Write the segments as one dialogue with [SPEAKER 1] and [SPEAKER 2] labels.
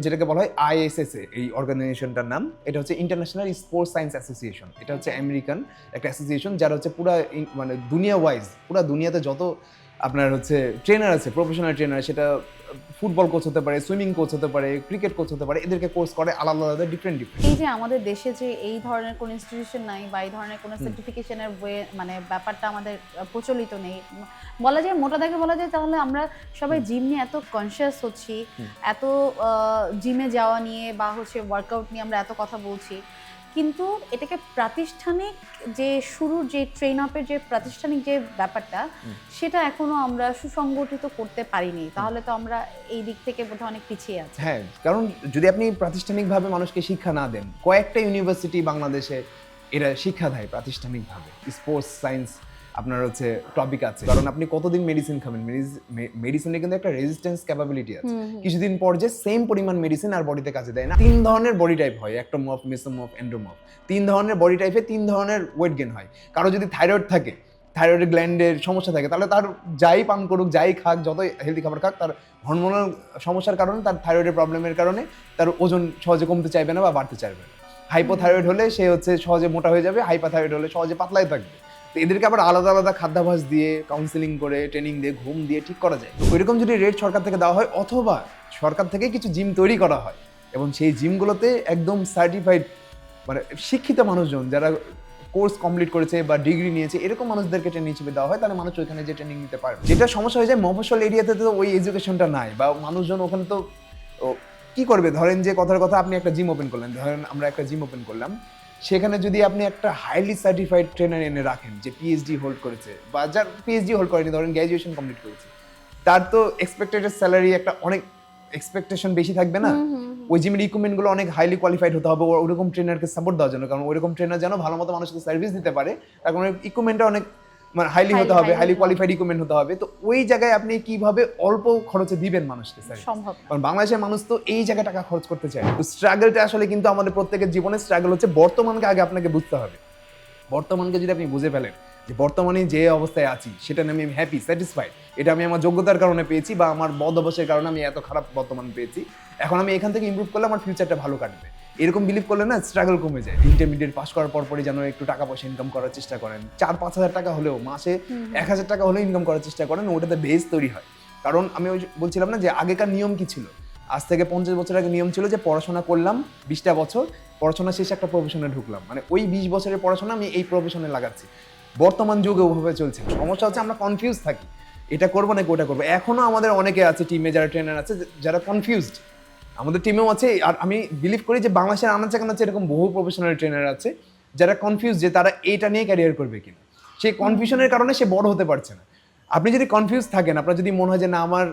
[SPEAKER 1] যেটাকে বলা হয় ISSA, এই অর্গানাইজেশনটার নাম। এটা হচ্ছে ইন্টারন্যাশনাল স্পোর্টস সায়েন্স অ্যাসোসিয়েশন। এটা হচ্ছে আমেরিকান একটা অ্যাসোসিয়েশন, যারা হচ্ছে মানে দুনিয়া ওয়াইজ পুরা দুনিয়াতে যত আপনার হচ্ছে ট্রেনার আছে, প্রফেশনাল ট্রেনার, সেটা ফুটবল কোচ হতে পারে, সুইমিং কোচ হতে পারে, ক্রিকেট কোচ হতে পারে, এদেরকে কোর্স করে আলাদা আলাদা ডিফারেন্ট।
[SPEAKER 2] এই যে আমাদের দেশে যে এই ধরনের কোনো ইনস্টিটিউশন নাই বা এই ধরনের কোনো সার্টিফিকেশনের মানে ব্যাপারটা আমাদের প্রচলিত নেই, বলা যায় মোটা দাগে বলা যায়, তাহলে আমরা সবাই জিম নিয়ে এত কনসিয়াস হচ্ছি, এত জিমে যাওয়া নিয়ে বা হচ্ছে ওয়ার্কআউট নিয়ে আমরা এত কথা বলছি, কিন্তু এটাকে প্রাতিষ্ঠানিক যে শুরুর যে ট্রেন আপের যে প্রাতিষ্ঠানিক যে ব্যাপারটা, সেটা এখনো আমরা সুসংগঠিত করতে পারিনি। তাহলে তো আমরা এই দিক থেকে বোধহয় অনেক পিছিয়ে আছি।
[SPEAKER 1] হ্যাঁ, কারণ যদি আপনি প্রাতিষ্ঠানিকভাবে মানুষকে শিক্ষা না দেন, কয়েকটা ইউনিভার্সিটি বাংলাদেশে এরা শিক্ষা দেয় প্রাতিষ্ঠানিকভাবে স্পোর্টস সায়েন্স আপনার হচ্ছে টপিক আছে। কারণ আপনি কতদিন মেডিসিন খাবেন, মেডিসিনে কিন্তু একটা রেজিস্ট্যান্স ক্যাপাবিলিটি আছে। কিছুদিন পর যে সেম পরিমাণ মেডিসিন আর বডিতে কাজে দেয় না। 3 ধরনের বডি টাইপ হয়, একটোমর্ফ, মেসোমর্ফ, এন্ডোমর্ফ। 3 ধরনের বডি টাইপে 3 ধরনের ওয়েট গেইন হয়। কারো যদি থাইরয়েড থাকে, থাইরয়েড গ্ল্যান্ডের সমস্যা থাকে, তাহলে তার যাই পান করুক, যাই খাক, যতই হেলদি খাবার খাক, তার হরমোনাল সমস্যার কারণে, তার থাইরয়েডের প্রবলেমের কারণে তার ওজন সহজে কমতে চাইবে না বা বাড়তে চাইবে না। হাইপোথাইরয়েড হলে সে হচ্ছে সহজে মোটা হয়ে যাবে, হাইপাথাইরয়েড হলে সহজে পাতলাই থাকবে। তো এদেরকে আবার আলাদা আলাদা খাদ্যাভ্যাস দিয়ে, কাউন্সিলিং করে, ট্রেনিং দিয়ে, ঘুম দিয়ে ঠিক করা যায়। তো ওইরকম যদি রেট সরকার থেকে দেওয়া হয়, অথবা সরকার থেকে কিছু জিম তৈরি করা হয় এবং সেই জিমগুলোতে একদম সার্টিফাইড মানে শিক্ষিত মানুষজন যারা কোর্স কমপ্লিট করেছে বা ডিগ্রি নিয়েছে, এরকম মানুষদেরকে ট্রেনিং হিসেবে দেওয়া হয়, তাহলে মানুষ ওইখানে যে ট্রেনিং নিতে পারবে। যেটা সমস্যা হয়ে যায়, মফস্বল এরিয়াতে তো ওই এডুকেশনটা নাই, বা মানুষজন ওখানে তো কি করবে। ধরেন যে কথার কথা, আপনি একটা জিম ওপেন করলেন, ধরেন আমরা একটা জিম ওপেন করলাম, সেখানে যদি আপনি একটা হাইলি সার্টিফাইড ট্রেনার এনে রাখেন যে পিএইচডি হোল্ড করেছে, বা যার পিএইচডি হোল্ড করেনি, ধরেন গ্র্যাজুয়েশন কমপ্লিট করেছে, তার তো এক্সপেক্টেড স্যালারি একটা অনেক এক্সপেকটেশন বেশি থাকবে না। ওই জিমের ইকুইপমেন্টগুলো অনেক হাইলি কোয়ালিফাইড হতে হবে ওরকম ট্রেনারকে সাপোর্ট দেওয়ার জন্য। কারণ ওইরকম ট্রেনার যেন ভালো মতো মানুষকে সার্ভিস দিতে পারে, তার কারণে ইকুইপমেন্টটা অনেক মানে হাইলি হতে হবে, হাইলি কোয়ালিফাইড ইকুইপমেন্ট হতে হবে। তো ওই জায়গায় আপনি কিভাবে অল্প খরচে দিবেন মানুষকে সার্ভিস?
[SPEAKER 2] সম্ভব না।
[SPEAKER 1] কারণ বাংলাদেশের মানুষ তো এই জায়গায় টাকা খরচ করতে চায়। তো স্ট্রাগলটা আসলে কিন্তু আমাদের প্রত্যেকের জীবনে স্ট্রাগল হচ্ছে, বর্তমানকে আগে আপনাকে বুঝতে হবে। বর্তমানকে যদি আপনি বুঝে ফেলেন যে বর্তমানে যে অবস্থায় আছি সেটা নিয়ে আমি হ্যাপি, স্যাটিসফাইড, এটা আমি আমার যোগ্যতার কারণে পেয়েছি বা আমার বদ অভ্যাসের কারণে আমি এত খারাপ বর্তমান পেয়েছি, এখন আমি এখান থেকে ইমপ্রুভ করলে আমার ফিউচারটা ভালো কাটবে, এরকম বিলিভ করলে না স্ট্রাগল কমে যায়। ইন্টারমিডিয়েট পাস করার পরই যেন একটু টাকা পয়সা ইনকাম করার চেষ্টা করেন, 4-5 হাজার টাকা হলেও, মাসে 1,000 টাকা হলেও ইনকাম করার চেষ্টা করেন, ওটাতে বেস তৈরি হয়। কারণ আমি ওই বলছিলাম না যে আগেকার নিয়ম কি ছিল, আজ থেকে 50 বছর আগে নিয়ম ছিল যে পড়াশোনা করলাম 20টা বছর, পড়াশোনা শেষে একটা প্রফেশনে ঢুকলাম, মানে ওই 20 বছরের পড়াশোনা আমি এই প্রফেশনে লাগাচ্ছি। বর্তমান যুগে ওভাবে চলছে। সমস্যা হচ্ছে আমরা কনফিউজ থাকি, এটা করবো নাকি ওটা করবো। এখনো আমাদের অনেকে আছে টিমে, যারা ট্রেনার আছে, যারা কনফিউজড। আমাদের টিমেও আছে, আর আমি বিলিভ করি যে বাংলাদেশের আনাচে কানাচে এরকম বহু প্রফেশনাল ট্রেনার আছে যারা কনফিউজ যে তারা এইটা নিয়ে ক্যারিয়ার করবে কিনা। সেই কনফিউশনের কারণে সে বড় হতে পারছে না। আপনি যদি কনফিউজ থাকেন, আপনার যদি মনে হয় যে না আমার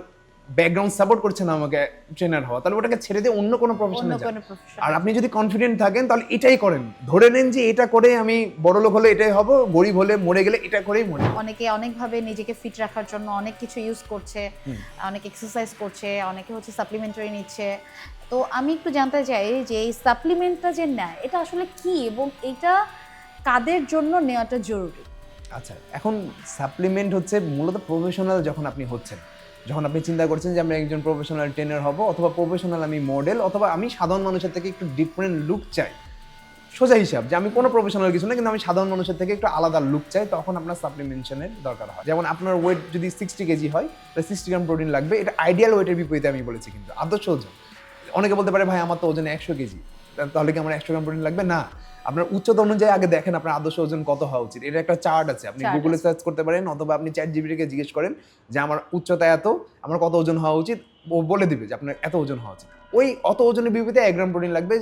[SPEAKER 1] ব্যাকগ্রাউন্ড সাপোর্ট করছে না আমাকে ট্রেনার হওয়া, তাহলে ওটাকে ছেড়ে দিয়ে অন্য কোনো প্রফেশনে যান। আর আপনি যদি কনফিডেন্ট থাকেন তাহলে এটাই করেন, ধরে নেন যে এটা করে আমি বড় লোক হলে এটাই হব, গরিব হলে মরে গেলে এটা করেই মরে।
[SPEAKER 2] অনেকে অনেকভাবে নিজেকে ফিট রাখার জন্য অনেক কিছু ইউজ করছে, অনেকে এক্সারসাইজ করছে, অনেকে হচ্ছে সাপ্লিমেন্টারি নিচ্ছে। তো আমি একটু জানতে চাই যে এই সাপ্লিমেন্টটা যে নেয় এটা আসলে কি এবং এটা কাদের জন্য নেওয়াটা জরুরি?
[SPEAKER 1] আচ্ছা, এখন সাপ্লিমেন্ট হচ্ছে মূলত প্রফেশনাল যখন আপনি হচ্ছেন, যখন আপনি চিন্তা করছেন যে আমি একজন প্রফেশনাল ট্রেনার হব, অথবা প্রফেশনাল আমি মডেল, অথবা আমি সাধারণ মানুষের থেকে একটু ডিফারেন্ট লুক চাই, সোজা হিসাব যে আমি কোনো প্রফেশনাল কিছু না, কিন্তু আমি সাধারণ মানুষের থেকে একটু আলাদা লুক চাই, তখন আপনার সাপ্লিমেন্টেশনের দরকার হয়। যেমন আপনার ওয়েট যদি 60 কেজি হয়, তাহলে 60 গ্রাম প্রোটিন লাগবে। এটা আইডিয়াল ওয়েটের বিপরীতে আমি বলেছি, কিন্তু আদর্শ ওজন। অনেকে বলতে পারে ভাই আমার তো ওজন 100 কেজি, তাহলে কি আমার 100 গ্রাম প্রোটিন লাগবে? না, আপনার উচ্চতা অনুযায়ী আগে দেখেন আপনার আদর্শ ওজন কত হওয়া উচিত। এটা একটা চার্ট আছে, আপনি গুগলে সার্চ করতে পারেন, অথবা আপনি ChatGPT-কে জিজ্ঞেস করেন যে আমার উচ্চতা এত, আমার কত ওজন হওয়া উচিত, ও বলে দিবে যে আপনার এত ওজন হওয়া উচিত। ওই অত ওজনের বিপরীতে 1 গ্রাম প্রোটিন লাগবে।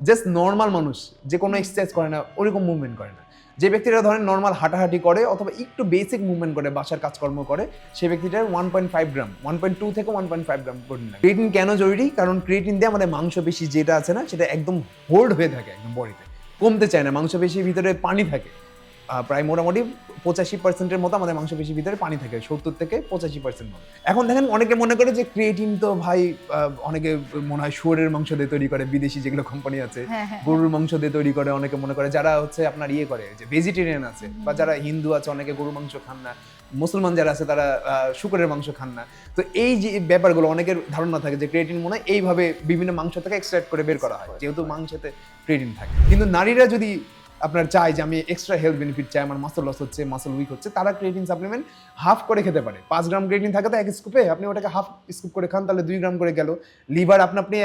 [SPEAKER 1] জাস্ট নর্মাল মানুষ যে কোনো এক্সারসাইজ করে না, ওরকম মুভমেন্ট করে না, যে ব্যক্তিরা ধরেন নর্মাল হাঁটাহাঁটি করে অথবা একটু বেসিক মুভমেন্ট করে, বাসার কাজকর্ম করে, সেই ব্যক্তিটার 1.5 গ্রাম, 1.2 থেকে 1.5 গ্রাম প্রোটিন লাগে। ক্রিয়েটিন কেন জরুরি? কারণ ক্রিয়েটিন দিয়ে আমাদের মাংসপেশি যেটা আছে না, সেটা একদম হোল্ড হয়ে থাকে একদম বডিতে, কমতে চায় না। মাংসপেশির ভিতরে পানি থাকে, প্রায় মোটামুটি 85% মতো আমাদের মাংসপেশির ভিতরে পানি থাকে, 70 থেকে 85% মতো। এখন দেখেন অনেকে মনে করে যে ক্রিয়েটিন তো ভাই অনেকে মনে হয় শুয়োরের মাংস দিয়ে তৈরি করে, বিদেশি যেগুলো কোম্পানি আছে, গরুর মাংস দিয়ে তৈরি করে। অনেকে মনে করে যারা হচ্ছে আপনার ইয়ে করে যে ভেজিটেরিয়ান আছে বা যারা হিন্দু আছে, অনেকে গরুর মাংস খান না, মুসলমান যারা আছে তারা শুকরের মাংস খান না। তো এই যে ব্যাপারগুলো অনেকের ধারণা থাকে যে ক্রিয়েটিন মনে হয় এইভাবে বিভিন্ন মাংস থেকে এক্সট্রাক্ট করে বের করা হয়, যেহেতু মাংসতে ক্রিয়েটিন থাকে। কিন্তু নারীরা যদি আপনার চায় যে আমি এক্সট্রা হেলথ বেনিফিট চাই, আমার মাসল লস হচ্ছে, মাসল উইক হচ্ছে, তারা ক্রিয়েটিন সাপ্লিমেন্ট হাফ করে খেতে পারে। 5 গ্রাম ক্রিয়েটিন থাকে তো এক স্কুপে, আপনি ওটাকে হাফ স্কুপ করে খান, তাহলে 2 গ্রাম করে গেল। লিভার আপনি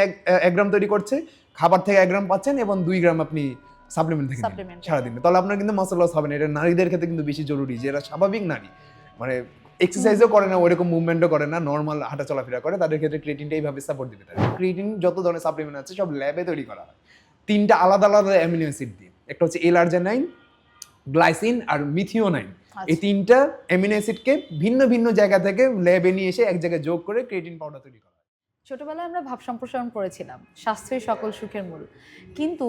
[SPEAKER 1] 1 গ্রাম তৈরি করছে, খাবার থেকে 1 গ্রাম পাচ্ছেন এবং 2 গ্রাম আপনি সাপ্লিমেন্ট থেকে সারাদিনে, তাহলে আপনার কিন্তু মাসল লস হবে না। এটা নারীদের ক্ষেত্রে কিন্তু বেশি জরুরি, যে এরা স্বাভাবিক নারী, মানে এক্সারসাইজও করে না, ওইরকম মুভমেন্টও করে না, নর্মাল হাঁটা চলাফেরা করে, তাদের ক্ষেত্রে ক্রিয়েটিনটা এইভাবে সাপোর্ট দিবে। তাদের ক্রিয়েটিন যত ধরনের সাপ্লিমেন্ট আছে সব ল্যাবে তৈরি করা হয় 3টা আলাদা আলাদা অ্যামিনো অ্যাসিড দিয়ে। একটা হচ্ছে L-আর্জিনাইন, গ্লাইসিন আর মিথিওনাইন। এই 3টা অ্যামিনো অ্যাসিডকে ভিন্ন ভিন্ন জায়গা থেকে ল্যাবে নিয়ে এসে এক জায়গায় যোগ করে ক্রিয়েটিন পাউডার তৈরি করা হয়।
[SPEAKER 2] ছোটবেলায় আমরা ভাব সম্প্রসারণ পড়েছিলাম, স্বাস্থ্যই সকল সুখের মূল। কিন্তু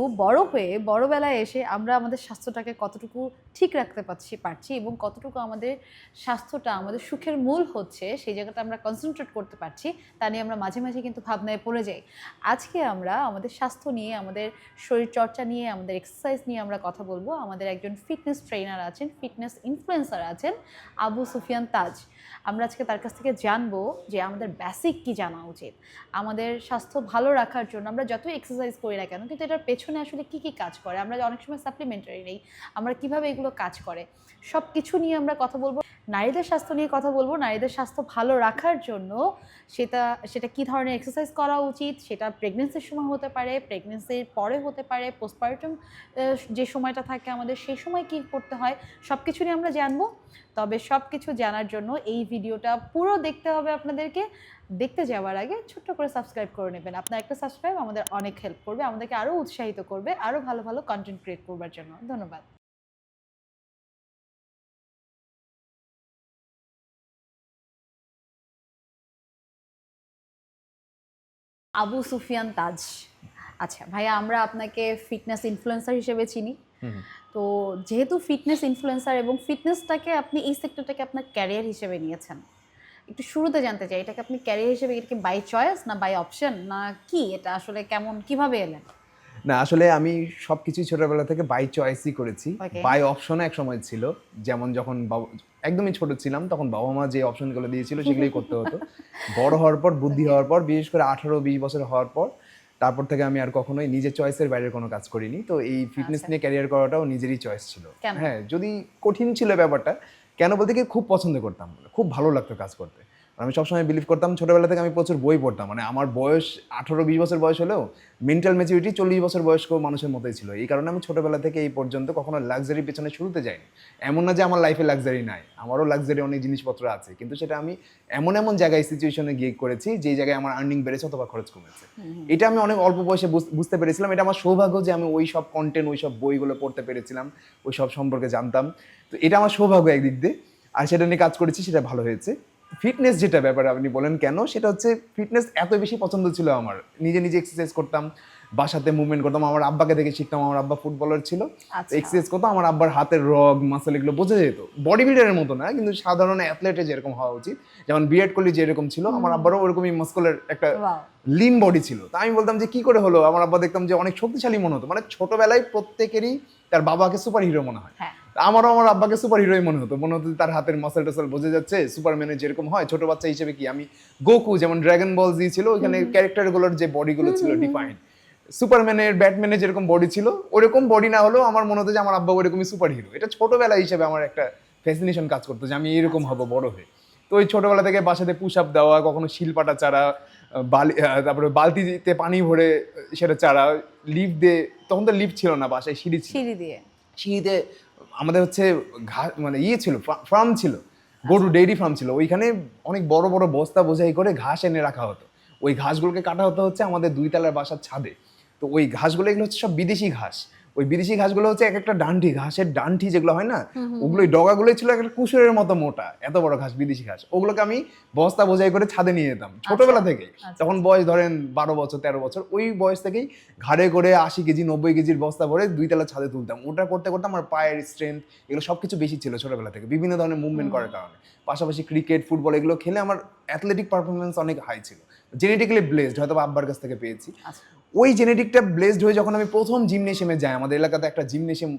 [SPEAKER 2] বড়বেলায় এসে আমরা আমাদের স্বাস্থ্যটাকে কতটুকু ঠিক রাখতে পারছি এবং কতটুকু আমাদের স্বাস্থ্যটা আমাদের সুখের মূল হচ্ছে সেই জায়গাটা আমরা কনসেন্ট্রেট করতে পারছি, তা নিয়ে আমরা মাঝে মাঝে কিন্তু ভাবনায় পড়ে যাই। আজকে আমরা আমাদের স্বাস্থ্য নিয়ে, আমাদের শরীর চর্চা নিয়ে, আমাদের এক্সারসাইজ নিয়ে আমরা কথা বলবো। আমাদের একজন ফিটনেস ট্রেনার আছেন, ফিটনেস ইনফ্লুয়েন্সার আছেন, আবু সুফিয়ান তাজ। আমরা আজকে তার কাছ থেকে জানবো যে আমাদের বেসিক কি জানা উচিত, আমাদের স্বাস্থ্য ভালো রাখার জন্য আমরা যতই এক্সারসাইজ করি না কেন, কিন্তু এটার পেছনে আসলে কি কি কাজ করে, আমরা অনেক সময় সাপ্লিমেন্টারি নেই, আমরা কিভাবে এগুলো কাজ করে, সব কিছু নিয়ে আমরা কথা বলবো। নারীদের স্বাস্থ্য নিয়ে কথা বলবো, নারীদের স্বাস্থ্য ভালো রাখার জন্য সেটা কি ধরনের এক্সারসাইজ করা উচিত, সেটা প্রেগনেন্সির সময় হতে পারে, প্রেগনেন্সির পরে হতে পারে, পোস্টপার্টাম যে সময়টা থাকে আমাদের সেই সময় কি করতে হয়, সব কিছু নিয়ে আমরা জানবো। তবে সব কিছু জানার জন্য এই ভিডিওটা পুরো দেখতে হবে আপনাদেরকে। দেখতে যাওয়ার আগে ছোট্ট করে সাবস্ক্রাইব করে নেবেন। আপনার একটা সাবস্ক্রাইব আমাদের অনেক হেল্প করবে, আমাদেরকে আরও উৎসাহিত করবে আরও ভালো ভালো কন্টেন্ট ক্রিয়েট করবার জন্য। ধন্যবাদ। আবু সুফিয়ান তাজ, আচ্ছা ভাইয়া, আমরা আপনাকে ফিটনেস ইনফ্লুয়েন্সার হিসেবে চিনি। তো যেহেতু ফিটনেস ইনফ্লুয়েন্সার এবং ফিটনেসটাকে আপনি এই সেক্টরটাকে আপনার ক্যারিয়ার হিসেবে নিয়েছেন, একটু শুরুতে জানতে চাই, এটাকে আপনি ক্যারিয়ার হিসেবে, এটা কি বাই চয়েস না বাই অপশন, না কি এটা আসলে কিভাবে এলেন?
[SPEAKER 1] না, আসলে আমি সবকিছুই ছোটবেলা থেকে বাই চয়েসই করেছি। বাই অপশন এক সময় ছিল, যেমন যখন একদমই ছোট ছিলাম তখন বাবা মা যে অপশনগুলো দিয়েছিল সেগুলোই করতে হতো। বড় হওয়ার পর, বুদ্ধি হওয়ার পর, বিশেষ করে 18-20 বছর হওয়ার পর, তারপর থেকে আমি আর কখনোই নিজের চয়েসের বাইরের কোনো কাজ করিনি। তো এই ফিটনেস নিয়ে ক্যারিয়ার করাটাও নিজেরই চয়েস ছিল। হ্যাঁ, যদি কঠিন ছিল ব্যাপারটা, কেন বলতে কি খুব পছন্দ করতাম, খুব ভালো লাগতো কাজ করতে। আমি সবসময় বিলিভ করতাম, ছোটবেলা থেকে আমি প্রচুর বই পড়তাম, মানে আমার বয়স 18-20 বছর বয়স হলেও মেন্টাল ম্যাচুরিটি 40 বছর বয়স্ক মানুষের মতোই ছিল। এই কারণে আমি ছোটবেলা থেকে এই পর্যন্ত কখনো লাক্সারি পেছনে শুরুতে যাইনি। এমন না যে আমার লাইফে লাক্সারি নাই, আমারও লাক্সারি অনেক জিনিসপত্র আছে, কিন্তু সেটা আমি এমন জায়গায় সিচুয়েশনে গিয়ে করেছি যে জায়গায় আমার আর্নিং বেড়েছে অথবা খরচ কমেছে। এটা আমি অনেক অল্প বয়সে বুঝতে পেরেছিলাম। এটা আমার সৌভাগ্য যে আমি ওই সব কন্টেন্ট, ওই সব বইগুলো পড়তে পেরেছিলাম, ওই সব সম্পর্কে জানতাম। তো এটা আমার সৌভাগ্য একদিক দিয়ে, আর সেটা নিয়ে কাজ করেছি, সেটা ভালো হয়েছে। ফিটনেস যেটা ব্যাপারে আপনি বলেন কেন, সেটা হচ্ছে ফিটনেস এত বেশি পছন্দ ছিল আমার, নিজে এক্সারসাইজ করতাম, বাসাতে মুভমেন্ট করতাম, আমার আব্বাকে দেখে শিখতাম। আমার আব্বা ফুটবলার ছিল, এক্সারসাইজ করতাম, আমার আব্বার হাতের রগ মাসল এগুলো বোঝা যেত। বডি বিল্ডারের মতো না, কিন্তু সাধারণ অ্যাথলেটের যেরকম হওয়া উচিত, যেমন বিরাট কোহলি যেরকম ছিল, আমার আব্বারও ওরকমই মাস্কুলার একটা লিন বডি ছিল। তা আমি বলতাম যে কি করে হলো, আমার আব্বা দেখতাম যে অনেক শক্তিশালী মনে হতো। মানে ছোটবেলায় প্রত্যেকেরই তার বাবাকে সুপার হিরো মনে হয়, আমারও আমার আব্বাকে সুপার হিরোই মনে হতো তার হাতের মাসল টাসল বোঝা যাচ্ছে, সুপারম্যানের যেরকম হয়। ছোট বাচ্চা হিসেবে কি আমি গোকু, যেমন ড্রাগন বল জি ছিল, ওইখানে ক্যারেক্টারগুলোর যে বডিগুলো ছিল ডিফাইন্ড, সুপারম্যানের ব্যাটম্যানের যেরকম বডি ছিল ওরকম বডি না হলেও আমার মনে হতো যে আমার আব্বা ওরকমই সুপার হিরো। এটা ছোটবেলা হিসেবে আমার একটা ফ্যাসিনেশন কাজ করতো যে আমি এরকম হব বড় হয়ে। তো ওই ছোটবেলা থেকে বাসাতে পুশ আপ দেওয়া, কখনো শিলপাটা চারা, তারপরে বালতিতে পানি ভরে সেটা চারা, লিফট দিয়ে, তখন তো লিফট ছিল না, বাসায় সিঁড়িতে আমাদের হচ্ছে মানে ছিল, ফার্ম ছিল, গরু ডেইরি ফার্ম ছিল, ওইখানে অনেক বড় বড় বস্তা বোঝাই করে ঘাস এনে রাখা হতো। ওই ঘাসগুলোকে কাটা হতো হচ্ছে আমাদের 2 তলার বাসার ছাদে। তো ওই ঘাসগুলো এগুলো হচ্ছে সব বিদেশি ঘাস। ওই বিদেশি ঘাসগুলো হচ্ছে এক একটা ডান্ঠি, ঘাসের ডান্ঠি যেগুলো হয় না, ওগুলোই ডগাগুলোই ছিল একটা কুসুরের মতো মোটা, এত বড় ঘাস, বিদেশি ঘাস। ওগুলোকে আমি বস্তা বোঝাই করে ছাদে নিয়ে যেতাম ছোটবেলা থেকে। তখন বয়স ধরেন 12 বছর 13 বছর, ওই বয়স থেকেই ঘাড়ে করে 80 কেজি 90 কেজির বস্তা ভরে 2 তলা ছাদে তুলতাম। ওটা করতে করতে আমার পায়ের স্ট্রেংথ এগুলো সবকিছু বেশি ছিল ছোটবেলা থেকে, বিভিন্ন ধরনের মুভমেন্ট করার কারণে। পাশাপাশি ক্রিকেট, ফুটবল এগুলো খেলে আমার অ্যাথলেটিক পারফরমেন্স অনেক হাই ছিল। জেনেটিক্যালি ব্লেসড, হয়তো আব্বার কাছ থেকে পেয়েছি। ওই জেনেটিকটা ব্লেসড হয়ে যখন আমি প্রথম জিমনেশিয়ামে যাই, আমাদের এলাকাতে একটা জিমনেশিয়াম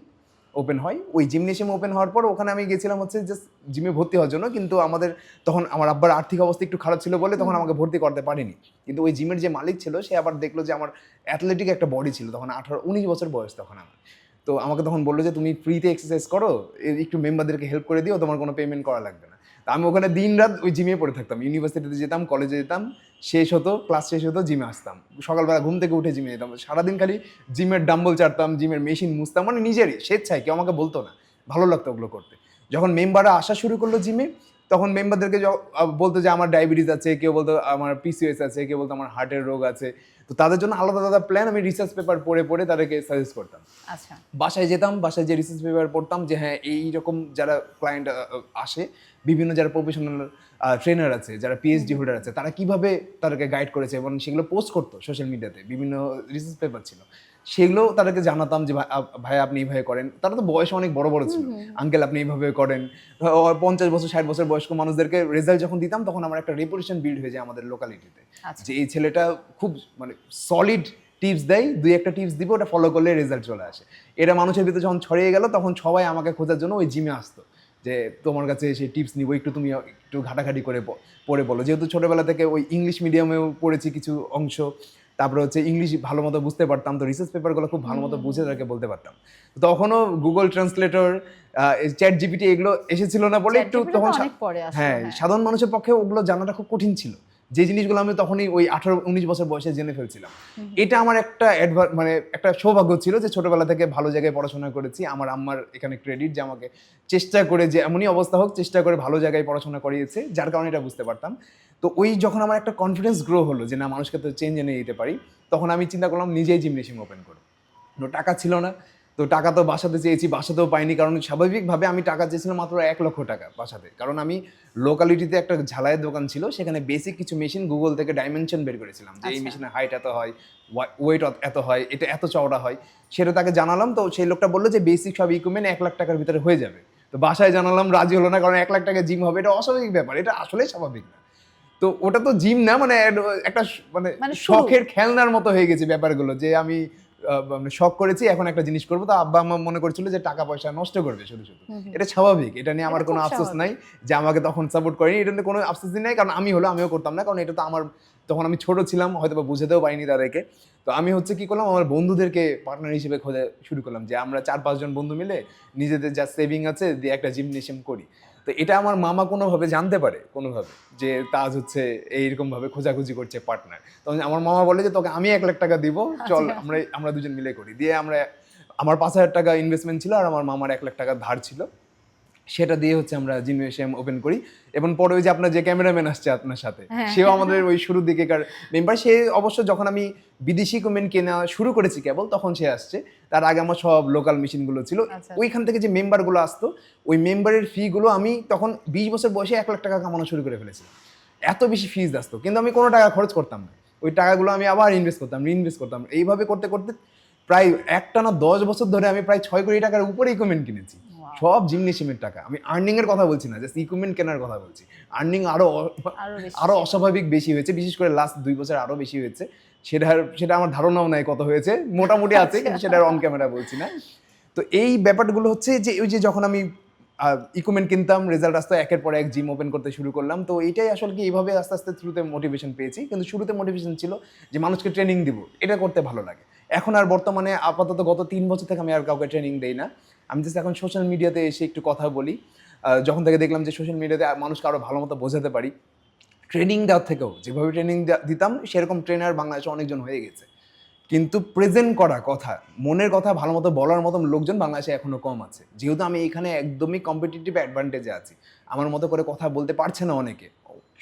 [SPEAKER 1] ওপেন হয়। ওই জিমনেশিয়াম ওপেন হওয়ার পর ওখানে আমি গেছিলাম হচ্ছে জাস্ট জিমে ভর্তি হওয়ার জন্য, কিন্তু আমাদের তখন আমার আব্বার আর্থিক অবস্থা একটু খারাপ ছিল বলে তখন আমাকে ভর্তি করতে পারেনি। কিন্তু ওই জিমের যে মালিক ছিল সে আবার দেখলো যে আমার অ্যাথলেটিক একটা বডি ছিল, তখন 18-19 বছর বয়স তখন আমার। তো আমাকে তখন বললো যে তুমি ফ্রিতে এক্সারসাইজ করো, একটু মেম্বারদেরকে হেল্প করে দিও, তোমার কোনো পেমেন্ট করা লাগবে না। তো আমি ওখানে দিন রাত ওই জিমে পড়ে থাকতাম, ইউনিভার্সিটিতে যেতাম, কলেজে যেতাম, শেষ হতো ক্লাস শেষ হতো জিমে আসতাম, সকালবেলা ঘুম থেকে উঠে জিমে যেতাম, সারাদিন খালি জিমের ডাম্বল চাটতাম, জিমের মেশিন মুছতাম, মানে নিজেরই স্বেচ্ছায়, কেউ আমাকে বলতো না, ভালো লাগতো ওগুলো করতে। যখন মেম্বাররা আসা শুরু করলো জিমে, তখন মেম্বারদেরকে বলতো যে আমার ডায়াবেটিস আছে, কেউ বলতো আমার পিসিওএস আছে, কেউ বলতো আমার হার্টের রোগ আছে। তো তাদের জন্য আলাদা আলাদা প্ল্যান আমি রিসার্চ পেপার পড়ে পড়ে তাদেরকে সাজেস্ট করতাম।
[SPEAKER 2] আচ্ছা।
[SPEAKER 1] বাসায় যেতাম, বাসায় যে রিসার্চ পেপার পড়তাম যে হ্যাঁ এইরকম যারা ক্লায়েন্ট আসে, বিভিন্ন যারা প্রফেশনাল ট্রেনার আছে, যারা পিএইচডি হোল্ডার আছে, তারা কিভাবে তাদেরকে গাইড করেছে এবং সেগুলো পোস্ট করতো সোশ্যাল মিডিয়াতে, বিভিন্ন রিসার্চ পেপার ছিল, সেগুলো তাদেরকে জানাতাম যে ভাই আপনি এইভাবে করেন। তারা তো বয়সে অনেক বড় বড় ছিল, আঙ্কেল আপনি এইভাবে করেন। 50 বছর 60 বছর বয়স্ক মানুষদেরকে রেজাল্ট যখন দিতাম তখন আমার একটা রেপুটেশন বিল্ড হয়ে যায় আমাদের লোকালিটিতে, যে এই ছেলেটা খুব মানে সলিড টিপস দেয়, দুই একটা টিপস দিব, ওটা ফলো করলে রেজাল্ট চলে আসে। এটা মানুষের ভিতরে যখন ছড়িয়ে গেল তখন সবাই আমাকে খোঁজার জন্য ওই জিমে আসতো, যে তোমার কাছে সেই টিপস নিব, একটু তুমি একটু ঘাটাঘাটি করে পড়ে বলো। যেহেতু ছোটোবেলা থেকে ওই ইংলিশ মিডিয়ামেও পড়েছি কিছু অংশ, তারপরে হচ্ছে ইংলিশ ভালো মতো বুঝতে পারতাম, তো রিসার্চ পেপারগুলো খুব ভালো মতো বুঝে তাদেরকে বলতে পারতাম। তখনও গুগল ট্রান্সলেটর, চ্যাট জিপিটি এগুলো এসেছিল না বলে একটু তখন হ্যাঁ সাধারণ মানুষের পক্ষে ওগুলো জানাটা খুব কঠিন ছিল, যে জিনিসগুলো আমি তখনই ওই 18-19 বছর বয়সে জেনে ফেলছিলাম। এটা আমার একটা মানে একটা সৌভাগ্য ছিল যে ছোটবেলা থেকে ভালো জায়গায় পড়াশোনা করেছি। আমার আম্মার এখানে ক্রেডিট, যে আমাকে চেষ্টা করে, যে এমনই অবস্থা হোক চেষ্টা করে ভালো জায়গায় পড়াশোনা করিয়েছে, যার কারণে এটা বুঝতে পারতাম। তো ওই যখন আমার একটা কনফিডেন্স গ্রো হলো যে না মানুষকে তো চেঞ্জ এনে দিতে পারি, তখন আমি চিন্তা করলাম নিজেই জিমনেশিয়াম ওপেন করব। টাকা ছিল না, তো টাকা তো বাসাতে চেয়েছি, বাসাতেও পাইনি, কারণ স্বাভাবিকভাবে আমি টাকা চেয়েছিলাম মাত্র 1 লক্ষ টাকা বাসাতে, কারণ আমি লোকালিটিতে একটা ঝালাইয়ের দোকান ছিল, সেখানে বেসিক কিছু মেশিন গুগল থেকে ডাইমেনশন বের করেছিলাম, যে এই মেশিনের হাইট এত হয়, ওয়েট এত হয়, এটা এত চওড়া হয়, সেটা তাকে জানালাম। তো সেই লোকটা বললো যে বেসিক সব ইকুইপমেন্ট 1 লাখ টাকার ভিতরে হয়ে যাবে। তো বাসায় জানালাম, রাজি হলো না, কারণ 1 লাখ টাকা জিম হবে, এটা অস্বাভাবিক ব্যাপার, এটা আসলেই স্বাভাবিক না। তো ওটা তো জিম না, মানে একটা মানে শখের খেলনার মতো হয়ে গেছে ব্যাপারগুলো, যে আমি শখ করেছি এখন একটা জিনিস করবো, তো আব্বা আম্মা মনে করছিল যে টাকা পয়সা নষ্ট করবে শুধু শুধু। এটা স্বাভাবিক, এটা নিয়ে আমার কোনো আফসোস নাই যে আমাকে তখন সাপোর্ট করেনি, এটা নিয়ে কোনো আফসোস নাই, কারণ আমি হলো আমিও করতাম না, কারণ এটা তো আমার, তখন আমি ছোট ছিলাম, হয়তো বা বুঝাতেও পারিনি তাদেরকে। তো আমি হচ্ছে কি করলাম, আমার বন্ধুদেরকে পার্টনার হিসেবে খোঁজা শুরু করলাম, যে আমরা 4-5 জন বন্ধু মিলে নিজেদের যা সেভিং আছে দিয়ে একটা জিমনেশিয়াম করি। তো এটা আমার মামা কোনোভাবে জানতে পারে, কোনোভাবে যে তাজ হচ্ছে এইরকমভাবে খোঁজাখুঁজি করছে পার্টনার, তখন আমার মামা বলে যে তোকে আমি 1 লাখ টাকা দিব, চল আমরা দুজন মিলে করি। দিয়ে আমার 5,000 টাকা ইনভেস্টমেন্ট ছিল, আর আমার মামার 1 লাখ টাকা ধার ছিল, সেটা দিয়ে হচ্ছে আমরা জিমনেশিয়াম ওপেন করি। এবং পরে ওই যে আপনার যে ক্যামেরাম্যান আসছে আপনার সাথে, সেও আমাদের ওই শুরুর দিকেকার মেম্বার। সে অবশ্য যখন আমি বিদেশি ইকুইপমেন্ট কেনা শুরু করেছি কেবল, তখন সে আসছে। তার আগে আমার সব লোকাল মেশিনগুলো ছিল। ওইখান থেকে যে মেম্বারগুলো আসতো, ওই মেম্বারের ফিগুলো আমি তখন 20 বছর বয়সে 1 লাখ টাকা কামানো শুরু করে ফেলেছিলাম। এত বেশি ফিজ আসতো, কিন্তু আমি কোনো টাকা খরচ করতাম না। ওই টাকাগুলো আমি আবার ইনভেস্ট করতাম, রিইনভেস্ট করতাম। এইভাবে করতে করতে প্রায় একটানা 10 বছর ধরে আমি প্রায় 6 কোটি টাকার উপরে ইকুইপমেন্ট কিনেছি, সব জিমনেশিয়ামের টাকা। আমি আর্নিং এর কথা বলছি না, জাস্ট ইকুইপমেন্ট কেনার কথা বলছি। আর্নিং আরো অস্বাভাবিক বেশি হয়েছে, বিশেষ করে লাস্ট 2 বছর আরো বেশি হয়েছে। সেটা আমার ধারণাও নাই কত হয়েছে, মোটামুটি আছে, কিন্তু সেটা অন ক্যামেরা বলছি না। তো এই ব্যাপারগুলো হচ্ছে যে ওই যে যখন আমি ইকুইপমেন্ট কিনতাম, রেজাল্ট আসতো, একের পর এক জিম ওপেন করতে শুরু করলাম। তো এইটাই আসলে কি এইভাবে আস্তে আস্তে থ্রুতে মোটিভেশন পেয়েছি। কিন্তু শুরুতে মোটিভেশন ছিল যে মানুষকে ট্রেনিং দিব, এটা করতে ভালো লাগে। এখন আর বর্তমানে আপাতত গত 3 বছর থেকে আমি আর কাউকে ট্রেনিং দেই না। আমি জাস্ট এখন সোশ্যাল মিডিয়াতে এসে একটু কথা বলি। যখন থেকে দেখলাম যে সোশ্যাল মিডিয়াতে মানুষকে আরও ভালো মতো বোঝাতে পারি, ট্রেনিং দেওয়ার থেকেও যেভাবে ট্রেনিং দিতাম সেরকম ট্রেনার বাংলাদেশে অনেকজন হয়ে গেছে, কিন্তু প্রেজেন্ট করা কথা, মনের কথা ভালো মতো বলার মতন লোকজন বাংলাদেশে এখনো কম আছে। যেহেতু আমি এখানে একদমই কম্পিটিটিভ অ্যাডভান্টেজে আছি, আমার মতো করে কথা বলতে পারছে না অনেকে,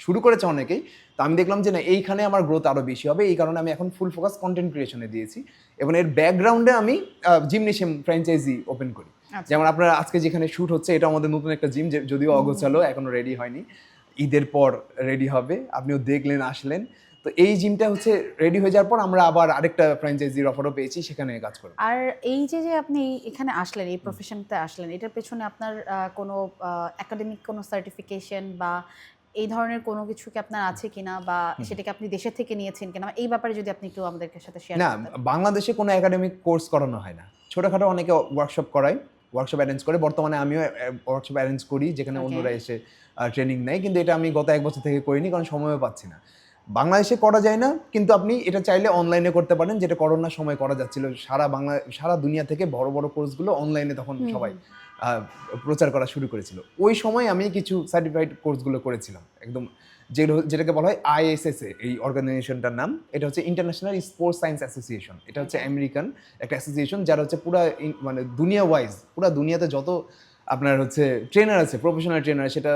[SPEAKER 1] শুরু করেছে অনেকেই। তো আমি দেখলাম যে না, এইখানে আমার গ্রোথ আরও বেশি হবে। এই কারণে আমি এখন ফুল ফোকাস কন্টেন্ট ক্রিয়েশনে দিয়েছি, এবং এর ব্যাকগ্রাউন্ডে আমি জিমনেশিয়াম ফ্র্যাঞ্চাইজি ওপেন করি। যেমন আপনার আজকে যেখানে শ্যুট হচ্ছে, এটা আমাদের নতুন একটা জিম, যদিও অগোছালো, এখনো রেডি হয়নি, ঈদের পর রেডি হবে। আপনিও দেখলেন, আসলেন। তো এই জিমটা হচ্ছে রেডি হয়ে যাওয়ার পর আমরা আবার আরেকটা ফ্র্যাঞ্চাইজির অফারও পেয়েছি, সেখানে কাজ করব।
[SPEAKER 2] আর এই যে আপনি এখানে আসলেন, এই প্রফেশনতে আসলেন, এটার পেছনে আপনার কোনো একাডেমিক কোনো সার্টিফিকেশন বা এই ধরনের কোনো কিছু কি আপনার আছে কিনা, বা সেটাকে আপনি দেশের থেকে নিয়েছেন কিনা, এই ব্যাপারে যদি আপনি একটু আমাদের সাথে শেয়ার
[SPEAKER 1] না,
[SPEAKER 2] করতেন।
[SPEAKER 1] বাংলাদেশে কোনো একাডেমিক কোর্স করানো হয় না। ছোটখাটো অনেকে ওয়ার্কশপ করায়, ওয়ার্কশপ অ্যারেঞ্জ করে। বর্তমানে আমিও ওয়ার্কশপ অ্যারেঞ্জ করি, যেখানে
[SPEAKER 2] Okay.
[SPEAKER 1] অন্যরা এসে ট্রেনিং নেয়, কিন্তু এটা আমি গত 1 বছর থেকে করিনি, কারণ সময়ও পাচ্ছি না। বাংলাদেশে করা যায় না, কিন্তু আপনি এটা চাইলে অনলাইনে করতে পারেন, যেটা করোনার সময় করা যাচ্ছিল। সারা দুনিয়া থেকে বড় বড় কোর্সগুলো অনলাইনে তখন সবাই প্রচার করা শুরু করেছিল। ওই সময় আমি কিছু সার্টিফাইড কোর্সগুলো করেছিলাম, একদম যেটাকে বলা হয় ISSA, এই অর্গানাইজেশনটার নাম। এটা হচ্ছে ইন্টারন্যাশনাল স্পোর্টস সায়েন্স অ্যাসোসিয়েশন। এটা হচ্ছে আমেরিকান একটা অ্যাসোসিয়েশন, যারা হচ্ছে মানে দুনিয়া ওয়াইজ, পুরা দুনিয়াতে যত আপনার হচ্ছে ট্রেনার আছে, প্রফেশনাল ট্রেনার, সেটা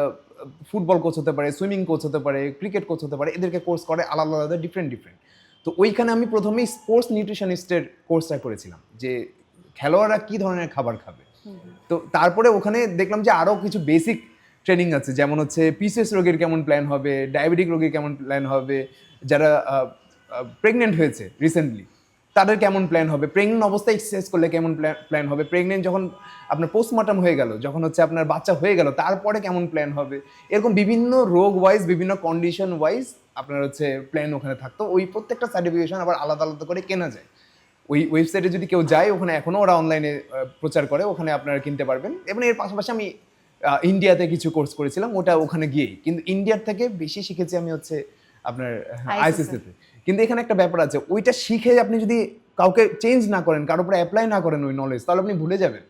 [SPEAKER 1] ফুটবল কোচ হতে পারে, সুইমিং কোচ হতে পারে, ক্রিকেট কোচ হতে পারে, এদেরকে কোর্স করে আলাদা আলাদা ডিফারেন্ট। তো ওইখানে আমি প্রথমেই স্পোর্টস নিউট্রিশনিস্টের কোর্সটা করেছিলাম, যে খেলোয়াড়রা কী ধরনের খাবার খাবে। তো তারপরে ওখানে দেখলাম যে আরও কিছু বেসিক ট্রেনিং আছে, যেমন হচ্ছে পিসিএস রোগীর কেমন প্ল্যান হবে, ডায়াবেটিক রোগীর কেমন প্ল্যান হবে, যারা প্রেগনেন্ট হয়েছে রিসেন্টলি তাদের কেমন প্ল্যান হবে, প্রেগনেন্ট অবস্থায় এক্সারসাইজ করলে কেমন প্ল্যান হবে, প্রেগনেন্ট যখন আপনার পোস্টমর্টম হয়ে গেল, যখন হচ্ছে আপনার বাচ্চা হয়ে গেল, তারপরে কেমন প্ল্যান হবে। এরকম বিভিন্ন রোগ ওয়াইজ, বিভিন্ন কন্ডিশন ওয়াইজ আপনার হচ্ছে প্ল্যান ওখানে থাকতো। ওই প্রত্যেকটা সার্টিফিকেশন আবার আলাদা আলাদা করে কেনা যায়। ওই ওয়েবসাইটে যদি কেউ যায়, ওখানে এখনও ওরা অনলাইনে প্রচার করে, ওখানে আপনারা কিনতে পারবেন। এবং এর পাশাপাশি আমি ইন্ডিয়াতে কিছু কোর্স করেছিলাম, ওটা ওখানে গিয়েই। কিন্তু ইন্ডিয়ার থেকে বেশি শিখেছি আমি হচ্ছে আপনার ISSA তে। কিন্তু এখানে একটা ব্যাপার আছে, ওইটা শিখে আপনি যদি কাউকে চেঞ্জ না করেন, কারোর উপরে অ্যাপ্লাই না করেন ওই নলেজ, তাহলে আপনি ভুলে যাবেন।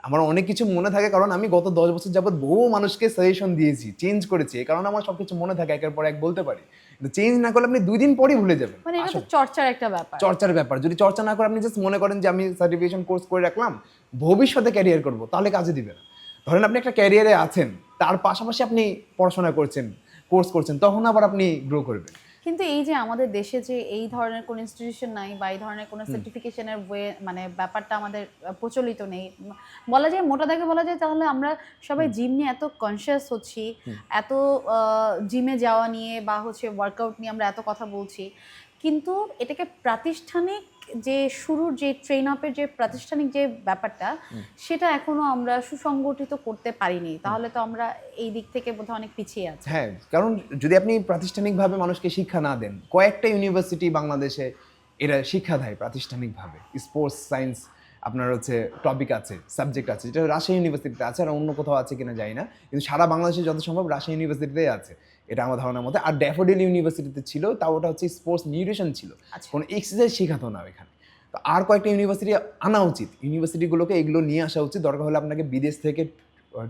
[SPEAKER 1] আমার অনেক কিছু মনে থাকে, কারণ আমি গত 10 বছর যাবৎ বহু মানুষকে সাজেশন দিয়েছি, চেঞ্জ করেছি, কারণ আমার সবকিছু মনে থাকে, একের পর এক বলতে পারি। কিন্তু চেঞ্জ না করলে আপনি 2 দিন পরই ভুলে যাবেন।
[SPEAKER 2] মানে এটা তো চর্চার একটা ব্যাপার।
[SPEAKER 1] চর্চার ব্যাপার। যদি চর্চা না করে আপনি জাস্ট মনে করেন যে আমি সার্টিফিকেশন কোর্স করে রাখলাম, ভবিষ্যতে ক্যারিয়ার করব, তাহলে কাজে দিবে না। ধরেন আপনি একটা ক্যারিয়ারে আছেন, তার পাশাপাশি আপনি পড়াশোনা করছেন, কোর্স করছেন, তখন আবার আপনি গ্রো করবেন।
[SPEAKER 2] কিন্তু এই যে আমাদের দেশে যে এই ধরনের কোনো ইনস্টিটিউশন নাই বা এই ধরনের কোনো সার্টিফিকেশনের মানে ব্যাপারটা আমাদের প্রচলিত নেই, বলা যায় মোটা দাগে বলা যায়, তাহলে আমরা সবাই জিম নিয়ে এত কনসিয়াস হচ্ছি, এত জিমে যাওয়া নিয়ে বা হচ্ছে ওয়ার্কআউট নিয়ে আমরা এত কথা বলছি, কিন্তু এটাকে প্রাতিষ্ঠানিক যে শুরুর যে ট্রেন আপের যে প্রাতিষ্ঠানিক যে ব্যাপারটা, সেটা এখনো আমরা সুসংগঠিত করতে পারিনি। তাহলে তো আমরা এই দিক থেকে বোধহয় অনেক পিছিয়ে আছি।
[SPEAKER 1] হ্যাঁ, কারণ যদি আপনি প্রাতিষ্ঠানিকভাবে মানুষকে শিক্ষা না দেন, কয়েকটা ইউনিভার্সিটি বাংলাদেশে এরা শিক্ষা দেয় প্রাতিষ্ঠানিকভাবে। স্পোর্টস সায়েন্স আপনার হচ্ছে টপিক আছে, সাবজেক্ট আছে, যেটা রাজশাহী ইউনিভার্সিটিতে আছে, আর অন্য কোথাও আছে কিনা জানি না, কিন্তু সারা বাংলাদেশে যত সম্ভব রাজশাহী ইউনিভার্সিটিতেই আছে, এটা আমার ধারণার মধ্যে। আর ড্যাফোডিল ইউনিভার্সিটিতে ছিল, তাও ওটা হচ্ছে স্পোর্টস নিউট্রিশন ছিল, কোনো এক্সারসাইজ শেখাতো না এখানে। তো আর কয়েকটা ইউনিভার্সিটি আনা উচিত, ইউনিভার্সিটিগুলোকে এগুলো নিয়ে আসা উচিত। দরকার হলে আপনাকে বিদেশ থেকে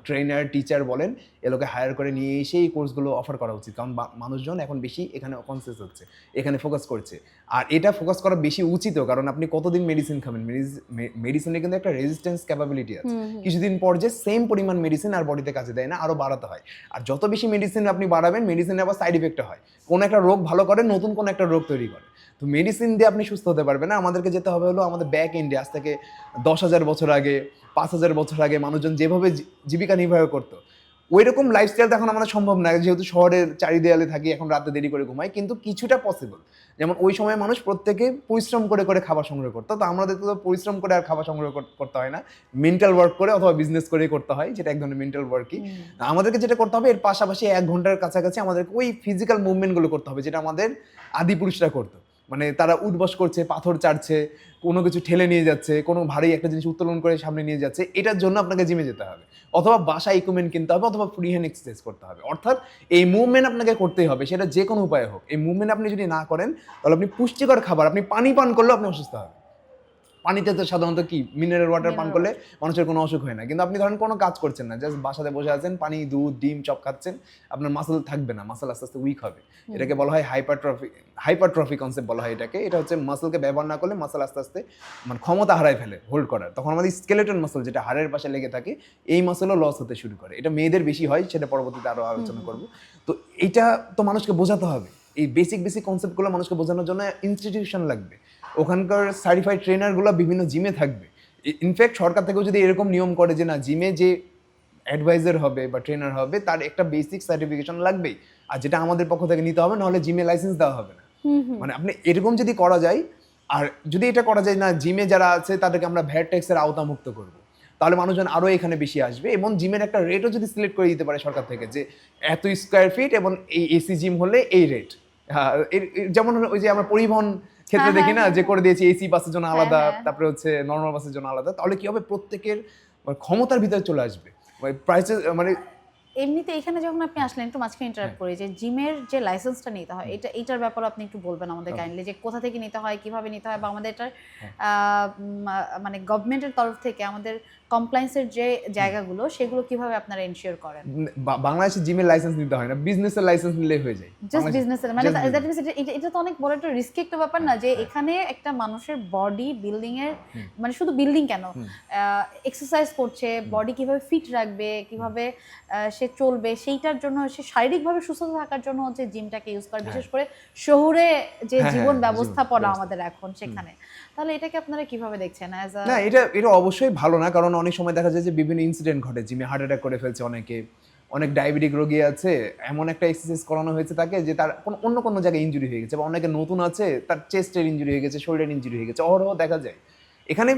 [SPEAKER 1] ট্রেনার, টিচার বলেন, এগুলোকে হায়ার করে নিয়ে এসে এই কোর্সগুলো অফার করা উচিত, কারণ মানুষজন এখন বেশি এখানে কনসিয়াস হচ্ছে, এখানে ফোকাস করছে। আর এটা ফোকাস করা বেশি উচিতও, কারণ আপনি কতদিন মেডিসিন খাবেন, মেডিসিনের কিন্তু একটা রেজিস্ট্যান্স ক্যাপাবিলিটি আছে। কিছুদিন পর যে সেম পরিমাণ মেডিসিন আর বডিতে কাজে দেয় না, আরও বাড়াতে হয়। আর যত বেশি মেডিসিন আপনি বাড়াবেন, মেডিসিনে আবার সাইড ইফেক্ট হয়, কোনো একটা রোগ ভালো করে, নতুন কোনো একটা রোগ তৈরি করে। তো মেডিসিন দিয়ে আপনি সুস্থ হতে পারবেন না। আমাদেরকে যেতে হবে হলো আমাদের ব্যাক এন্ডে, আজ থেকে 10,000 বছর আগে, 5,000 বছর আগে মানুষজন যেভাবে জীবিকা নির্বাহ করতো, ওই রকম লাইফস্টাইল এখন আমাদের সম্ভব না, যেহেতু শহরের চারিদেয়ালে থাকি, এখন রাতে দেরি করে ঘুমাই। কিন্তু কিছুটা পসিবল। যেমন ওই সময় মানুষ প্রত্যেকে পরিশ্রম করে করে খাবার সংগ্রহ করতো, তো আমাদের তো পরিশ্রম করে আর খাবার সংগ্রহ করতে হয় না, মেন্টাল ওয়ার্ক করে অথবা বিজনেস করেই করতে হয়, যেটা এক ধরনের মেন্টাল ওয়ার্কই। আমাদেরকে যেটা করতে হবে, এর পাশাপাশি 1 ঘন্টার কাছাকাছি আমাদেরকে ওই ফিজিক্যাল মুভমেন্টগুলো করতে হবে, যেটা আমাদের আদি পুরুষরা করতো। মানে তারা উঠবস করছে, পাথর চাড়ছে, কোনো কিছু ঠেলে নিয়ে যাচ্ছে, কোনো ভারী একটা জিনিস উত্তোলন করে সামনে নিয়ে যাচ্ছে, এটার জন্য আপনাকে জিমে যেতে হবে, অথবা বাসায় ইকুইপমেন্ট কিনতে হবে, অথবা ফ্রি হ্যান্ড এক্সারসাইজ করতে হবে। অর্থাৎ এই মুভমেন্ট আপনাকে করতেই হবে, সেটা যে কোনো উপায়ে হোক। এই মুভমেন্ট আপনি যদি না করেন, তাহলে আপনি পুষ্টিকর খাবার, আপনি পানি পান করলেও আপনি অসুস্থ হবেন। পানিতে তো সাধারণত কি মিনারেল ওয়াটার পান করলে মানুষের কোনো অসুখ হয় না, কিন্তু আপনি ধরেন কোনো কাজ করছেন না, জাস্ট বাসাতে বসে আছেন, পানি, দুধ, ডিম চপ খাচ্ছেন, আপনার মাসল থাকবে না, মাসল আস্তে আস্তে উইক হবে। এটাকে বলা হয় হাইপারট্রফি কনসেপ্ট বলা হয় এটাকে। এটা হচ্ছে মাসলকে ব্যবহার না করলে মাসল আস্তে আস্তে মানে ক্ষমতা হারায় ফেলে হোল্ড করার, তখন আমাদের স্কেলেটন মাসল, যেটা হাড়ের পাশে লেগে থাকে, এই মাসলও লস হতে শুরু করে। এটা মেয়েদের বেশি হয়, সেটা পরবর্তীতে আরও আলোচনা করবো। তো এইটা তো মানুষকে বোঝাতে হবে, এই বেসিক কনসেপ্টগুলো মানুষকে বোঝানোর জন্য ইনস্টিটিউশন লাগবে, ওখানকার সার্টিফাইড ট্রেনারগুলো বিভিন্ন জিমে থাকবে। ইনফ্যাক্ট সরকার থেকেও যদি এরকম নিয়ম করে যে না, জিমে যে অ্যাডভাইজার হবে বা ট্রেনার হবে, তার একটা বেসিক সার্টিফিকেশন লাগবেই, আর যেটা আমাদের পক্ষ থেকে নিতে হবে, নাহলে জিমে লাইসেন্স দেওয়া হবে না। মানে আপনি এরকম যদি করা যায়, আর যদি এটা করা যায় না, জিমে যারা আছে তাদেরকে আমরা ভ্যাট ট্যাক্সের আওতামুক্ত করবো, তাহলে মানুষজন আরও এখানে বেশি আসবে। এবং জিমের একটা রেটও যদি সিলেক্ট করে দিতে পারে সরকার থেকে, যে এত স্কোয়ার ফিট এবং এই এসি জিম হলে এই রেট। হ্যাঁ, যেমন ওই যে আমরা পরিবহন ক্ষেত্রে দেখি না, যে করে দিয়েছি এসি বাসের জন্য আলাদা, তারপরে হচ্ছে নর্মাল বাসের জন্য আলাদা, তাহলে কি হবে, প্রত্যেকের মানে ক্ষমতার ভিতরে চলে আসবে, প্রাইসেস মানে
[SPEAKER 2] এমনিতে এখানে যখন আপনি আসলেন, একটু মাঝখানে ইন্টারাপ্ট করি, যে জিমের যে লাইসেন্সটা নিতে হয়, এটার ব্যাপারে আপনি একটু বলবেন আমাদের কাইন্ডলি, যে কোথা থেকে নিতে হয়, কিভাবে নিতে হয়, বা আমাদের এটার মানে গভর্নমেন্টের তরফ থেকে আমাদের কমপ্লায়েন্সের যে জায়গাগুলো সেগুলো কিভাবে আপনারা এনশিওর করেন?
[SPEAKER 1] বাংলাদেশে জিমের লাইসেন্স নিতে হয় না, বিজনেসের লাইসেন্স নিলেই হয়ে যায়।
[SPEAKER 2] জাস্ট বিজনেসের মানে দ্যাট মিন্স এটা তো অনেক বড় একটা রিস্কি একটা ব্যাপার না, যে এখানে একটা মানুষের বডি বিল্ডিং এর, মানে শুধু বিল্ডিং কেন, এক্সারসাইজ করছে, বডি কিভাবে ফিট রাখবে, কিভাবে সে চলবে, সেইটার জন্য, সে শারীরিকভাবে সুস্থ থাকার জন্য হচ্ছে জিমটাকে ইউজ করে, বিশেষ করে শহুরে যে জীবন ব্যবস্থাপনা আমাদের এখন সেখানে। তাহলে এটাকে আপনারা কিভাবে দেখছেন?
[SPEAKER 1] না, এটা অবশ্যই ভালো না, কারণ অনেক সময় দেখা যায় যে বিভিন্ন ইনসিডেন্ট ঘটে, জিমে হার্ট অ্যাটাক করে ফেলছে অনেকে, অনেক ডায়াবেটিক রোগী আছে, এমন একটা এক্সারসাইজ করানো হয়েছে তাকে যে তার অন্য কোনো জায়গায় ইনজুরি হয়ে গেছে, বা অনেকে নতুন আছে তার চেস্টের ইনজুরি হয়ে গেছে, শরীরের ইনজুরি হয়ে গেছে, অহরহ দেখা যায়। এখানে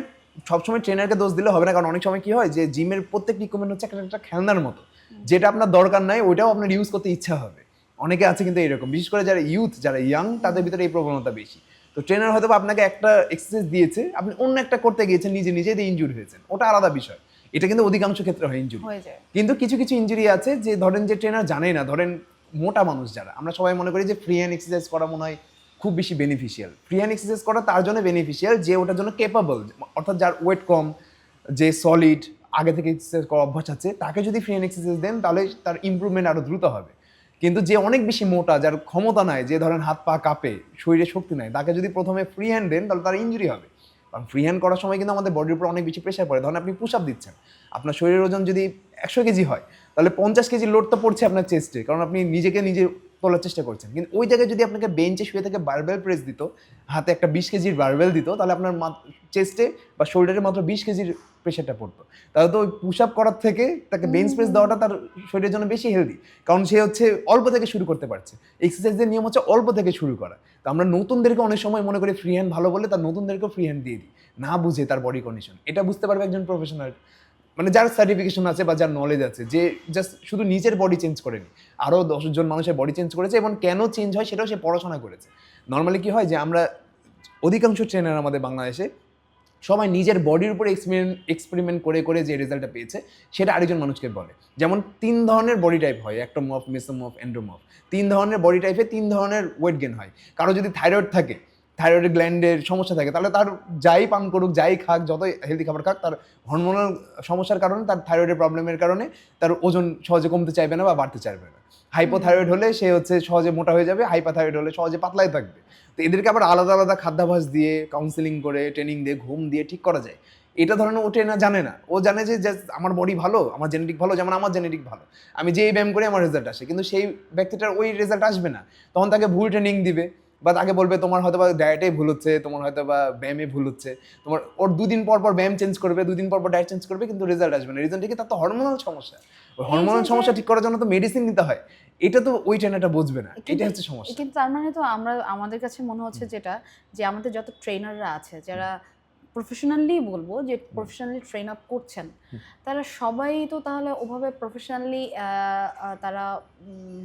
[SPEAKER 1] সবসময় ট্রেনারকে দোষ দিলে হবে না, কারণ অনেক সময় কি হয় যে জিমের প্রত্যেকটি ইকুইপমেন্ট হচ্ছে একটা খেলনার মতো, যেটা আপনার দরকার নাই ওইটাও আপনার ইউজ করতে ইচ্ছা হবে। অনেকে আছে কিন্তু এরকম, বিশেষ করে যারা ইউথ, যারা ইয়াং, তাদের ভিতরে এই প্রবণতা বেশি। তো ট্রেনার হয়তো আপনাকে একটা এক্সারসাইজ দিয়েছে, আপনি অন্য একটা করতে গিয়েছেন, নিজে নিজে ইনজুরি হয়েছেন, ওটা আলাদা বিষয়। এটা কিন্তু অধিকাংশ ক্ষেত্রে হয় ইনজুরি। কিন্তু কিছু কিছু ইনজুরি আছে যে ধরেন যে ট্রেনার জানেই না, ধরেন মোটা মানুষ যারা, আমরা সবাই মনে করি যে ফ্রি হ্যান্ড এক্সারসাইজ করা মনে হয় খুব বেশি বেনিফিশিয়াল। ফ্রি হ্যান্ড এক্সারসাইজ করা তার জন্য বেনিফিশিয়াল যে ওটার জন্য কেপাবল, অর্থাৎ যার ওয়েট কম, যে সলিড, আগে থেকে এক্সারসাইজ করা অভ্যাস আছে, তাকে যদি ফ্রি হ্যান্ড এক্সারসাইজ দেন তাহলে তার ইমপ্রুভমেন্ট আরো দ্রুত হবে। কিন্তু যে অনেক বেশি মোটা, যার ক্ষমতা নাই, যে ধরেন হাত পা কাঁপে, শরীরে শক্তি নাই, তাকে যদি প্রথমে ফ্রি হ্যান্ড দেন তাহলে তার ইনজুরি হবে। কারণ ফ্রি হ্যান্ড করার সময় কিন্তু আমাদের বডির উপর অনেক বেশি প্রেশার পড়ে। ধরেন আপনি পুশ আপ দিচ্ছেন, আপনার শরীরের ওজন যদি 100 কেজি হয়, তাহলে 50 কেজি লোড তো পড়ছে আপনার চেস্টে, কারণ আপনি নিজেকে নিজে তোলার চেষ্টা করছেন। কিন্তু ওই জায়গায় যদি আপনাকে বেঞ্চে শুয়ে থেকে বারবেল প্রেস দিত, হাতে একটা 20 কেজির বারবেল দিত, তাহলে আপনার চেস্টে বা শোল্ডারে মাত্র 20 কেজির প্রেশারটা পড়তো। তাহলে তো ওই পুশ আপ করার থেকে তাকে বেঞ্চ প্রেস দেওয়াটা তার শরীরের জন্য বেশি হেলদি, কারণ সে হচ্ছে অল্প থেকে শুরু করতে পারছে। এক্সারসাইজের নিয়ম হচ্ছে অল্প থেকে শুরু করা। তো আমরা নতুনদেরকে অনেক সময় মনে করি ফ্রি হ্যান্ড ভালো বলে তার নতুনদেরকেও ফ্রি হ্যান্ড দিয়ে দিই, না বুঝে তার বডি কন্ডিশন। এটা বুঝতে পারবে একজন প্রফেশনাল, মানে যার সার্টিফিকেশন আছে বা যার নলেজ আছে, যে জাস্ট শুধু নিজের বডি চেঞ্জ করেনি, আরও 10 জন মানুষের বডি চেঞ্জ করেছে, এবং কেন চেঞ্জ হয় সেটাও সে পড়াশোনা করেছে। নর্মালি কি হয় যে আমরা অধিকাংশ ট্রেনার আমাদের বাংলাদেশে সবাই নিজের বডির উপরে এক্সপেরিমেন্ট করে করে যে রেজাল্টটা পেয়েছে সেটা আরেকজন মানুষকে বলে। যেমন 3 ধরনের বডি টাইপ হয়, একটোমর্ফ, মেসোমর্ফ, এন্ডোমর্ফ। 3 ধরনের বডি টাইপে 3 ধরনের ওয়েট গেন হয়। কারো যদি থাইরয়েড থাকে, থাইরয়েড গ্ল্যান্ডের সমস্যা থাকে, তাহলে তার যাই পান করুক, যাই খাক, যত হেলদি খাবার খাক, তার হরমোনাল সমস্যার কারণে, তার থাইরয়েডের প্রবলেমের কারণে তার ওজন সহজে কমতে চাইবে না বা বাড়তে চাইবে না। হাইপোথাইরয়েড হলে সে হচ্ছে সহজে মোটা হয়ে যাবে, হাইপাথাইরয়েড হলে সহজে পাতলাই থাকবে। তো এদেরকে আবার আলাদা আলাদা খাদ্যাভ্যাস দিয়ে, কাউন্সিলিং করে, ট্রেনিং দিয়ে, ঘুম দিয়ে ঠিক করা যায়। এটা ধরেন ও ট্রেনার জানে না, ও জানে যে আমার বডি ভালো, আমার জেনেটিক ভালো, যেমন আমার জেনেটিক ভালো, আমি যেই ব্যায়াম করি আমার রেজাল্ট আসে। কিন্তু সেই ব্যক্তিটার ওই রেজাল্ট আসবে না, তখন তাকে ভুল ট্রেনিং দিবে, বা তাকে বলবে তোমার হয়তো বা ডায়েটে ভুল হচ্ছে, তোমার হয়তো বা ব্যায়ামে ভুল হচ্ছে। তোমার ওর 2 দিন পর পর ব্যায়াম চেঞ্জ করবে, 2 দিন পর পর ডায়েট চেঞ্জ করবে, কিন্তু রেজাল্ট আসবে না। রিজন কি? তার তো হরমোনাল সমস্যা। ওই হরমোনাল সমস্যা ঠিক করার জন্য তো মেডিসিন নিতে হয়। এটা তো ওই ট্রেনারটা বুঝবে না, এটা হচ্ছে সমস্যা।
[SPEAKER 2] কিন্তু তার মানে তো আমাদের কাছে মনে হচ্ছে যেটা, যে আমাদের যত ট্রেনাররা আছে, যারা প্রফেশনালি বলবো যে প্রফেশনালি ট্রেন আপ করছেন, তারা সবাই তো তাহলে ওভাবে প্রফেশনালি তারা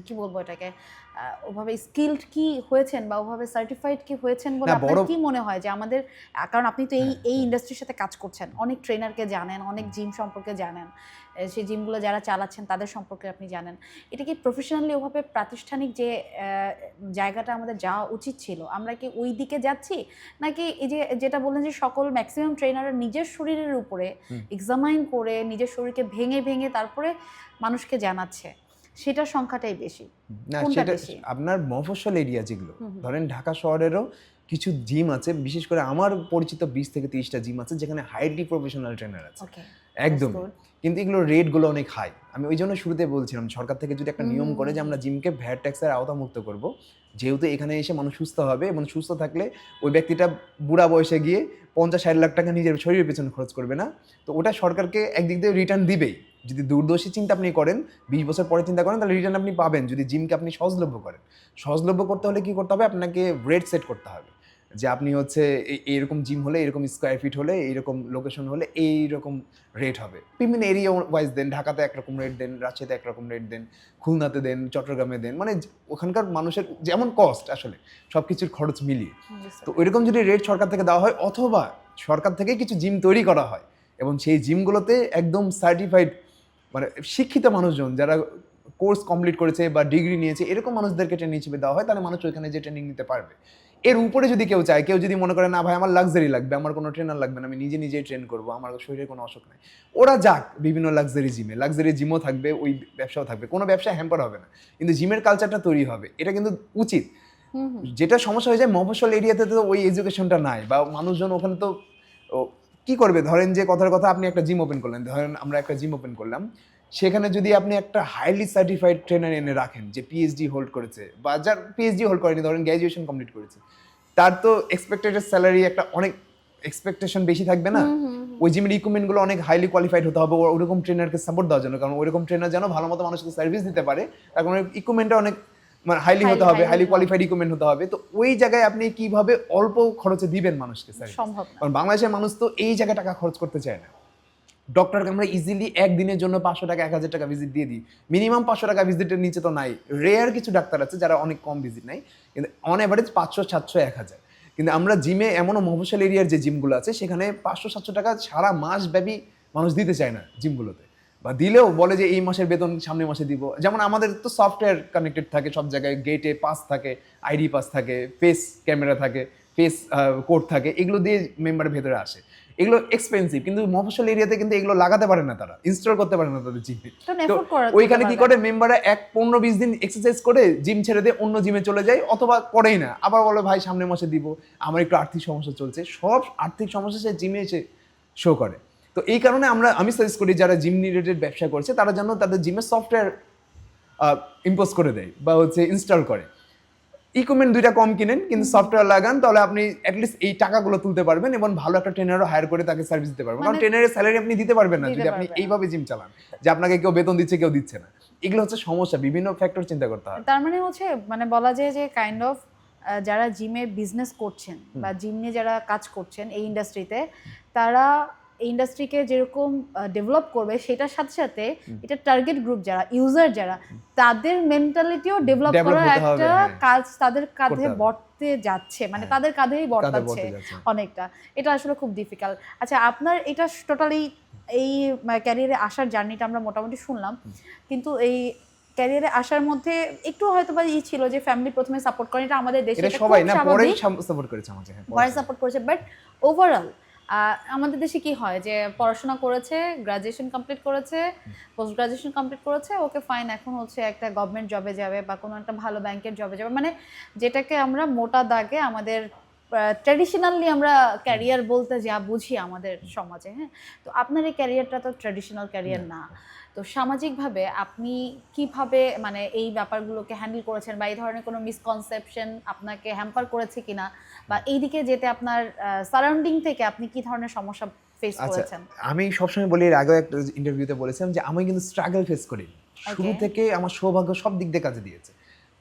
[SPEAKER 2] কি বলবো এটাকে, ওভাবে স্কিলড কি হয়েছেন বা ওভাবে সার্টিফাইড কি হয়েছেন বলে আপনার কি মনে হয়? যে আমাদের, কারণ আপনি তো এই ইন্ডাস্ট্রির সাথে কাজ করছেন, অনেক ট্রেনারকে জানেন, অনেক জিম সম্পর্কে জানেন, সেই জিমগুলো যারা চালাচ্ছেন তাদের সম্পর্কে আপনি জানেন। এটা কি প্রফেশনালি ওভাবে প্রাতিষ্ঠানিক যে জায়গাটা আমাদের যাওয়া উচিত ছিল, আমরা কি ওই দিকে যাচ্ছি, নাকি এই যে যেটা বললেন যে সকল ম্যাক্সিমাম ট্রেনাররা নিজের শরীরের উপরে এক্সামাইন করে, নিজের শরীরকে ভেঙে ভেঙে তারপরে মানুষকে জানাচ্ছে, সেটার সংখ্যাটাই বেশি?
[SPEAKER 1] না, সেটা আপনার মফস্বল এরিয়া যেগুলো, ধরেন ঢাকা শহরেরও কিছু জিম আছে, বিশেষ করে আমার পরিচিত 20 থেকে 30টা জিম আছে যেখানে হাইলি প্রফেশনাল ট্রেনার আছে, একদম। কিন্তু এগুলো রেটগুলো অনেক হাই। আমি ওই জন্য শুরুতে বলছিলাম, সরকার থেকে যদি একটা নিয়ম করে যে আমরা জিমকে ভ্যাট ট্যাক্সের আওতামুক্ত করব, যেহেতু এখানে এসে মানুষ সুস্থ হবে, এবং সুস্থ থাকলে ওই ব্যক্তিটা বুড়া বয়সে গিয়ে 50-60 লাখ টাকা নিজের শরীরের পেছনে খরচ করবে না। তো ওটা সরকারকে একদিক দিয়ে রিটার্ন দিবেই। যদি দূরদর্শী চিন্তা আপনি করেন, 20 বছর পরে চিন্তা করেন, তাহলে রিটার্ন আপনি পাবেন। যদি জিমকে আপনি সহজলভ্য করেন, সহজলভ্য করতে হলে কি করতে হবে? আপনাকে রেট সেট করতে হবে, যে আপনি হচ্ছে এইরকম জিম হলে, এরকম স্কোয়ার ফিট হলে, এইরকম লোকেশন হলে এইরকম রেট হবে। বিভিন্ন এরিয়া ওয়াইজ দেন, ঢাকাতে একরকম রেট দেন, রাজশাহীতে একরকম রেট দেন, খুলনাতে দেন, চট্টগ্রামে দেন, মানে ওখানকার মানুষের যেমন কস্ট, আসলে সব কিছুর খরচ মিলিয়ে। তো ওইরকম যদি রেট সরকার থেকে দেওয়া হয়, অথবা সরকার থেকে কিছু জিম তৈরি করা হয় এবং সেই জিমগুলোতে একদম সার্টিফাইড মানে শিক্ষিত মানুষজন যারা কোর্স কমপ্লিট করেছে বা ডিগ্রি নিয়েছে এরকম মানুষদেরকে ট্রেনিং হিসেবে দেওয়া হয়, তাহলে মানুষ ওইখানে যে ট্রেনিং নিতে পারবে। এর উপরে যদি কেউ চায়, কেউ যদি মনে করে না ভাই আমার লাক্সারি লাগবে, আমার কোনো ট্রেনার লাগবে না, আমি নিজে নিজেই ট্রেন করবো, আমার শরীরে কোনো অসুখ নাই, ওরা যাক বিভিন্ন লাক্সারি জিমও থাকবে, ওই ব্যবসাও থাকবে, কোনো ব্যবসা হ্যাম্পার হবে না, কিন্তু জিমের কালচারটা তৈরি হবে, এটা কিন্তু উচিত। যেটা সমস্যা হয়ে যায় মফস্বল এরিয়াতে তো ওই এডুকেশনটা নাই, বা মানুষজন ওখানে তো কি করবে। ধরেন যে কথার কথা আপনি একটা জিম ওপেন করলেন, ধরেন আমরা একটা জিম ওপেন করলাম, সেখানে যদি আপনি একটা হাইলি সার্টিফাইড ট্রেনার এনে রাখেন যে পিএইচডি হোল্ড করেছে, বা যার পিএইচডি হোল্ড করেনি, ধরেন গ্র্যাজুয়েশন কমপ্লিট করেছে, তার তো এক্সপেক্টেড স্যালারি একটা অনেক এক্সপেকটেশন বেশি থাকবে না। ওই জিমের ইকুইপমেন্টগুলো অনেক হাইলি কোয়ালিফাইড হতে হবে ওরকম ট্রেনারকে সাপোর্ট দেওয়ার জন্য, কারণ ওইরকম ট্রেনার যেন ভালো মতো মানুষকে সার্ভিস দিতে পারে, তার কারণে ইকুইপমেন্টটা অনেক মানে হাইলি হতে হবে, হাইলি কোয়ালিফাইড ইকুইপমেন্ট হতে হবে। তো ওই জায়গায় আপনি কিভাবে অল্প খরচে দিবেন মানুষকে সার্ভিস?
[SPEAKER 2] সম্ভব না।
[SPEAKER 1] কারণ বাংলাদেশের মানুষ তো এই জায়গায় টাকা খরচ করতে চায় না। ডক্টরকে আমরা ইজিলি একদিনের জন্য 500 টাকা 1000 টাকা ভিজিট দিয়ে দিই, মিনিমাম 500 টাকা ভিজিটের নিচে তো নাই। রেয়ার কিছু ডাক্তার আছে যারা অনেক কম ভিজিট নেয়, কিন্তু অন অ্যাভারেজ 500 700 1000। কিন্তু আমরা জিমে এমনও মফস্বল এরিয়ার যে জিমগুলো আছে সেখানে 500 700 টাকা সারা মাস ব্যাপী মানুষ দিতে চায় না জিমগুলোতে, বা দিলেও বলে যে এই মাসের বেতন সামনের মাসে দিব। যেমন আমাদের তো সফটওয়্যার কানেক্টেড থাকে সব জায়গায়, গেটে পাস থাকে, আইডি পাস থাকে, ফেস ক্যামেরা থাকে, ফেস কোড থাকে, এগুলো দিয়ে মেম্বারের ভেতরে আসে। এগুলো এক্সপেন্সিভ, কিন্তু মফস্বল এরিয়াতে কিন্তু এগুলো লাগাতে পারে না, তারা ইনস্টল করতে পারে না তাদের জিমে। তো ওইখানে কি করে মেম্বাররা 15-20 দিন এক্সারসাইজ করে জিম ছেড়ে দিয়ে অন্য জিমে চলে যায়, অথবা করেই না, আবার বলে ভাই সামনের মাসে দিব, আমার একটু আর্থিক সমস্যা চলছে। সব আর্থিক সমস্যা সে জিমে এসে শো করে। তো এই কারণে আমি সাজেস্ট করি যারা জিম রিলেটেড ব্যবসা করছে তারা যেন তাদের জিমের সফটওয়্যার ইম্পোজ করে দেয় বা ইনস্টল করে। ইকুইপমেন্ট 2টা কম কিনেন কিন্তু সফটওয়্যার লাগান, তাহলে আপনি অ্যাটলিস্ট এই টাকাগুলো তুলতে পারবেন এবং ভালো একটা ট্রেনারও হায়ার করে তাকে সার্ভিস দিতে পারবেন। কারণ ট্রেনারের স্যালারি আপনি দিতে পারবেন না যদি আপনি এইভাবে জিম চালান যে আপনাকে কেউ বেতন দিচ্ছে কেউ দিচ্ছে না। এগুলো হচ্ছে সমস্যা, বিভিন্ন ফ্যাক্টর চিন্তা করতে হয়।
[SPEAKER 2] তার মানে হচ্ছে মানে বলা যায় যে কাইন্ড অফ যারা জিমে বিজনেস করছেন বা জিম নিয়ে যারা কাজ করছেন এই ইন্ডাস্ট্রিতে, তারা এই ইন্ডাস্ট্রিকে যেরকম ডেভেলপ করবে সেটার সাথে সাথে এটা টার্গেট গ্রুপ যারা ইউজার যারা তাদের মেন্টালিটিও ডেভেলপ করার একটা কাজ তাদের কাঁধে বর্তে যাচ্ছে, মানে তাদের কাঁধেই বর্তাচ্ছে অনেকটা। এটা আসলে খুব ডিফিকাল্ট। আচ্ছা, আপনার এটা টোটালি এই ক্যারিয়ারে আসার জার্নিটা আমরা মোটামুটি শুনলাম, কিন্তু এই ক্যারিয়ারে আসার মধ্যে একটু হয়তো বা ছিল যে ফ্যামিলি প্রথমে সাপোর্ট করে, এটা আমাদের দেশে
[SPEAKER 1] সবাই না পরেই সাপোর্ট করেছে আমাকে, হ্যাঁ
[SPEAKER 2] পরে সাপোর্ট করেছে, বাট ওভারঅল আমাদের দেশে কি হয় যে পড়াশোনা করেছে, গ্রাজুয়েশন কমপ্লিট করেছে, পোস্ট গ্রাজুয়েশন কমপ্লিট করেছে, ওকে ফাইন, এখন হচ্ছে একটা গভর্নমেন্ট জবে যাবে বা কোনো একটা ভালো ব্যাংকের জবে যাবে, মানে যেটাকে আমরা মোটা দাগে আমাদের ট্র্যাডিশনালি আমরা ক্যারিয়ার বলতে যা বুঝি আমাদের সমাজে। হ্যাঁ, তো আপনার এই ক্যারিয়ারটা তো ট্র্যাডিশনাল ক্যারিয়ার না। তো সামাজিকভাবে আপনি কিভাবে মানে এই ব্যাপারগুলোকে হ্যান্ডেল করেছেন, বা এই ধরনের কোনো মিসকনসেপশন আপনাকে হ্যাম্পার করেছে কিনা, বা এই দিকে যেতে আপনার সারাউন্ডিং থেকে আপনি কি ধরনের সমস্যা ফেস করেছেন?
[SPEAKER 1] আমি সবসময় বলি, এর আগে একটা ইন্টারভিউতে বলেছিলাম যে আমি কিন্তু স্ট্রাগল ফেস করি শুরু থেকে, আমার সৌভাগ্য সব দিক দিয়ে কাজে দিয়েছে।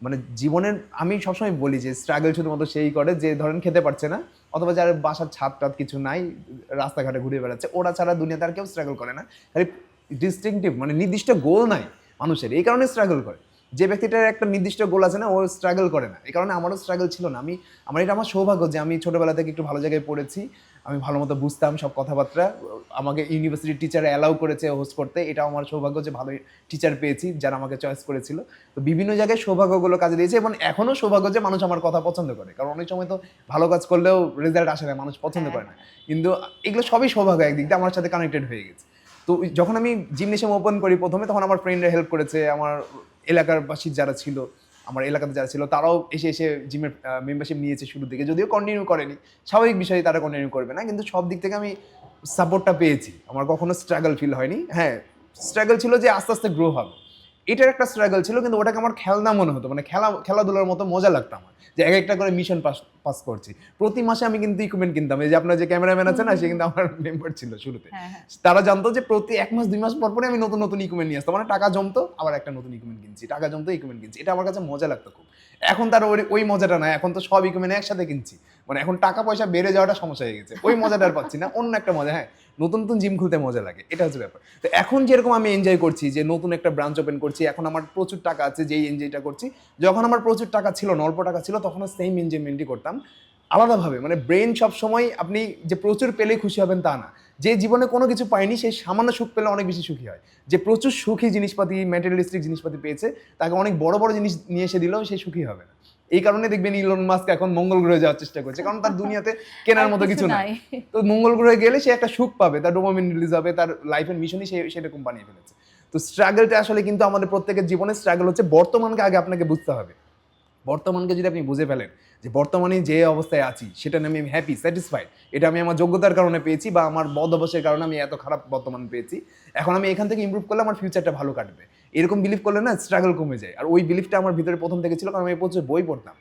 [SPEAKER 1] মানে জীবনের আমি সবসময় বলি যে স্ট্রাগল শুধুমাত্র সেই করে যে ধরেন খেতে পারছে না, অথবা যার বাসার ছাদ টাদ কিছু নাই, রাস্তাঘাটে ঘুরে বেড়াচ্ছে, ওরা ছাড়া দুনিয়াতে আর কেউ স্ট্রাগল করে না। খালি ডিস্টিংটিভ মানে নির্দিষ্ট গোল নাই মানুষের, এই কারণে স্ট্রাগল করে। যে ব্যক্তিটার একটা নির্দিষ্ট গোল আছে না, ও স্ট্রাগল করে না। এই কারণে আমারও স্ট্রাগল ছিল না। এটা আমার সৌভাগ্য যে আমি ছোটবেলা থেকে একটু ভালো জায়গায় পড়েছি, আমি ভালো মতো বুঝতাম সব কথাবার্তা, আমাকে ইউনিভার্সিটির টিচার অ্যালাউ করেছে হোস্ট করতে, এটা আমার সৌভাগ্য যে ভালো টিচার পেয়েছি যারা আমাকে চয়েস করেছিল। তো বিভিন্ন জায়গায় সৌভাগ্যগুলো কাজে দিয়েছে, এবং এখনও সৌভাগ্য যে মানুষ আমার কথা পছন্দ করে, কারণ অনেক সময় তো ভালো কাজ করলেও রেজাল্ট আসে না, মানুষ পছন্দ করে না, কিন্তু এগুলো সবই সৌভাগ্য একদিক দিয়ে আমার সাথে কানেক্টেড হয়ে গেছে। তো যখন আমি জিমনেশিয়াম ওপেন করি প্রথমে, তখন আমার ফ্রেন্ডরা হেল্প করেছে, আমার এলাকার বাসী যারা ছিল, আমার এলাকাতে যারা ছিল তারাও এসে জিমের মেম্বারশিপ নিয়েছে শুরু থেকে, যদিও কন্টিনিউ করেনি, স্বাভাবিক বিষয়ে তারা কন্টিনিউ করবে না, কিন্তু সব দিক থেকে আমি সাপোর্টটা পেয়েছি, আমার কখনো স্ট্রাগল ফিল হয়নি। হ্যাঁ, স্ট্রাগল ছিল যে আস্তে আস্তে গ্রো হবে, এটার একটা স্ট্রাগল ছিল, কিন্তু ওটাকে আমার খেলনা মনে হতো, মানে খেলাধুলার মতো মজা লাগতো আমার, যে এক একটা করে মিশন পাস করছি। প্রতি মাসে আমি কিন্তু ইকুইপমেন্ট কিনতাম, এই যে আপনার যে ক্যামেরাম্যান আছে না, সে কিন্তু আমার মেম্বার ছিল শুরুতে। তারা জানতো যে প্রতি 1 মাস 2 মাস পর পরে আমি নতুন নতুন ইকুইপমেন্ট নিয়ে আসতাম, মানে টাকা জমতো, আবার একটা নতুন ইকুইপমেন্ট কিনছি, টাকা জমতো ইকুইপমেন্ট কিনছি, এটা আমার কাছে মজা লাগতো খুব। এখন তার ওই মজাটা নাই, এখন তো সব ইকুইপমেন্ট একসাথে কিনছি, মানে এখন টাকা পয়সা বেড়ে যাওয়াটা সমস্যা হয়ে গেছে, ওই মজাটা আর পাচ্ছি না, অন্য একটা মজা। হ্যাঁ, নতুন নতুন জিম খুলতে মজা লাগে, এটা হচ্ছে ব্যাপার। তো এখন যেরকম আমি এনজয় করছি যে নতুন একটা ব্রাঞ্চ ওপেন করছি, এখন আমার প্রচুর টাকা আছে, যেই এনজয়টা করছি, যখন আমার প্রচুর টাকা ছিল না, অল্প টাকা ছিল, তখন সেম এনজয়মেন্টই করতাম আলাদাভাবে। মানে ব্রেন সব সময় আপনি যে প্রচুর পেলেই খুশি হবেন তা না, যে জীবনে কোনো কিছু পায়নি সে সামান্য সুখ পেলে অনেক বেশি সুখী হয়। যে প্রচুর সুখী জিনিসপাতি ম্যাটেরিয়ালিস্টিক জিনিসপাতি পেয়েছে তাকে অনেক বড় বড় জিনিস নিয়ে এসে দিলেও সে সুখী হবে না। এই কারণে দেখবেন ইলন মাস্ক এখন মঙ্গল গ্রহে যাওয়ার চেষ্টা করছে, কারণ তার দুনিয়াতে কেনার মতো কিছু নাই। তো মঙ্গল গ্রহে গেলে সে একটা সুখ পাবে, তার ডোপামিন রিলিজ হবে, তার লাইফের মিশনই সে সেরকম বানিয়ে ফেলেছে। তো স্ট্রাগলটা আসলে কিন্তু আমাদের প্রত্যেকের জীবনে স্ট্রাগল হচ্ছে বর্তমানকে আগে আপনাকে বুঝতে হবে। বর্তমানকে যদি আপনি বুঝে ফেলেন যে বর্তমানে যে অবস্থায় আছি সেটা নিয়ে আমি হ্যাপি, স্যাটিসফাইড, এটা আমি আমার যোগ্যতার কারণে পেয়েছি বা আমার বদ অভ্যাসের কারণে আমি এত খারাপ বর্তমান পেয়েছি, এখন আমি এখান থেকে ইমপ্রুভ করলে আমার ফিউচারটা ভালো কাটবে, এরকম বিলিভ করলে না স্ট্রাগল কমে যায়। আর ওই বিলিফটা আমার ভিতরে প্রথম থেকে ছিল, কারণ আমি প্রচুর বই পড়তাম,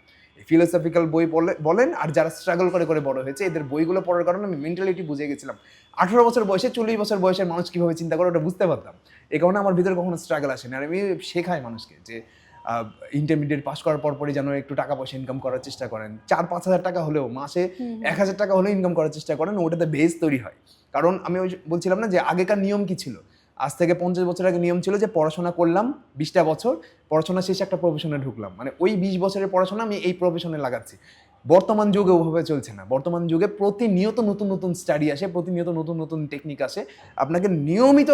[SPEAKER 1] ফিলোসফিক্যাল বই বলেন, আর যারা স্ট্রাগল করে করে বড় হয়েছে এদের বইগুলো পড়ার কারণে আমি মেন্টালিটি বুঝে গেছিলাম। 18 বছর বয়সে 40 বছর বয়সের মানুষ কীভাবে চিন্তা করে ওটা বুঝতে পারতাম। এই কারণে আমার ভিতরে কখনো স্ট্রাগল আসেনি। আর আমি শেখাই মানুষকে যে ইন্টারমিডিয়েট পাস করার পরপরই যেন একটু টাকা পয়সা ইনকাম করার চেষ্টা করেন, 4-5 হাজার টাকা হলেও মাসে 1,000 টাকা হলেও ইনকাম করার চেষ্টা করেন, ওটাতে বেস তৈরি হয়। কারণ আমি ওই বলছিলাম না যে আগেকার নিয়ম কি ছিল, আজ থেকে 50 বছর আগে নিয়ম ছিল যে পড়াশোনা করলাম 20টা বছর, পড়াশোনা শেষে একটা প্রফেশনে ঢুকলাম, মানে ওই 20 বছরের পড়াশোনা আমি এই প্রফেশনে লাগাচ্ছি। বর্তমান যুগে ওভাবে চলছে না। বর্তমান যুগে প্রতিনিয়ত নতুন নতুন স্টাডি আসে, প্রতিনিয়ত নতুন নতুন টেকনিক আসে, আপনাকে নিয়মিত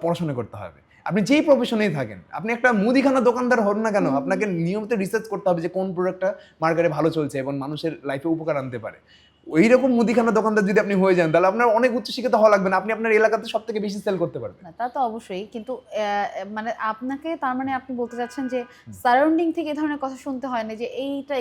[SPEAKER 1] পড়াশোনা করতে হবে। আপনি যেই প্রফেশনেই থাকেন, আপনি একটা মুদিখানা দোকানদার হন না কেন, আপনাকে নিয়মিত রিসার্চ করতে হবে যে কোন প্রোডাক্টটা মার্কেটে ভালো চলছে এবং মানুষের লাইফে উপকার আনতে পারে। ওই রকম মুদিখানা দোকানদার যদি আপনি হয়ে যান তাহলে আপনার অনেক উচ্চশিক্ষিত হওয়া লাগবে না, আপনি আপনার এলাকাতে সব থেকে বেশি সেল করতে পারবেন।
[SPEAKER 2] তা তো অবশ্যই, কিন্তু মানে আপনাকে তার মানে আপনি বলতে চাচ্ছেন যে সারাউন্ডিং থেকে এই ধরনের কথা শুনতে হয় না যে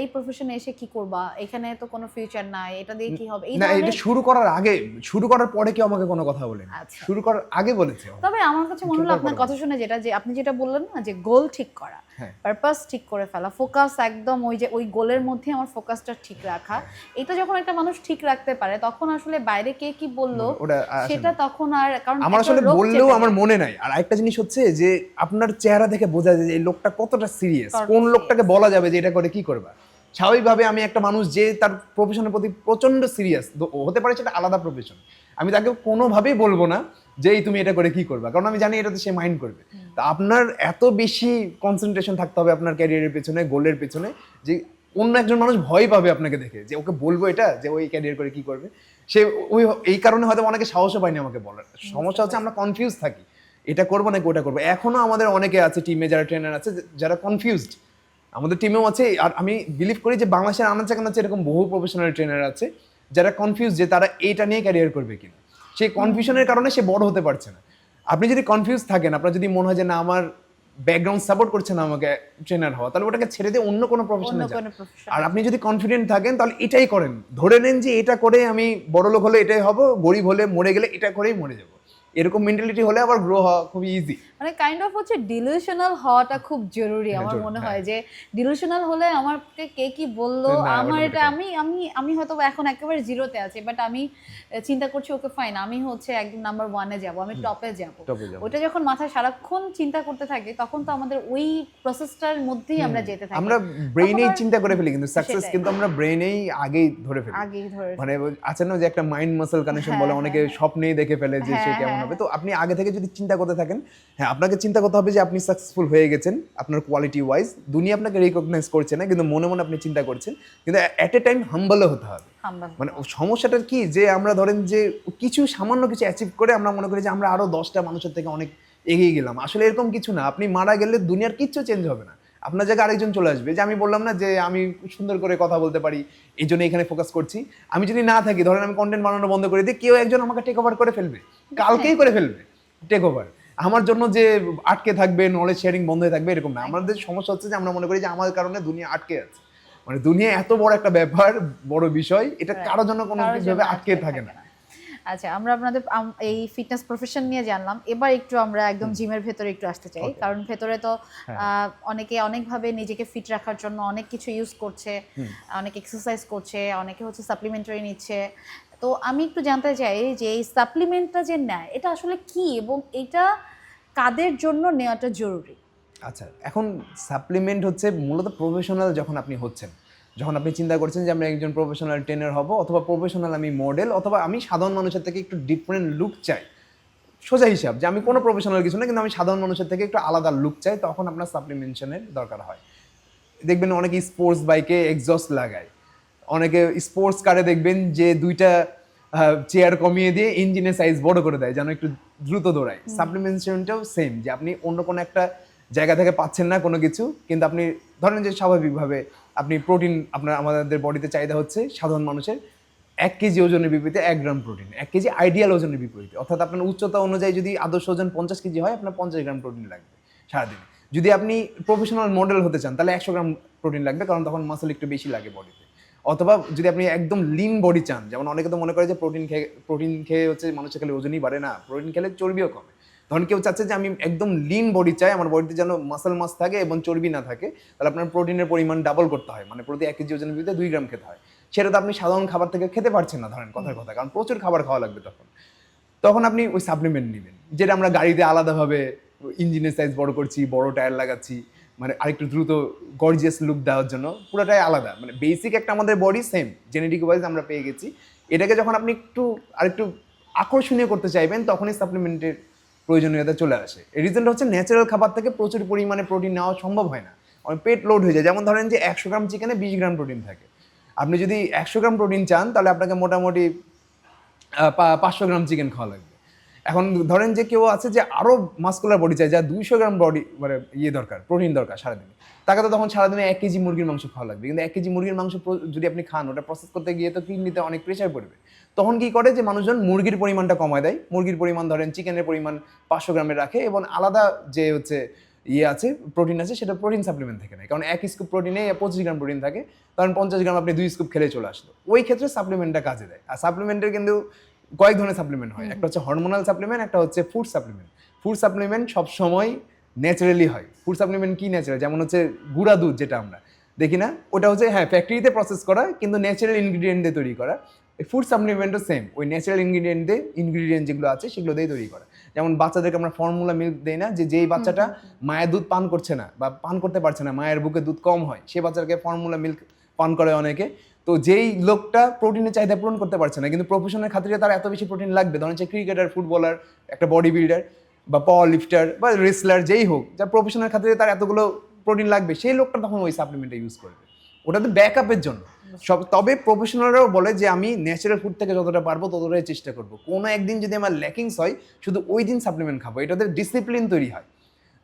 [SPEAKER 2] এই প্রফেশনে এসে কি করবা, এখানে তো কোনো ফিউচার নাই, এটা দিয়ে কি হবে, এই
[SPEAKER 1] না,
[SPEAKER 2] ধরনের।
[SPEAKER 1] এটা শুরু করার আগে, শুরু করার পরে কেউ আমাকে কোনো কথা বলেনি,
[SPEAKER 2] আচ্ছা।
[SPEAKER 1] শুরু করার আগে বলেছে।
[SPEAKER 2] তবে আমার কাছে মনে হলো আপনার কথা শুনে যেটা যে আপনি যেটা বললেন না যে গোল ঠিক করা, পারপাস ঠিক করে ফেলা, ফোকাস একদম ওই যে ওই গোলের মধ্যে আমার ফোকাসটা ঠিক রাখা, এটা যখন একটা মানুষ ঠিক রাখতে পারে তখন আসলে বাইরে কে কি বললো সেটা তখন আর, কারণ
[SPEAKER 1] আমার আসলে বললেও আমার মনে নাই। আর আরেকটা জিনিস হচ্ছে যে আপনার চেহারা দেখে বোঝা যায় যে এই লোকটা কতটা সিরিয়াস, কোন লোকটাকে বলা যাবে যে এটা করে কি করবা। স্বাভাবিকভাবে আমি একটা মানুষ যে তার প্রফেশনের প্রতি প্রচন্ড সিরিয়াস, হতে পারে সেটা আলাদা প্রফেশন, আমি তাকে কোনোভাবেই বলবো না যে তুমি এটা করে কি করবা, কারণ আমি জানি এটাতে সে মাইন্ড করবে। তা আপনার এত বেশি কনসেন্ট্রেশন থাকতে হবে আপনার ক্যারিয়ারের পেছনে, গোলের পেছনে, যে অন্য একজন মানুষ ভয় পাবে আপনাকে দেখে যে ওকে বলবো এটা, যে ওই ক্যারিয়ার করে কি করবে। সে ওই এই কারণে হয়তো অনেকে সাহসও পায়নি আমাকে বলার। সমস্যা হচ্ছে আমরা কনফিউজ থাকি, এটা করবো নাকি ওটা করবো। এখনো আমাদের অনেকে আছে টিমে, যারা ট্রেনার আছে যারা কনফিউজড, আমাদের টিমেও আছে। আর আমি বিলিভ করি যে বাংলাদেশের আনাচে কানাচে এরকম বহু প্রফেশনাল ট্রেনার আছে যারা কনফিউজ যে তারা এইটা নিয়ে ক্যারিয়ার করবে কিনা। সেই কনফিউশনের কারণে সে বড় হতে পারছে না। আপনি যদি কনফিউজ থাকেন, আপনার যদি মনে হয় যে না আমার ব্যাকগ্রাউন্ড সাপোর্ট করছে না আমাকে ট্রেনার হওয়া, তাহলে ওটাকে ছেড়ে দিয়ে অন্য কোনো প্রফেশনে যান। আর আপনি যদি কনফিডেন্ট থাকেন তাহলে এটাই করেন, ধরে নেন যে এটা করে আমি বড়লোক হলে এটাই হব, গরিব হলে মরে গেলে এটা করেই মরে যাবো। এরকম মেন্টালিটি হলে আবার গ্রো হওয়া খুব ইজি।
[SPEAKER 2] মানে কাইন্ড অফ হচ্ছে ডিলিউশনাল হওয়াটা খুব জরুরি আমার মনে হয়। যে ডিলিউশনাল হলে আমাকে কে কি বললো, আমার এটা আমি আমি আমি হয়তো এখন একেবারে জিরোতে আছি, বাট আমি চিন্তা করছি ওকে ফাইন আমি হচ্ছে একদম নাম্বার 1-এ যাব, আমি টপে যাব। ওটা যখন মাথায় সারাক্ষণ চিন্তা করতে থাকি তখন তো আমাদের ওই প্রসেসটার মধ্যেই আমরা যেতে থাকি।
[SPEAKER 1] আমরা ব্রেইনেই চিন্তা করে ফেলি, কিন্তু সাকসেস কিন্তু আমরা ব্রেইনেই আগেই ধরে ফেলি। মানে আছে না যে একটা মাইন্ড মাসল কানেকশন বলে, অনেকে স্বপ্নেই দেখে ফেলে যে সে কেমন হবে। তো আপনি আগে থেকে যদি চিন্তা করতে থাকেন, হ্যাঁ আপনাকে চিন্তা করতে হবে যে আপনি সাকসেসফুল হয়ে গেছেন আপনার কোয়ালিটি ওয়াইজ, দুনিয়া আপনাকে রিকগনাইজ করছে না কিন্তু মনে মনে আপনি চিন্তা করছেন, কিন্তু অ্যাট এ টাইম হাম্বলও হতে হবে। মানে সমস্যাটা কি যে আমরা ধরেন যে কিছু সামান্য কিছু অ্যাচিভ করে আমরা মনে করি যে আমরা আরো 10টা মানুষের থেকে অনেক এগিয়ে গেলাম। আসলে এরকম কিছু না। আপনি মারা গেলে দুনিয়ার কিচ্ছু চেঞ্জ হবে না, আপনার জায়গায় আরেকজন চলে আসবে। যে আমি বললাম না যে আমি সুন্দর করে কথা বলতে পারি এই জন্য এখানে ফোকাস করছি, আমি যদি না থাকি, ধরেন আমি কন্টেন্ট বানানো বন্ধ করে দিই, কেউ একজন আমাকে টেক ওভার করে ফেলবে, কালকেই করে ফেলবে টেক ওভার। আমার জন্য যে আটকে থাকবে, নলেজ শেয়ারিং বন্ধ হয়ে থাকবে এরকম না। আমাদের সমস্যা হচ্ছে যে আমরা মনে করি যে আমার কারণে দুনিয়া আটকে আছে। মানে দুনিয়া এত বড় একটা ব্যাপার, বড় বিষয়, এটা কারোর জন্য কোনো কিছুভাবে আটকে থাকে না।
[SPEAKER 2] আচ্ছা, আমরা আপনাদের এই ফিটনেস প্রফেশন নিয়ে জানলাম, এবার একটু আমরা একদম জিমের ভেতরে একটু আসতে চাই। কারণ ভেতরে তো অনেকে অনেকভাবে নিজেকে ফিট রাখার জন্য অনেক কিছু ইউজ করছে, অনেক এক্সারসাইজ করছে, অনেকে হচ্ছে সাপ্লিমেন্টারি নিচ্ছে। তো আমি একটু জানতে চাই যে এই সাপ্লিমেন্টটা যে নেয় এটা আসলে কি এবং এটা কাদের জন্য নেওয়াটা জরুরি?
[SPEAKER 1] আচ্ছা, এখন সাপ্লিমেন্ট হচ্ছে মূলত প্রফেশনাল যখন আপনি হচ্ছেন, যখন আপনি চিন্তা করছেন যে আমি একজন প্রফেশনাল ট্রেনার হব, অথবা প্রফেশনাল আমি মডেল, অথবা আমি সাধারণ মানুষের থেকে একটু ডিফারেন্ট লুক চাই, সোজা হিসাব যে আমি কোনো প্রফেশনাল কিছু না কিন্তু আমি সাধারণ মানুষের থেকে একটু আলাদা লুক চাই, তখন আপনার সাপ্লিমেন্টেশনের দরকার হয়। দেখবেন অনেকে স্পোর্টস বাইকে এক্সস্ট লাগায়, অনেকে স্পোর্টস কারে দেখবেন যে দুইটা চেয়ার কমিয়ে দিয়ে ইঞ্জিনের সাইজ বড় করে দেয় যেন একটু দ্রুত দৌড়ায়। সাপ্লিমেন্টেশনটাও সেম, যে আপনি অন্য কোনো একটা জায়গা থেকে পাচ্ছেন না কোনো কিছু, কিন্তু আপনি ধরেন যে স্বাভাবিকভাবে আপনি প্রোটিন, আপনার আমাদের বডিতে চাহিদা হচ্ছে সাধারণ মানুষের 1 কেজি ওজনের বিপরীতে 1 গ্রাম প্রোটিন, 1 কেজি আইডিয়াল ওজনের বিপরীতে, অর্থাৎ আপনার উচ্চতা অনুযায়ী যদি আদর্শ ওজন 50 কেজি হয়, আপনার 50 গ্রাম প্রোটিন লাগবে সারাদিনে। যদি আপনি প্রফেশনাল মডেল হতে চান তাহলে 100 গ্রাম প্রোটিন লাগবে, কারণ তখন মাসল একটু বেশি লাগে বডিতে। অথবা যদি আপনি একদম লিন বডি চান, যেমন অনেকে তো মনে করে যে প্রোটিন খেয়ে হচ্ছে মানুষের খেলে ওজনই বাড়ে, না, প্রোটিন খেলে চর্বিও কমে। ধরুন কেউ চাচ্ছে যে আমি একদম লিন বডি চাই, আমার বডিতে যেন মাসল মাস থাকে এবং চর্বি না থাকে, তাহলে আপনার প্রোটিনের পরিমাণ ডাবল করতে হয়, মানে প্রতি 1 কেজি ওজনের বিরুদ্ধে 2 গ্রাম খেতে হয়। সেটা তো আপনি সাধারণ খাবার থেকে খেতে পারছেন না, ধরেন কথার কথা, কারণ প্রচুর খাবার খাওয়া লাগবে তখন আপনি ওই সাপ্লিমেন্ট নেবেন, যেটা আমরা গাড়িতে আলাদাভাবে ইঞ্জিনের সাইজ বড় করছি, বড় টায়ার লাগাচ্ছি, মানে আরেকটু দ্রুত গর্জিয়াস লুক দেওয়ার জন্য, পুরোটাই আলাদা। মানে বেসিক একটা আমাদের বডি সেম, জেনেটিক ওয়াইজ আমরা পেয়ে গেছি। এটাকে যখন আপনি আরেকটু আকর্ষণীয় করতে চাইবেন, তখনই সাপ্লিমেন্টের প্রয়োজনীয়তা চলে আসে। এই রিজনটা হচ্ছে ন্যাচারাল খাবার থেকে প্রচুর পরিমাণে প্রোটিন নেওয়া সম্ভব হয় না, পেট লোড হয়ে যায়। যেমন ধরেন যে 100 গ্রাম চিকেনে 20 গ্রাম প্রোটিন থাকে, আপনি যদি 100 গ্রাম প্রোটিন চান তাহলে আপনাকে মোটামুটি 500 গ্রাম চিকেন খাওয়া লাগবে। এখন ধরেন যে কেউ আছে যে আরো মাস্কুলার বডি চাই, যা 200 গ্রাম বডি মানে দরকার, প্রোটিন দরকার সারাদিনে, তাকে তো তখন সারাদিনে 1 কেজি মুরগির মাংস খাওয়া লাগবে। কিন্তু 1 কেজি মুরগির মাংস যদি আপনি খান, ওটা প্রসেস করতে গিয়ে তো কিডনিতে অনেক প্রেশার পড়বে। তখন কি করে যে মানুষজন মুরগির পরিমাণটা কমায় দেয়, মুরগির পরিমাণ ধরেন চিকেনের পরিমাণ 500 গ্রামে রাখে, এবং আলাদা যে হচ্ছে আছে প্রোটিন আছে, সেটা প্রোটিন সাপ্লিমেন্ট থেকে নেয়। কারণ 1 স্কুপ প্রোটিনে 25 গ্রাম প্রোটিন থাকে, তখন 50 গ্রাম আপনি 2 স্কুপ খেলে চলে আসলো। ওই ক্ষেত্রে সাপ্লিমেন্টটা কাজে দেয়। আর সাপ্লিমেন্টের কিন্তু কয়েক ধরনের সাপ্লিমেন্ট হয়, একটা হচ্ছে হরমোনাল সাপ্লিমেন্ট, একটা হচ্ছে ফুড সাপ্লিমেন্ট। ফুড সাপ্লিমেন্ট সবসময় ন্যাচারালি হয়। ফুড সাপ্লিমেন্ট কি ন্যাচারাল, যেমন হচ্ছে গুঁড়া দুধ যেটা আমরা দেখি না, ওটা হচ্ছে হ্যাঁ ফ্যাক্টরিতে প্রসেস করা, কিন্তু ন্যাচারাল ইনগ্রিডিয়েন্ট দিয়ে তৈরি করা। ফুড সাপ্লিমেন্টও সেম, ওই ন্যাচারাল ইনগ্রিডিয়েন্ট যেগুলো আছে সেগুলো দিয়ে তৈরি করা। যেমন বাচ্চাদেরকে আমরা ফর্মুলা মিল্ক দেই না, যেই বাচ্চাটা মায়ের দুধ পান করছে না বা পান করতে পারছে না, মায়ের বুকে দুধ কম হয়, সেই বাচ্চাকে ফর্মুলা মিল্ক পান করে অনেকে। তো যেই লোকটা প্রোটিনের চাহিদা পূরণ করতে পারছে না, কিন্তু প্রফেশনের খাতিরে তার এত বেশি প্রোটিন লাগবে, ধরেন হচ্ছে ক্রিকেটার, ফুটবলার, একটা বডি বিল্ডার বা পাওয়ার লিফটার বা রেসলার, যেই হোক, যার প্রফেশনের খাতিরে তার এতগুলো প্রোটিন লাগবে, সেই লোকটা তখন ওই সাপ্লিমেন্টটা ইউজ করবে, ওটাতে ব্যাকআপের জন্য সব। তবে প্রফেশনালরাও বলে যে আমি ন্যাচারাল ফুড থেকে যতটা পারবো ততটাই চেষ্টা করবো। কোনো একদিন যদি আমার ল্যাকিংস হয়, শুধু ওই দিন সাপ্লিমেন্ট খাবো, এটাতে ডিসিপ্লিন তৈরি হয়।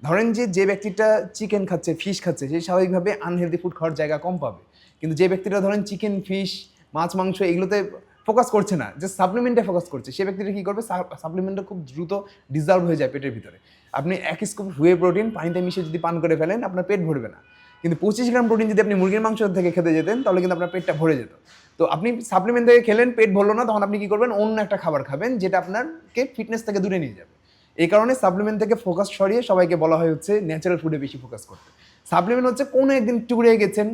[SPEAKER 1] ধরেন যে ব্যক্তিটা চিকেন খাচ্ছে, ফিশ খাচ্ছে, সে স্বাভাবিকভাবে আনহেলদি ফুড খাওয়ার জায়গা কম পাবে। কিন্তু যে ব্যক্তিটা ধরেন চিকেন, ফিশ, মাছ, মাংস এগুলোতে ফোকাস করছে না, যে সাপ্লিমেন্টে ফোকাস করছে, সে ব্যক্তিটা কী করবে, সাপ্লিমেন্টটা খুব দ্রুত ডিজলভ হয়ে যায় পেটের ভিতরে। আপনি 1 স্কুপ হুয়ে প্রোটিন পানিতে মিশিয়ে যদি পান করে ফেলেন, আপনার পেট ভরবে না। কিন্তু 25 গ্রাম প্রোটিন যদি আপনি মুরগির মাংস থেকে খেতে যেতেন, তাহলে কিন্তু আপনার পেটটা ভরে যেত। তো আপনি সাপ্লিমেন্ট থেকে খেলেন, পেট ভরলো না, তখন আপনি কী করবেন, অন্য একটা খাবার খাবেন যেটা আপনাকে ফিটনেস থেকে দূরে নিয়ে যাবে। এই কারণে সাপ্লিমেন্ট থেকে ফোকাস সরিয়ে সবাইকে বলা হয় হচ্ছে ন্যাচারাল ফুডে বেশি ফোকাস করতে। সাপ্লিমেন্ট হচ্ছে কোনো একদিন ট্যুরে গেছেন,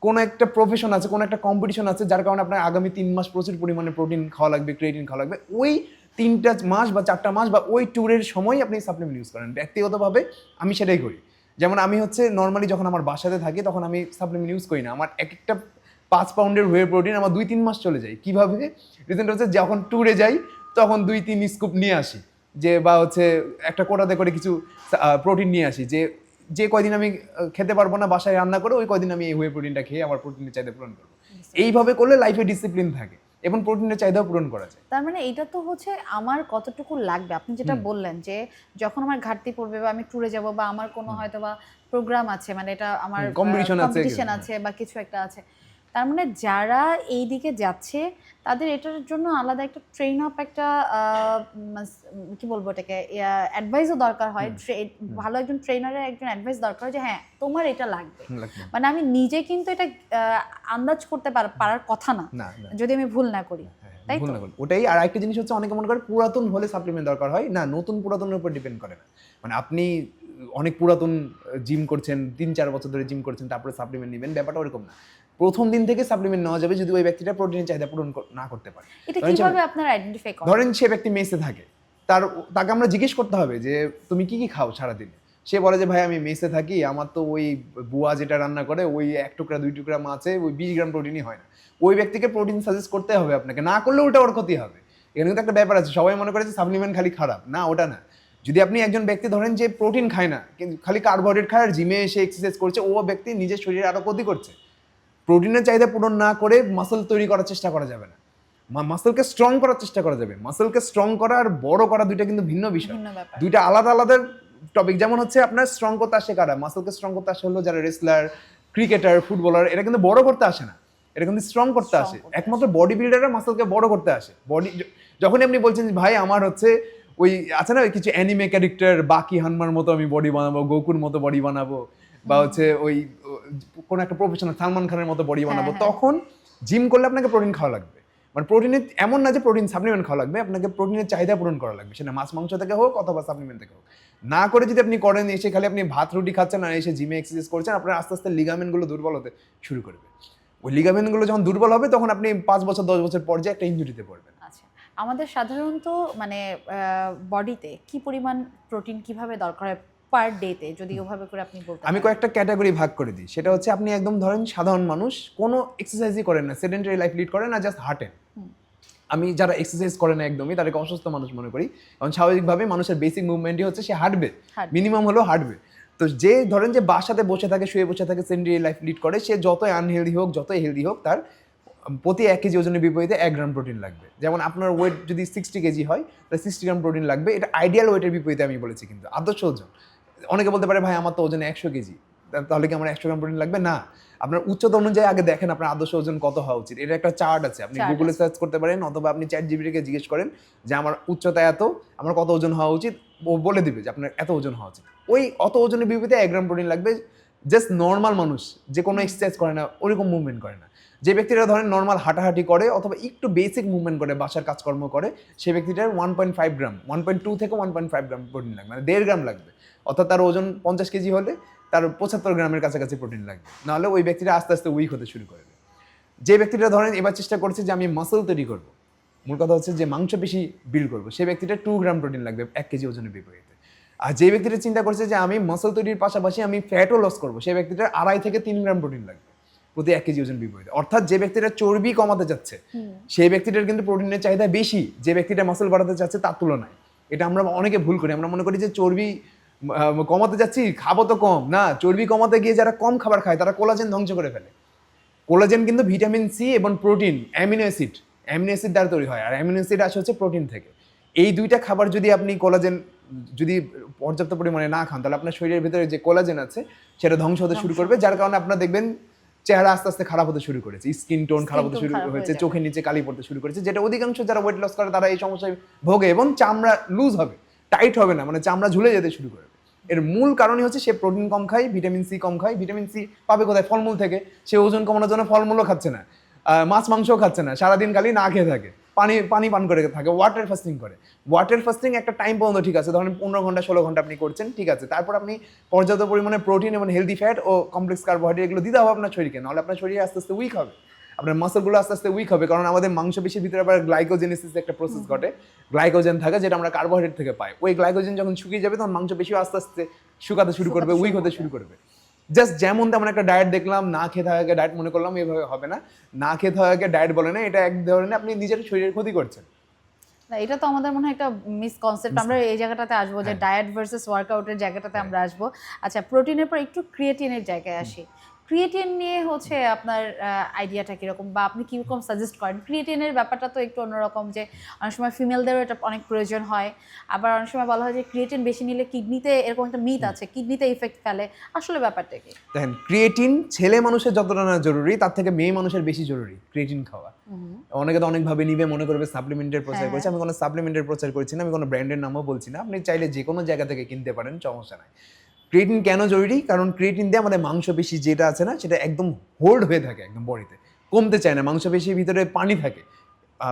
[SPEAKER 1] কোনো একটা প্রফেশন আছে, কোনো একটা কম্পিটিশন আছে, যার কারণে আপনার আগামী 3 মাস প্রচুর পরিমাণে প্রোটিন খাওয়া লাগবে, ক্রিয়েটিন খাওয়া লাগবে, ওই 3টা মাস বা 4টা মাস বা ওই ট্যুরের সময় আপনি সাপ্লিমেন্ট ইউজ করেন। ব্যক্তিগতভাবে আমি সেটাই করি। যেমন আমি হচ্ছে নর্মালি যখন আমার বাসাতে থাকি, তখন আমি সাপ্লিমেন্ট ইউজ করি না। আমার একটা 5 পাউন্ডের ওয়ে প্রোটিন আমার 2-3 মাস চলে যায়। কীভাবে? রিজনটা হচ্ছে যখন ট্যুরে যাই তখন 2-3 স্কুপ নিয়ে আসি, যে বা হচ্ছে একটা কোটাতে করে কিছু প্রোটিন নিয়ে আসি, যে কয়দিন আমি খেতে পারবো না বাসায় রান্না করে, ওই কয়দিন আমি এই ওয়ে প্রোটিনটা খেয়ে আমার প্রোটিনের চাহিদা পূরণ করবো। এইভাবে করলে লাইফে ডিসিপ্লিন থাকে এবং প্রোটিনের চাহিদাও পূরণ করা যায়।
[SPEAKER 2] তার মানে এটা তো হচ্ছে আমার কতটুকু লাগবে, আপনি যেটা বললেন যে যখন আমার ঘাটতি পড়বে বা আমি ট্যুরে যাব বা আমার কোনো হয়তো বা প্রোগ্রাম আছে, মানে এটা আমার কম্পিটিশন আছে বা কিছু একটা আছে, তার মানে যারা এই দিকে যাচ্ছে তাদের এটার জন্য আলাদা একটা ট্রেন আপ, একটা কি বলবো এটাকে, অ্যাডভাইসও দরকার হয়। ভালো একজন ট্রেনারের একজন অ্যাডভাইস দরকার যে হ্যাঁ তোমার এটা লাগবে। মানে আমি নিজে কিন্তু এটা আন্দাজ করতে পারার কথা না, যদি আমি ভুল না করি।
[SPEAKER 1] ওটাই। আর একটা জিনিস হচ্ছে, অনেকে মনে করে পুরাতন হলে সাপ্লিমেন্ট দরকার হয় না, নতুন পুরাতনের উপর ডিপেন্ড করে না। মানে আপনি অনেক পুরাতন জিম করছেন, 3-4 বছর ধরে জিম করছেন, তারপরে সাপ্লিমেন্ট নেবেন, ব্যাপারটা ওরকম না। প্রথম দিন থেকে সাপ্লিমেন্ট নেওয়া যাবে যদি ওই ব্যক্তিটা প্রোটিনের চাহিদা পূরণ না করতে পারে।
[SPEAKER 2] এটা কিভাবে আপনারা আইডেন্টিফাই করেন?
[SPEAKER 1] ধরেন সে ব্যক্তি মেসে থাকে, তাকে আমরা জিজ্ঞেস করতে হবে যে তুমি কি কি খাও সারাদিন। সে বলে যে ভাই আমি মেসে থাকি, আমার তো ওই বুয়া যেটা রান্না করে ওই 1 টুকরা 2 টুকরা মাছে ওই 20 গ্রাম প্রোটিনই হয় না। ওই ব্যক্তিকে প্রোটিন সাজেস্ট করতে হবে আপনাকে, না করলে ওটা ওর ক্ষতি হবে। এখানে কিন্তু একটা ব্যাপার আছে, সবাই মনে করে যে সাপ্লিমেন্ট খালি খারাপ, না, ওটা না। যদি আপনি একজন ব্যক্তি ধরেন যে প্রোটিন খায় না, কিন্তু খালি কার্বোহাইড্রেট খায় আর জিমে এসে এক্সারসাইজ করছে, ও ব্যক্তি নিজের শরীরে আরো ক্ষতি করছে। প্রোটিনের চাহিদা পূরণ না করে মাসল তৈরি করার চেষ্টা করা যাবে না। মাসলকে স্ট্রং করার চেষ্টা করা যাবে। মাসলকে স্ট্রং করা আর বড় করা দুইটা কিন্তু ভিন্ন বিষয়,
[SPEAKER 2] ভিন্ন ব্যাপার।
[SPEAKER 1] দুইটা আলাদা আলাদা টপিক। যেমন হচ্ছে আপনার স্ট্রং করতে আসে কারা, মাসলকে স্ট্রং করতে আসে হলো যারা রেসলার, ক্রিকেটার, ফুটবলার, এটা কিন্তু বড় করতে আসে না, এটা কিন্তু স্ট্রং করতে আসে। একমাত্র বডি বিল্ডাররা মাসলকে বড় করতে আসে। বডি যখনই আপনি বলছেন যে ভাই আমার হচ্ছে ওই আছে না ওই কিছু অ্যানিমে ক্যারেক্টার, বাকি হানমার মতো আমি বডি বানাবো, গোকুর মতো বডি বানাবো, বা হচ্ছে ওই কোন একটা প্রফেশনাল সালমান খানের মতো বডি বানাবো, তখন জিম করলে আপনাকে প্রোটিন খাওয়া লাগবে। মানে প্রোটিনের এমন না যে প্রোটিন সাপ্লিমেন্ট খাওয়া লাগবে, আপনাকে প্রোটিনের চাহিদা পূরণ করা লাগবে, সেটা মাছ মাংস থেকে হোক অথবা সাপ্লিমেন্ট থেকে হোক। না করে যদি আপনি করেন, এসে খালি আপনি ভাত রুটি খাচ্ছেন আর এসে জিমে এক্সারসাইজ করছেন, আপনার আস্তে আস্তে লিগামেন্টগুলো দুর্বল হতে শুরু করবে। ওই লিগামেন্টগুলো যখন দুর্বল হবে তখন আপনি 5 বছর 10 বছর পর যে একটা ইনজুরিতে পড়বেন।
[SPEAKER 2] আচ্ছা, আমাদের সাধারণত মানে বডিতে কি পরিমাণ প্রোটিন কিভাবে দরকার হয় পার ডেতে, যদি ওভাবে করে আপনি বলতে
[SPEAKER 1] আমি
[SPEAKER 2] পারেন?
[SPEAKER 1] কয়েকটা ক্যাটাগরি ভাগ করে দিই। সেটা হচ্ছে আপনি একদম ধরেন সাধারণ মানুষ, কোনো এক্সারসাইজই করেন না, সেডেন্টারি লাইফ লিড করেন না, জাস্ট হাঁটেন। আমি যারা এক্সারসাইজ করে না একদমই, তাদেরকে অসুস্থ মানুষ মনে করি, কারণ স্বাভাবিকভাবে মানুষের বেসিক মুভমেন্টই হচ্ছে সে হাঁটবে, মিনিমাম হলেও হাঁটবে। তো যে ধরেন যে বাসাতে বসে থাকে, শুয়ে বসে থাকে, সেডেন্টারি লাইফ লিড করে, সে যতই আনহেলদি হোক যতই হেলদি হোক, তার প্রতি 1 কেজি ওজনের বিপরীতে 1 গ্রাম প্রোটিন লাগবে। যেমন আপনার ওয়েট যদি 60 কেজি হয়, তাহলে 60 গ্রাম প্রোটিন লাগবে। এটা আইডিয়াল ওয়েটের বিপরীতে আমি বলেছি, কিন্তু আদর্শ ওজন। অনেকে বলতে পারে ভাই আমার তো ওজন 100 কেজি, তাহলে কি আমার 100 গ্রাম প্রোটিন লাগবে? না, আপনার উচ্চতা অনুযায়ী আগে দেখেন আপনার আদর্শ ওজন কত হওয়া উচিত। এটা একটা চার্ট আছে, আপনি গুগলে সার্চ করতে পারেন অথবা আপনি চ্যাটজিপিটিকে জিজ্ঞেস করেন যে আমার উচ্চতা এত, আমার কত ওজন হওয়া উচিত, ও বলে দিবে যে আপনার এত ওজন হওয়া উচিত। ওই অত ওজনের বিপরীতে 1 গ্রাম প্রোটিন লাগবে। জাস্ট নর্মাল মানুষ যে কোনো এক্সারসাইজ করে না, ওরকম মুভমেন্ট করে না, যে ব্যক্তিরা ধরেন নর্মাল হাঁটাহাঁটি করে অথবা একটু বেসিক মুভমেন্ট করে, বাসার কাজকর্ম করে, সেই ব্যক্তিটার 1.5 গ্রাম, 1.2 থেকে 1.5 গ্রাম প্রোটিন লাগবে, মানে 1.5 গ্রাম লাগবে। অর্থাৎ তার ওজন 50 কেজি হলে তার 75 গ্রামের কাছাকাছি প্রোটিন লাগবে, নাহলে ওই ব্যক্তিটা আস্তে আস্তে উইক হতে শুরু করবে। যে ব্যক্তিটা ধরেন এবার চেষ্টা করছে যে আমি মাসল তৈরি করব, মূল কথা হচ্ছে যে মাংসপেশি বিল্ড করবো, সেই ব্যক্তিটা 2 গ্রাম প্রোটিন লাগবে 1 কেজি ওজনের বিপরীতে। আর যে ব্যক্তিটা চিন্তা করছে যে আমি মাসল তৈরির পাশাপাশি আমি ফ্যাটও লস করবো, সেই ব্যক্তিটার 2.5 থেকে 3 গ্রাম প্রোটিন লাগবে প্রতি 1 কেজি ওজন বিপরীতে। অর্থাৎ যে ব্যক্তিটা চর্বি কমাতে যাচ্ছে সেই ব্যক্তিটার কিন্তু প্রোটিনের চাহিদা বেশি যে ব্যক্তিটা মাসল বাড়াতে চাচ্ছে তার তুলনায়। এটা আমরা অনেকে ভুল করি, আমরা মনে করি যে চর্বি কমাতে যাচ্ছি, খাবো তো কম। না, চর্বি কমাতে গিয়ে যারা কম খাবার খায় তারা কোলাজেন ধ্বংস করে ফেলে। কোলাজেন কিন্তু ভিটামিন সি এবং প্রোটিন, অ্যামিনো অ্যাসিড দ্বারা তৈরি হয়, আর অ্যামিনো অ্যাসিড আসে হচ্ছে প্রোটিন থেকে। এই দুইটা খাবার যদি আপনি কোলাজেন যদি পর্যাপ্ত পরিমাণে না খান, তাহলে আপনার শরীরের ভিতরে যে কোলাজেন আছে সেটা ধ্বংস হতে শুরু করবে, যার কারণে আপনারা দেখবেন চেহারা আস্তে আস্তে খারাপ হতে শুরু করেছে, স্কিন টোন খারাপ হতে শুরু হয়েছে, চোখের নিচে কালি পড়তে শুরু করেছে, যেটা অধিকাংশ যারা ওয়েট লস করে তারা এই সমস্যায় ভোগে, এবং চামড়া লুজ হবে, টাইট হবে না, মানে চামড়া ঝুলে যেতে শুরু করবে। এর মূল কারণই হচ্ছে সে প্রোটিন কম খায়, ভিটামিন সি কম খায়। ভিটামিন সি পাবে কোথায়? ফলমূল থেকে। সে ওজন কমানোর জন্য ফলমূলও খাচ্ছে না, মাছ মাংসও খাচ্ছে না, সারাদিন খালি না খেয়ে থাকে, পানি পান করে থাকে, ওয়াটার ফাস্টিং করে। ওয়াটার ফাস্টিং একটা টাইম পর্যন্ত ঠিক আছে, ধরেন 15 ঘন্টা 16 ঘন্টা আপনি করছেন, ঠিক আছে। তারপর আপনি পর্যাপ্ত পরিমাণে প্রোটিন এবং হেলদি ফ্যাট ও কমপ্লেক্স কার্বোহাইড্রেট এগুলো দিতে হবে আপনার শরীরকে, নাহলে আপনার শরীর আস্তে আস্তে উইক হবে, আপনার মাসলগুলো আস্তে আস্তে উইক হবে। কারণ আমাদের মাংসপেশির ভিতরে আবার গ্লাইকোজেনেসিস একটা প্রসেস ঘটে, গ্লাইকোজেন থাকে যেটা আমরা কার্বোহাইড্রেট থেকে পাই। ওই গ্লাইকোজেন যখন শুকিয়ে যাবে তখন মাংসপেশিও আস্তে আস্তে শুকাতে শুরু করবে, উইক হতে শুরু করবে। জাস্ট যেমন তেমন একটা ডায়েট দেখলাম, না খেয়ে থাকাকে ডায়েট মনে করলাম, এভাবে হবে না। না খেয়ে থাকাকে ডায়েট বলে না, এটা এক ধরনের আপনি নিজের শরীরের ক্ষতি করছেন।
[SPEAKER 2] না, এটা তো আমাদের মনে হয় একটা মিসকনসেপ্ট। আমরা এই জায়গাটাতে আসবো যে ডায়েট ভার্সেস ওয়ার্কআউটের জায়গাটাতে আমরা আসবো। আচ্ছা, প্রোটিনের পর একটু ক্রিয়েটিনের জায়গায় আসি। ক্রিয়েটিন নিয়ে হচ্ছে আপনার আইডিয়াটা কীরকম, বা আপনি কীরকম সাজেস্ট করেন? ক্রিয়েটিনের ব্যাপারটা তো একটু অন্যরকম, যে অনেক সময় ফিমেলদেরও এটা অনেক প্রয়োজন হয়, আবার অনেক সময় বলা হয় যে ক্রিয়েটিন বেশি নিলে কিডনিতে, এরকম একটা মিথ আছে, কিডনিতে ইফেক্ট ফেলে। আসলে ব্যাপারটা কি?
[SPEAKER 1] দেখেন, ক্রিয়েটিন ছেলে মানুষের যতটা না জরুরি তার থেকে মেয়ে মানুষের বেশি জরুরি ক্রিয়েটিন খাওয়া। অনেকে তো অনেকভাবে নিবে, মনে করবে সাপ্লিমেন্টের প্রচার করছে। আমি কোনো সাপ্লিমেন্টের প্রচার করছি না, আমি কোনো ব্র্যান্ডের নামও বলছি না, আপনি চাইলে যে কোনো জায়গা থেকে কিনতে পারেন, সমস্যা নাই। ক্রিয়েটিন কেন জরুরি? কারণ ক্রিয়েটিন দিয়ে আমাদের মাংসপেশি যেটা আছে না, সেটা একদম হোল্ড হয়ে থাকে, একদম বডিতে কমতে চায় না। মাংসপেশির ভিতরে পানি থাকে,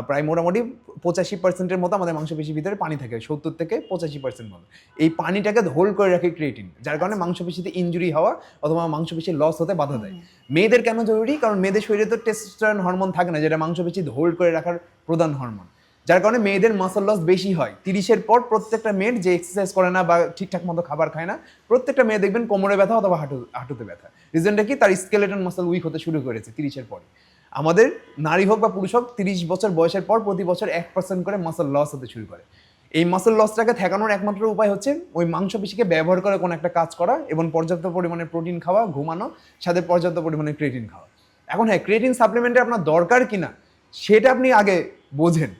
[SPEAKER 1] প্রায় মোটামুটি 85% মতো আমাদের মাংসপেশির ভিতরে পানি থাকে, 70 থেকে 85% মতো। এই পানিটাকে হোল্ড করে রাখে ক্রিয়েটিন, যার কারণে মাংসপেশিতে ইনজুরি হওয়া অথবা মাংসপেশির লস হতে বাধা দেয়। মেয়েদের কেন জরুরি? কারণ মেয়েদের শরীরে তো টেস্টোস্টেরন হরমোন থাকে না, যেটা মাংসপেশি হোল্ড করে রাখার প্রধান হরমোন, যার কারণে মেয়েদের মাসল লস বেশি হয়। 30-এর পর প্রত্যেকটা মেয়ের যে এক্সারসাইজ করে না বা ঠিকঠাক মতো খাবার খায় না, প্রত্যেকটা মেয়ে দেখবেন কোমরে ব্যথা অথবা হাঁটুতে ব্যথা। রিজনটা কি? তার স্কেলেটন মাসল উইক হতে শুরু করেছে 30-এর পরে। আমাদের নারী হোক বা পুরুষ হোক, 30 বছর বয়সের পর প্রতি বছর 1% করে মাসল লস হতে শুরু করে। এই মাসল লসটাকে ঠেকানোর একমাত্র উপায় হচ্ছে ওই মাংসপেশিকে ব্যবহার করে কোনো একটা কাজ করা এবং পর্যাপ্ত পরিমাণে প্রোটিন খাওয়া, ঘুমানো, সাথে পর্যাপ্ত পরিমাণে ক্রিয়েটিন খাওয়া। এখন হ্যাঁ, ক্রিয়েটিন সাপ্লিমেন্টে আপনার দরকার কিনা সেটা আপনি আগে বোঝেন।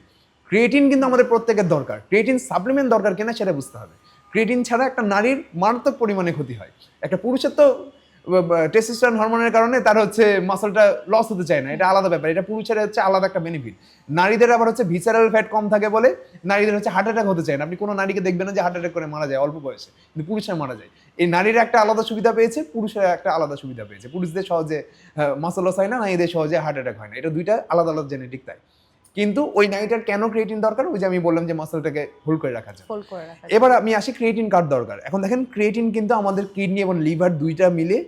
[SPEAKER 1] ক্রিয়েটিন কিন্তু আমাদের প্রত্যেকের দরকার, ক্রিয়েটিন সাপ্লিমেন্ট দরকার কিনা সেটা বুঝতে হবে। ক্রিয়েটিন ছাড়া একটা নারীর মারাত্মক পরিমাণে ক্ষতি হয়। একটা পুরুষের তো টেস্টোস্টেরন হরমোনের কারণে তার হচ্ছে মাসলটা লস হতে চায় না, এটা আলাদা ব্যাপার, এটা পুরুষের হচ্ছে আলাদা একটা বেনিফিট। নারীদের আবার হচ্ছে ভিসারাল ফ্যাট কম থাকে বলে নারীদের হচ্ছে হার্ট অ্যাটাক হতে চায় না। আপনি কোনো নারীকে দেখবেন না যে হার্ট অ্যাটাক করে মারা যায় অল্প বয়সে, কিন্তু পুরুষরা মারা যায়। এই নারীরা একটা আলাদা সুবিধা পেয়েছে, পুরুষেরা একটা আলাদা সুবিধা পেয়েছে। পুরুষদের সহজে মাসল লস হয় না, নারীদের সহজে হার্ট অ্যাটাক হয় না, এটা দুইটা আলাদা আলাদা জেনেটিক। তাই কিন্তু ওই নারীটার কেন ক্রিয়েটিন দরকার, ওই যে আমি বললাম যে মাসলটাকে হোল্ড করে রাখার জন্য। এবার আমি আসি ক্রিয়েটিন কার দরকার। এখন দেখেন ক্রিয়েটিন কিন্তু আমাদের কিডনি এবং লিভার দুইটা মিলে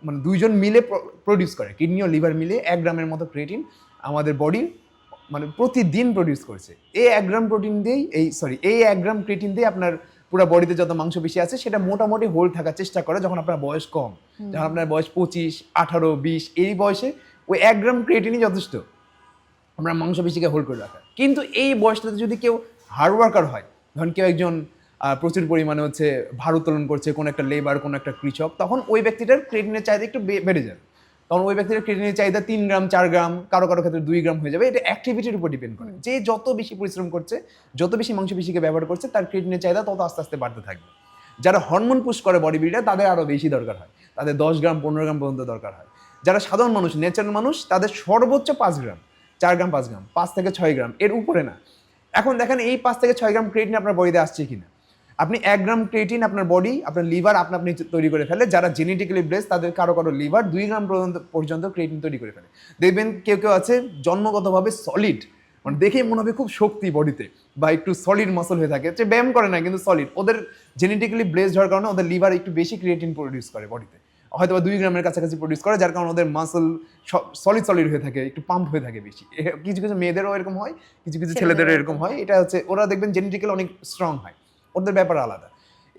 [SPEAKER 1] মানে দুইজন মিলে প্রডিউস করে, কিডনি ও লিভার মিলে 1 গ্রামের মতো ক্রিয়েটিন আমাদের বডি মানে প্রতিদিন প্রডিউস করছে। এই 1 গ্রাম প্রোটিন দিয়েই এই 1 গ্রাম ক্রিয়েটিন দিয়ে আপনার পুরো বডিতে যত মাংসপেশি আছে সেটা মোটামুটি হোল্ড থাকার চেষ্টা করে যখন আপনার বয়স কম, যখন আপনার বয়স 25, 18, 20 এই বয়সে ওই 1 গ্রাম ক্রিয়েটিনই যথেষ্ট আমরা মাংসপেশিকে হোল্ড করে রাখা। কিন্তু এই বয়সটাতে যদি কেউ হার্ড ওয়ার্কার হয়, ধরুন কেউ একজন প্রচুর পরিমাণে হচ্ছে ভার উত্তোলন করছে, কোনো একটা লেবার, কোনো একটা কৃষক, তখন ওই ব্যক্তিটার ক্রিয়েটিনের চাহিদা একটু বেড়ে যাবে। তখন ওই ব্যক্তিটার ক্রিয়েটিনের চাহিদা 3 গ্রাম 4 গ্রাম, কারো কারো ক্ষেত্রে 2 গ্রাম হয়ে যাবে। এটা অ্যাক্টিভিটির উপর ডিপেন্ড করে, যে যত বেশি পরিশ্রম করছে, যত বেশি মাংসপেশিকে ব্যবহার করছে, তার ক্রিয়েটিনের চাহিদা তত আস্তে আস্তে বাড়তে থাকবে। যারা হরমোন পুশ করে বডি বিল্ডার তাদের আরও বেশি দরকার হয়, তাদের 10 গ্রাম 15 গ্রাম পর্যন্ত দরকার হয়। যারা সাধারণ মানুষ, ন্যাচারাল মানুষ, তাদের সর্বোচ্চ 5 গ্রাম, 4 গ্রাম 5 গ্রাম, 5 থেকে 6 গ্রাম, এর উপরে না। এখন দেখেন এই 5 থেকে 6 গ্রাম ক্রিয়েটিন আপনার বডিতে আসছে কিনা। আপনি 1 গ্রাম ক্রিয়েটিন আপনার বডি, আপনার লিভার আপনি তৈরি করে ফেলে। যারা জেনেটিক্যালি ব্লেসড তাদের কারো কারো লিভার 2 গ্রাম পর্যন্ত ক্রিয়েটিন তৈরি করে ফেলে। দেখবেন কেউ কেউ আছে জন্মগতভাবে সলিড, মানে দেখেই মনে হবে খুব শক্তি বডিতে, বা একটু সলিড মাসল হয়ে থাকে, যে ব্যায়াম করে না কিন্তু সলিড। ওদের জেনেটিক্যালি ব্লেসড হওয়ার কারণে ওদের লিভার একটু বেশি ক্রিয়েটিন প্রডিউস করে বডিতে, হয়তো 2 গ্রামের কাছাকাছি প্রডিউস করে, যার কারণে ওদের মাসল সলিড হয়ে থাকে, একটু পাম্প হয়ে থাকে বেশি। কিছু কিছু মেয়েদেরও এরকম হয়, কিছু কিছু ছেলেদেরও এরকম হয়। এটা হচ্ছে ওরা দেখবেন জেনেটিক্যালি অনেক স্ট্রং হয়, ওদের ব্যাপার আলাদা।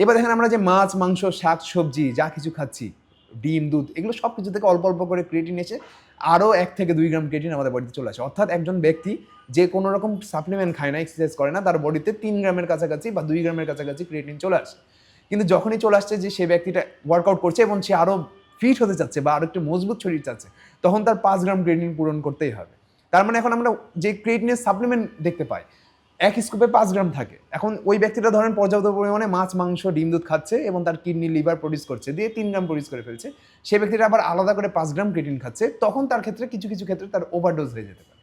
[SPEAKER 1] এবার দেখেন আমরা যে মাছ, মাংস, শাক সবজি যা কিছু খাচ্ছি, ডিম, দুধ, এগুলো সব কিছু থেকে অল্প অল্প করে ক্রিয়েটিন এসে আরও 1 থেকে 2 গ্রাম ক্রিয়েটিন আমাদের বডিতে চলে আসে। অর্থাৎ একজন ব্যক্তি যে কোনো রকম সাপ্লিমেন্ট খায় না, এক্সারসাইজ করে না, তার বডিতে 3 গ্রামের কাছাকাছি বা 2 গ্রামের কাছাকাছি ক্রিয়েটিন চলে আসে। কিন্তু যখনই চলে আসছে যে সে ব্যক্তিটা ওয়ার্কআউট করছে এবং সে আরও ফিট হতে চাচ্ছে বা আরও একটু মজবুত শরীর চাচ্ছে, তখন তার 5 গ্রাম ক্রিয়েটিন পূরণ করতেই হবে। তার মানে এখন আমরা যে ক্রিয়েটিনের সাপ্লিমেন্ট দেখতে পাই, এক স্কুপে 5 গ্রাম থাকে। এখন ওই ব্যক্তিটা ধরেন পর্যাপ্ত পরিমাণে মাছ, মাংস, ডিম, দুধ খাচ্ছে এবং তার কিডনি, লিভার প্রডিউস করছে, দিয়ে 3 গ্রাম প্রডিউস করে ফেলছে। সে ব্যক্তিটা আবার আলাদা করে 5 গ্রাম ক্রিয়েটিন খাচ্ছে, তখন তার ক্ষেত্রে কিছু কিছু ক্ষেত্রে তার ওভারডোজ হয়ে যেতে পারে।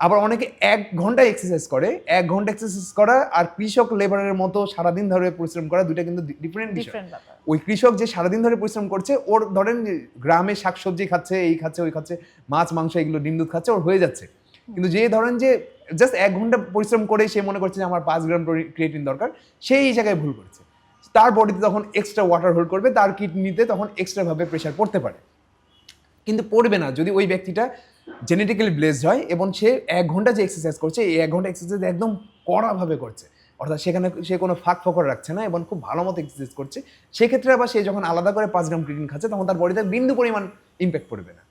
[SPEAKER 1] আবার অনেকে 1 ঘন্টা এক্সারসাইজ করে, 1 ঘন্টা এক্সারসাইজ করা আর কৃষক লেবারের মতো সারাদিন ধরে পরিশ্রম করা, দুইটা কিন্তু ডিফারেন্ট বিষয়। ওই কৃষক যে সারাদিন ধরে পরিশ্রম করছে, ওর ধরেন গ্রামে শাকসবজি খাচ্ছে, এই খাচ্ছে, ওই খাচ্ছে, মাছ, মাংস, এগুলো, ডিম, দুধ খাচ্ছে, ওর হয়ে যাচ্ছে। কিন্তু যে ধরেন যে জাস্ট 1 ঘন্টা পরিশ্রম করে সে মনে করছে যে আমার 5 গ্রাম ক্রিয়েটিন দরকার, সেই জায়গায় ভুল করছে। তার বডিতে তখন এক্সট্রা ওয়াটার হোল্ড করবে, তার কিডনিতে তখন এক্সট্রাভাবে প্রেশার পড়তে পারে, কিন্তু পড়বে না যদি ওই ব্যক্তিটা জেনেটিক্যালি ব্লেসড হয় এবং সে 1 ঘন্টা যে এক্সারসাইজ করছে, এই 1 ঘন্টা এক্সারসাইজ একদম কড়াভাবে করছে, অর্থাৎ সেখানে সে কোনো ফাঁক ফকর রাখছে না এবং খুব ভালো মতো এক্সারসাইজ করছে। সেক্ষেত্রে আবার সে যখন আলাদা করে 5 গ্রাম ক্রিয়েটিন খাচ্ছে, তখন তার বডিতে বিন্দু পরিমাণ ইম্প্যাক্ট পড়বে না,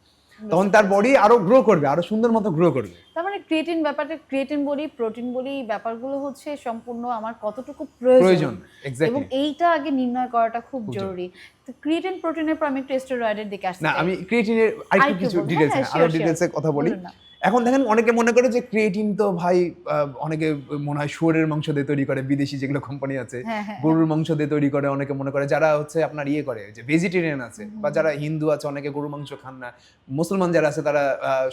[SPEAKER 1] তখন তার বডি আরো গ্রো করবে, আরো সুন্দর মতো গ্রো করবে।
[SPEAKER 2] তার মানে ক্রিয়েটিন ব্যাপারটা, ক্রিয়েটিন বলি, প্রোটিন বলি, ব্যাপারগুলো হচ্ছে সম্পূর্ণ আমার কতটুকু প্রয়োজন এবং এইটা আগে নির্ণয় করাটা খুব জরুরি। তো ক্রিয়েটিন প্রোটিনের পর আমি একটু স্টেরয়েডের দিকে আসছি।
[SPEAKER 1] না, আমি ক্রিয়েটিনের আরেকটু কিছু ডিটেইলসে কথা বলি। এখন দেখেন অনেকে মনে করে যে ক্রিয়েটিন তো ভাই অনেকে মনে হয় শুয়োরের মাংস দিয়ে তৈরি করে, বিদেশি যেগুলো কোম্পানি আছে, গরুর মাংস দিয়ে তৈরি করে, অনেকে মনে করে যারা হচ্ছে আপনার ইয়ে করে যে ভেজিটেরিয়ান আছে বা যারা হিন্দু আছে, অনেকে গরুর মাংস খান না, মুসলমান যারা আছে তারা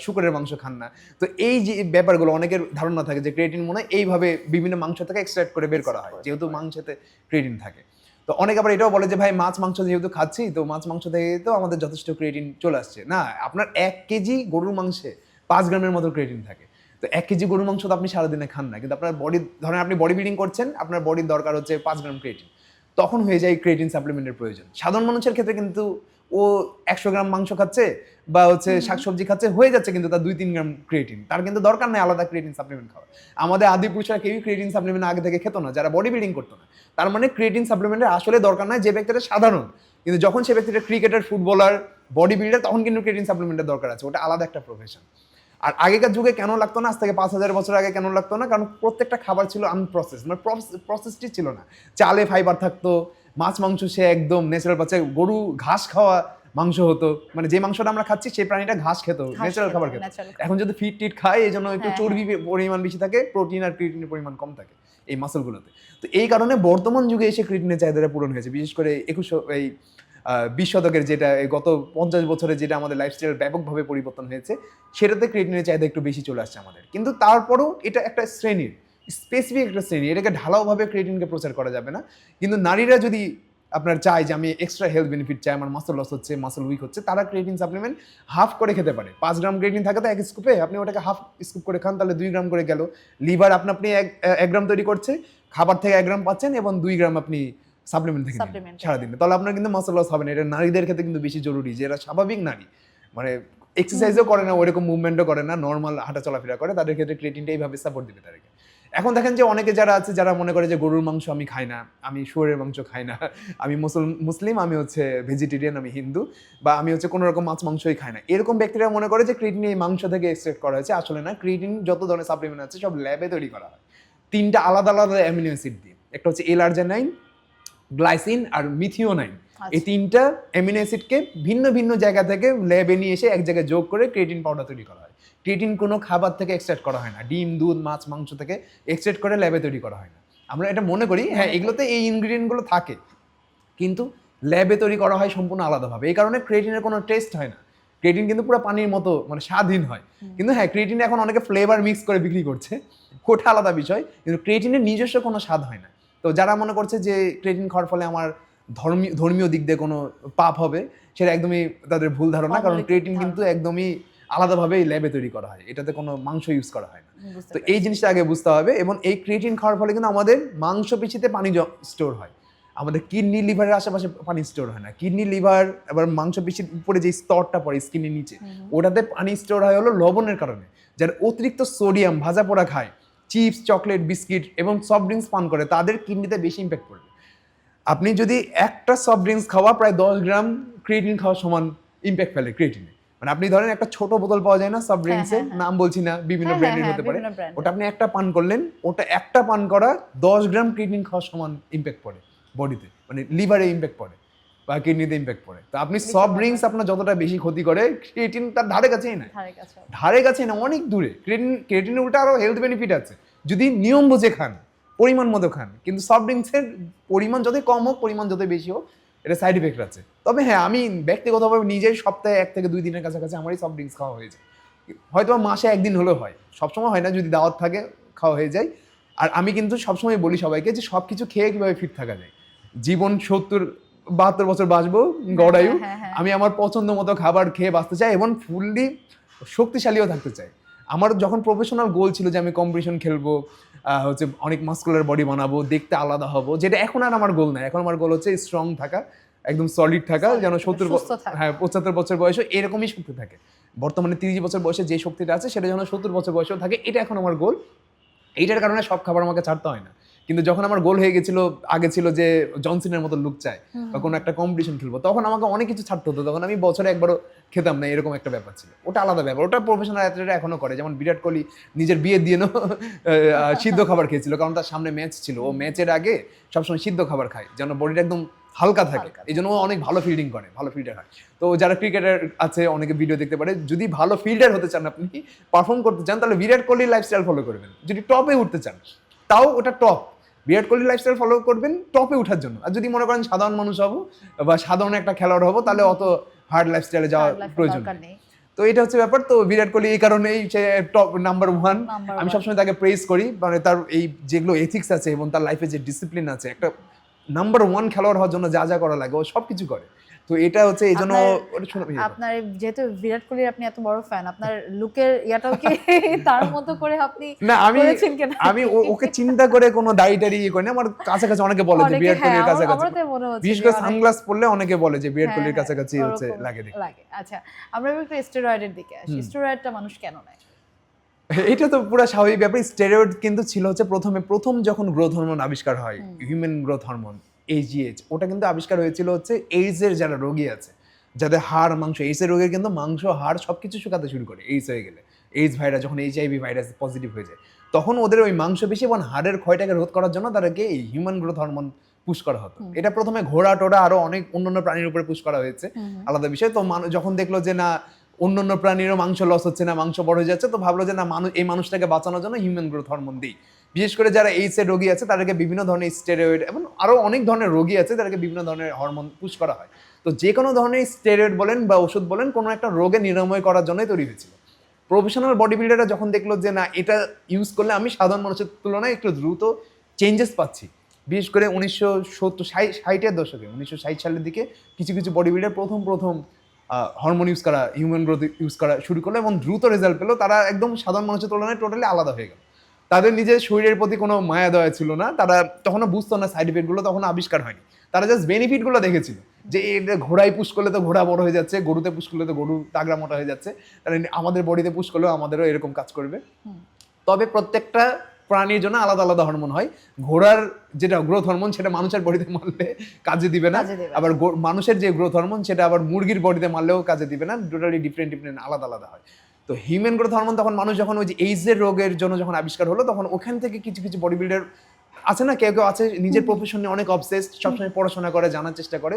[SPEAKER 1] শুকরের মাংস খান না। তো এই যে ব্যাপারগুলো অনেকের ধারণা থাকে যে ক্রিয়েটিন মনে হয় এইভাবে বিভিন্ন মাংস থেকে এক্সট্রাক্ট করে বের করা হয়, যেহেতু মাংসতে ক্রিয়েটিন থাকে। তো অনেকে আবার এটাও বলে যে ভাই মাছ মাংস যেহেতু খাচ্ছি, তো মাছ মাংস থেকে তো আমাদের যথেষ্ট ক্রিয়েটিন চলে আসছে। না, আপনার 1 কেজি গরুর মাংসে 5 গ্রামের মতো ক্রিয়েটিন থাকে। তো 1 কেজি গরুর মাংস তো আপনি সারাদিনে খান না, কিন্তু আপনার বডি, ধরেন আপনি বডি বিল্ডিং করছেন, আপনার বডির দরকার হচ্ছে 5 গ্রাম ক্রিয়েটিন, তখন হয়ে যায় ক্রিয়েটিন সাপ্লিমেন্টের প্রয়োজন। সাধারণ মানুষের ক্ষেত্রে কিন্তু ও 100 গ্রাম মাংস খাচ্ছে বা হচ্ছে শাকসবজি খাচ্ছে, হয়ে যাচ্ছে কিন্তু তার 2-3 গ্রাম ক্রিয়েটিন, তার কিন্তু দরকার নেই আলাদা ক্রিয়েটিন সাপ্লিমেন্ট খাওয়া। আমাদের আদি পুরুষরা কেউই ক্রিয়েটিন সাপ্লিমেন্ট আগে থেকে খেত না, যারা বডি বিল্ডিং করতো না। তার মানে ক্রিয়েটিন সাপ্লিমেন্টের আসলে দরকার নয় যে ব্যক্তিটা সাধারণ, কিন্তু যখন সে ব্যক্তিটা ক্রিকেটার, ফুটবলার, বডি বিল্ডার, তখন কিন্তু ক্রিয়েটিন সাপ্লিমেন্টের দরকার আছে, ওটা আলাদা একটা প্রফেশন। আর আগেকার যুগে কেন লাগতো না, আজ থেকে 5000 বছর আগে কেন লাগতো না, কারণ প্রত্যেকটা খাবার ছিল আনপ্রসেস, মানে প্রসেসটি ছিল না। চালে ফাইবার থাকতো, মাছ মাংস সে একদম ন্যাচারাল পাচ্ছে, গরু ঘাস খাওয়া মাংস হতো, মানে যে মাংসটা আমরা খাচ্ছি সেই প্রাণীটা ঘাস খেত, ন্যাচারাল খাবার খেত। এখন যদি ফিট টিট খায় এই জন্য একটু চর্বি পরিমাণ বেশি থাকে, প্রোটিন আর ক্রিয়েটিনের পরিমাণ কম থাকে এই মাসলগুলোতে। তো এই কারণে বর্তমান যুগে এসে ক্রিয়েটিনের চাহিদাটা পূরণ হয়েছে, বিশেষ করে 20 শতকের যেটা গত 50 বছরে যেটা আমাদের লাইফস্টাইল ব্যাপকভাবে পরিবর্তন হয়েছে, সেটাতে ক্রিয়েটিনের চাহিদা একটু বেশি চলে আসছে আমাদের। কিন্তু তারপরেও এটা একটা শ্রেণীর, স্পেসিফিক একটা শ্রেণী, এটাকে ঢালাওভাবে ক্রিয়েটিনকে প্রচার করা যাবে না। কিন্তু নারীরা যদি আপনার চায় যে আমি এক্সট্রা হেলথ বেনিফিট চাই, আমার মাসল লস হচ্ছে, মাসল উইক হচ্ছে, তারা ক্রিয়েটিন সাপ্লিমেন্ট হাফ করে খেতে পারে। 5 গ্রাম ক্রিয়েটিন থাকে তো এক স্কুপে, আপনি ওটাকে হাফ স্কুপ করে খান, তাহলে 2 গ্রাম করে গেল। লিভার আপনি 1 গ্রাম তৈরি করছে, খাবার থেকে 1 গ্রাম পাচ্ছেন, এবং 2 গ্রাম আপনি সাপ্লিমেন্ট থেকে সারাদিনে, তাহলে আপনার কিন্তু মাসল লস হবে না। এটা নারীদের ক্ষেত্রে কিন্তু বেশি জরুরি, যে এরা স্বাভাবিক নারী, মানে এক্সারসাইজও করে না, ওইরকম মুভমেন্টও করে না, নর্মাল হাঁটা চলাফেরা করে, তাদের ক্ষেত্রে ক্রিয়েটিনটা এইভাবে সাপোর্ট দিবে তাদেরকে। এখন দেখেন যে অনেকে যারা আছে যারা মনে করে যে গরুর মাংস আমি খাই না, আমি শুয়োরের মাংস খাই না, আমি মুসলিম, আমি হচ্ছে ভেজিটেরিয়ান, আমি হিন্দু, বা আমি হচ্ছে কোনো রকম মাছ মাংসই খাই না, এরকম ব্যক্তিরা মনে করে যে ক্রিয়েটিন এই মাংস থেকে এক্সট্রাক্ট করা হয়েছে। আসলে না, ক্রিয়েটিন যত ধরনের সাপ্লিমেন্ট আছে সব ল্যাবে তৈরি করা হয় 3টা আলাদা আলাদা অ্যামিনো অ্যাসিড দিয়ে। একটা হচ্ছে এলার্জেনাইন, গ্লাইসিন আর মিথিওনাইন। এই 3টা অ্যামিনো অ্যাসিডকে ভিন্ন ভিন্ন জায়গা থেকে ল্যাবে নিয়ে এসে এক জায়গায় যোগ করে ক্রিয়েটিন পাউডার তৈরি করা হয়। ক্রিয়েটিন কোনো খাবার থেকে এক্সট্রাক্ট করা হয় না, ডিম, দুধ, মাছ, মাংস থেকে এক্সট্রাক্ট করে ল্যাবে তৈরি করা হয় না। আমরা এটা মনে করি হ্যাঁ এগুলোতে এই ইনগ্রিডিয়েন্টগুলো থাকে, কিন্তু ল্যাবে তৈরি করা হয় সম্পূর্ণ আলাদাভাবে। এই কারণে ক্রিয়েটিনের কোনো টেস্ট হয় না। ক্রিয়েটিন কিন্তু পুরো পানির মতো, মানে স্বাদহীন হয়। কিন্তু হ্যাঁ, ক্রিয়েটিন এখন অনেকে ফ্লেভার মিক্স করে বিক্রি করছে, ওটা আলাদা বিষয়, কিন্তু ক্রিয়েটিনের নিজস্ব কোনো স্বাদ হয় না। তো যারা মনে করছে যে ক্রিয়েটিন খাওয়ার ফলে আমার ধর্মীয় দিক দিয়ে কোনো পাপ হবে, সেটা একদমই তাদের ভুল ধারণা। কারণ ক্রিয়েটিন কিন্তু একদমই আলাদাভাবে ল্যাবে তৈরি করা হয়, এটাতে কোনো মাংস ইউজ করা হয় না। তো এই জিনিসটা আগে বুঝতে হবে। এবং এই ক্রিয়েটিন খাওয়ার ফলে কিন্তু আমাদের মাংসপেশিতে পানি স্টোর হয়, আমাদের কিডনি লিভারের আশেপাশে পানি স্টোর হয় না। কিডনি লিভার এবার মাংসপেশির উপরে যে স্তরটা পড়ে স্কিনের নিচে, ওটাতে পানি স্টোর হয় হলো লবণের কারণে। যারা অতিরিক্ত সোডিয়াম ভাজা পোড়া খায়, চিপস, চকলেট, বিস্কিট এবং সফট ড্রিঙ্কস পান করে, তাদের কিডনিতে বেশি ইম্প্যাক্ট পড়বে। আপনি যদি একটা সফট ড্রিঙ্কস খাওয়া প্রায় 10 গ্রাম ক্রিয়েটিন খাওয়া সমান ইম্প্যাক্ট ফেলে ক্রিয়েটিনে। মানে আপনি ধরেন একটা ছোট বোতল পাওয়া যায় না সফট ড্রিঙ্কসের, নাম বলছি না, বিভিন্ন ব্র্যান্ডের হতে পারে, ওটা আপনি একটা পান করলেন, ওটা একটা পান করা 10 গ্রাম ক্রিয়েটিন খাওয়া সমান ইম্প্যাক্ট পড়ে বডিতে, মানে লিভারে ইম্প্যাক্ট পড়ে বা কিডনিতে ইম্প্যাক্ট পড়ে। তো আপনি সফট ড্রিঙ্কস আপনার যতটা বেশি ক্ষতি করে, ক্রিয়েটিন তার ধারে কাছেই না, অনেক দূরে। ক্রিয়েটিনের উল্টা আরো হেলথ বেনিফিট আছে যদি নিয়ম বুঝে খান, পরিমাণ মতো খান। কিন্তু সফট ড্রিঙ্কসের পরিমাণ যতই কম হোক, পরিমাণ যতই বেশি হোক, এটা সাইড ইফেক্ট আছে। তবে হ্যাঁ, আমি ব্যক্তিগতভাবে নিজেই সপ্তাহে 1 থেকে 2 দিনের কাছাকাছি আমারই সফট ড্রিঙ্কস খাওয়া হয়ে যায়। হয়তো মাসে 1 দিন হলেও হয়, সবসময় হয় না, যদি দাওয়াত থাকে খাওয়া হয়ে যায়। আর আমি কিন্তু সবসময় বলি সবাইকে যে সব কিছু খেয়ে কীভাবে ফিট থাকা যায়। জীবন 70-72 বছর বাঁচবো, গড়ায়ু, আমি আমার পছন্দ মতো খাবার খেয়ে বাঁচতে চাই এবং ফুললি শক্তিশালীও থাকতে চাই। আমার যখন প্রফেশনাল গোল ছিল যে আমি কম্পিটিশন খেলবো, হচ্ছে অনেক মাস্কুলার বডি বানাবো, দেখতে আলাদা হবো, যেটা এখন আর আমার গোল না। এখন আমার গোল হচ্ছে স্ট্রং থাকা, একদম সলিড থাকা, যেন 75 বছর বয়সে এরকমই শক্তি থাকে। বর্তমানে 30 বছর বয়সে যে শক্তিটা আছে সেটা যেন 70 বছর বয়সেও থাকে, এটা এখন আমার গোল। এইটার কারণে সব খাবার আমাকে ছাড়তে হয় না। কিন্তু যখন আমার গোল হয়ে গেছিল, আগে ছিল যে জনসিনের মতো লুক চাই বা কোনো একটা কম্পিটিশন খেলবো, তখন আমাকে অনেক কিছু ছাড়তে হতো, তখন আমি বছরে একবারও খেতাম না, এরকম একটা ব্যাপার ছিল। ওটা আলাদা ব্যাপার, ওটা প্রফেশনাল অ্যাথলেটরা এখনো করে। যেমন বিরাট কোহলি নিজের বিয়ে দিয়ে সিদ্ধ খাবার খেয়েছিল, কারণ তার সামনে ম্যাচ ছিল, ও ম্যাচের আগে সবসময় সিদ্ধ খাবার খায় যেন বডিটা একদম হালকা থাকে, এই জন্য ও অনেক ভালো ফিল্ডিং করে, ভালো ফিল্ডার হয়। তো যারা ক্রিকেটার আছে অনেকে ভিডিও দেখতে পারে, যদি ভালো ফিল্ডার হতে চান, আপনি পারফর্ম করতে চান, তাহলে বিরাট কোহলির লাইফস্টাইল ফলো করবেন। যদি টপে উঠতে চান, তাও ওটা টপ, বিরাট কোহলির লাইফস্টাইল ফলো করবেন টপে ওঠার জন্য। আর যদি মনে করেন সাধারণ মানুষ হবো বা সাধারণ একটা খেলোয়াড় হবো, তাহলে অত হার্ড লাইফস্টাইলে যাওয়ার প্রয়োজন নেই। তো এটা হচ্ছে ব্যাপার। তো বিরাট কোহলি এই কারণেই সে টপ নাম্বার 1। আমি সবসময় তাকে প্রেজ করি, মানে তার এই যেগুলো এথিক্স আছে এবং তার লাইফে যে ডিসিপ্লিন আছে, একটা নাম্বার 1 খেলোয়াড় হওয়ার জন্য যা যা করা লাগে ও সবকিছু করে। তো এটা হচ্ছে এই জন্য
[SPEAKER 2] আপনার, যেহেতু বিরাট কোহলির আপনি এত বড় ফ্যান, আপনার লুকের ইয়াটাও কি তার মতো করে আপনি
[SPEAKER 1] না, আমি ওকে চিন্তা করে কোনো দাড়ি করি না। আমার কাছাকাছি অনেকে বলে যে বিরাট কোহলির কাছাকাছি, বিশেষ করে সানগ্লাস পরলে অনেকে বলে যে বিরাট কোহলির কাছাকাছি হচ্ছে লাগে।
[SPEAKER 2] আচ্ছা, আমরা একটু স্টেরয়েডের দিকে আসি। স্টেরয়েডটা মানুষ কেন নেয়?
[SPEAKER 1] এটা তো পুরো স্বাভাবিক ব্যাপার। স্টেরয়েড কিন্তু ছিল হচ্ছে প্রথম যখন গ্রোথ হরমোন আবিষ্কার হয়, হিউম্যান গ্রোথ হরমোন AGH, ওটা কিন্তু আবিষ্কার হয়েছিল হচ্ছে এইডস এর যারা রোগী আছে, যাদের হাড় মাংস, এইডস এর রোগীর কিন্তু মাংস হাড় সবকিছু শুকাতে শুরু করে এইডস হয়ে গেলে। এইডস ভাইরাস যখন HIV ভাইরাস পজিটিভ হয়ে যায়, তখন ওদের ওই মাংসপেশি এবং হাড়ের ক্ষয়টাকে রোধ করার জন্য তাদেরকে এই হিউম্যান গ্রোথ হরমোন পুশ করা হতো। এটা প্রথমে ঘোড়া টোড়া আরো অনেক অন্যান্য প্রাণীর উপরে পুশ করা হয়েছে, আলাদা বিষয়। তো যখন দেখলো যে না অন্যান্য প্রাণীরও মাংস লস হচ্ছে না, মাংস বড় হয়ে যাচ্ছে, তো ভাবলো যে না এই মানুষটাকে বাঁচানোর জন্য হিউম্যান গ্রোথ হরমোন দিই। বিশেষ করে যারা এইডস এর রোগী আছে তাদেরকে বিভিন্ন ধরনের স্টেরয়েড এবং আরো অনেক ধরনের রোগী আছে তাদেরকে বিভিন্ন ধরনের হরমোন পুশ করা হয়। তো যে কোনো ধরনের স্টেরয়েড বলেন বা ওষুধ বলেন কোনো একটা রোগে নিরাময় করার জন্যই তৈরি হয়েছিল। প্রফেশনাল বডি বিল্ডাররা যখন দেখলো যে না এটা ইউজ করলে আমি সাধারণ মানুষের তুলনায় একটু দ্রুত চেঞ্জেস পাচ্ছি, বিশেষ করে 1960-এর দশকে 1960 সালের দিকে কিছু কিছু বডি বিল্ডার প্রথম হরমোন ইউজ করা, হিউম্যান গ্রোথ ইউজ করা শুরু করলো এবং দ্রুত রেজাল্ট পেলো। তারা একদম সাধারণ মানুষের তুলনায় টোটালি আলাদা হয়ে গেল। তাদের নিজের শরীরের প্রতি কোনো মায়া দয়া ছিল না, তারা তখনও বুঝতো না সাইড ইফেক্টগুলো, তখন আবিষ্কার হয়নি। তারা জাস্ট বেনিফিটগুলো দেখেছিল যে এটা ঘোড়ায় পুশ করলে তো ঘোড়া বড় হয়ে যাচ্ছে, গরুতে পুশ করলে তো গরু তাগড়া মোটা হয়ে যাচ্ছে, তাহলে আমাদের বডিতে পুশ করলেও আমাদেরও এরকম কাজ করবে। তবে প্রত্যেকটা প্রাণীর জন্য আলাদা আলাদা হরমোন হয়। ঘোড়ার যেটা গ্রোথ হরমোন সেটা মানুষের বডিতে মারলে কাজে দিবে না, আবার মানুষের যে গ্রোথ হরমোন সেটা আবার মুরগির বডিতে মারলেও কাজে দিবে না, টোটালি ডিফারেন্ট আলাদা আলাদা হয়। তো হিউম্যান গ্রোথ হরমোন তখন মানুষ যখন ওই যে এইডসের রোগের জন্য যখন আবিষ্কার হলো, তখন ওখান থেকে কিছু কিছু বডি বিল্ডার আছে না, কেউ কেউ আছে নিজের প্রফেশন নিয়ে অনেক অবসেসড, সবসময় পড়াশোনা করে, জানার চেষ্টা করে,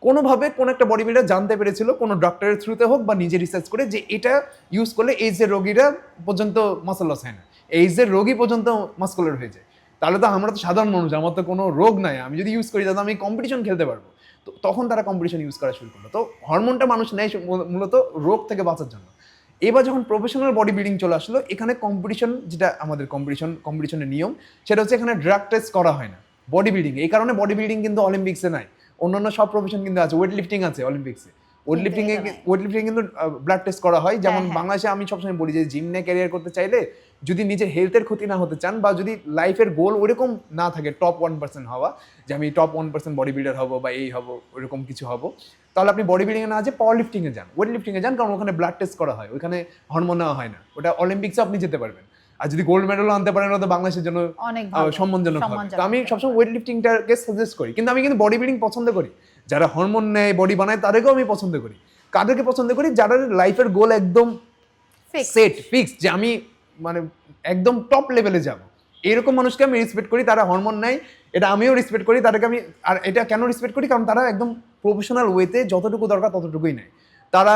[SPEAKER 1] কোনোভাবে কোনো একটা বডি বিল্ডার জানতে পেরেছিল কোনো ডক্টরের থ্রুতে হোক বা নিজে রিসার্চ করে যে এটা ইউজ করলে এইডসের রোগীরা পর্যন্ত মাসল লস হয় না, এইডসের রোগী পর্যন্ত মাস্কুলার হয়ে যায়। তাহলে তো আমরা তো সাধারণ মানুষ, আমার তো কোনো রোগ নাই, আমি যদি ইউজ করি তাহলে আমি কম্পিটিশন খেলতে পারবো। তো তখন তারা কম্পিটিশন ইউজ করা শুরু করলো। তো হরমোনটা মানুষ নেয় মূলত রোগ থেকে বাঁচার জন্য। এবার যখন প্রফেশনাল বডি বিল্ডিং চলে আসলো, এখানে কম্পিটিশন, যেটা আমাদের কম্পিটিশনের নিয়ম, সেটা হচ্ছে এখানে ড্রাগ টেস্ট করা হয় না বডি বিল্ডিং। এই কারণে বডি বিল্ডিং কিন্তু অলিম্পিক্সে নাই, অন্যান্য সব প্রফেশন কিন্তু আছে। ওয়েট লিফটিং আছে অলিম্পিক্সে, ওয়েট লিফটিং কিন্তু ব্লাড টেস্ট করা হয়। যেমন বাংলাদেশে আমি সবসময় বলি যে জিমে ক্যারিয়ার করতে চাইলে যদি নিজের হেলথের ক্ষতি না হতে চান বা যদি লাইফের গোল ওইরকম না থাকে টপ 1% হওয়া, যে আমি টপ 1% বডি বিল্ডার হবো বা এই হবো ওইরকম কিছু হবো, তাহলে আপনি বডি বিল্ডিং এ না যে পাওয়ার লিফটিং এ যান, ওয়েট লিফটিং এ যান, কারণ ওখানে ব্লাড টেস্ট করা হয়, ওখানে হরমোন নেওয়া হয় না। ওটা অলিম্পিক্সে আপনি যেতে পারবেন, আর যদি গোল্ড মেডেলও আনতে পারেন ওটা বাংলাদেশের জন্য সম্মানজনক হবে। তো আমি সবসময় ওয়েট লিফটিংটাকে সাজেস্ট করি, কিন্তু আমি কিন্তু বডি বিল্ডিং পছন্দ করি, যারা হরমোন নেয় বডি বানায় তাদেরকেও আমি পছন্দ করি। কাদেরকে পছন্দ করি? যারা লাইফের গোল একদম সেট ফিক্স, যে আমি মানে একদম টপ লেভেলে যাব, এরকম মানুষকে আমি রেসপেক্ট করি। তারা হরমোন নেয়, এটা আমিও রেসপেক্ট করি তাদেরকে। আমি আর এটা কেন রেসপেক্ট করি? কারণ তারা একদম প্রফেশনাল ওয়েতে যতটুকু দরকার ততটুকুই নেয়। তারা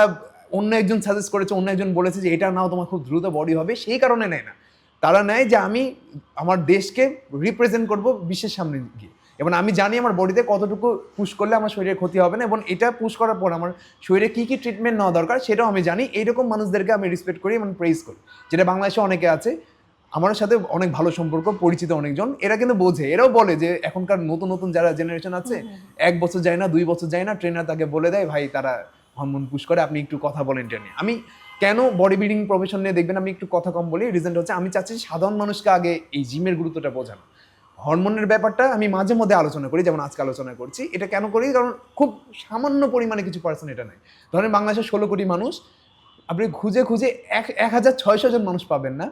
[SPEAKER 1] অন্য একজন সাজেস্ট করেছে, অন্য একজন বলেছে যে এটা নাও তোমার খুব দ্রুত বডি হবে, সেই কারণে নেয় না। তারা নেয় যে আমি আমার দেশকে রিপ্রেজেন্ট করব বিশ্বের সামনে গিয়ে, এবং আমি জানি আমার বডিতে কতটুকু পুশ করলে আমার শরীরের ক্ষতি হবে না, এবং এটা পুশ করার পর আমার শরীরে কী কী ট্রিটমেন্ট নেওয়া দরকার সেটাও আমি জানি। এইরকম মানুষদেরকে আমি রেসপেক্ট করি এবং প্রেইজ করি, যেটা বাংলাদেশে অনেকে আছে, আমার সাথে অনেক ভালো সম্পর্ক, পরিচিত অনেকজন, এরা কিন্তু বোঝে। এরাও বলে যে এখনকার নতুন নতুন যারা জেনারেশন আছে, 1 বছর যায় না 2 বছর যায় না ট্রেনার তাকে বলে দেয় ভাই তারা হরমোন পুশ করে, আপনি একটু কথা বলেন এটা নিয়ে। আমি কেন বডি বিল্ডিং প্রফেশন নিয়ে দেখবেন আমি একটু কথা কম বলি, রিজনটা হচ্ছে আমি চাচ্ছি সাধারণ মানুষকে আগে এই জিমের গুরুত্বটা বোঝানো। হরমোনের ব্যাপারটা আমি মাঝে মধ্যে আলোচনা করি, যেমন আজকে আলোচনা করছি। এটা কেন করি? কারণ খুব সামান্য পরিমাণে কিছু পার্সেন্ট এটা নেই। ধরেন বাংলাদেশের 16 কোটি মানুষ, আপনি খুঁজে 1600 জন মানুষ পাবেন না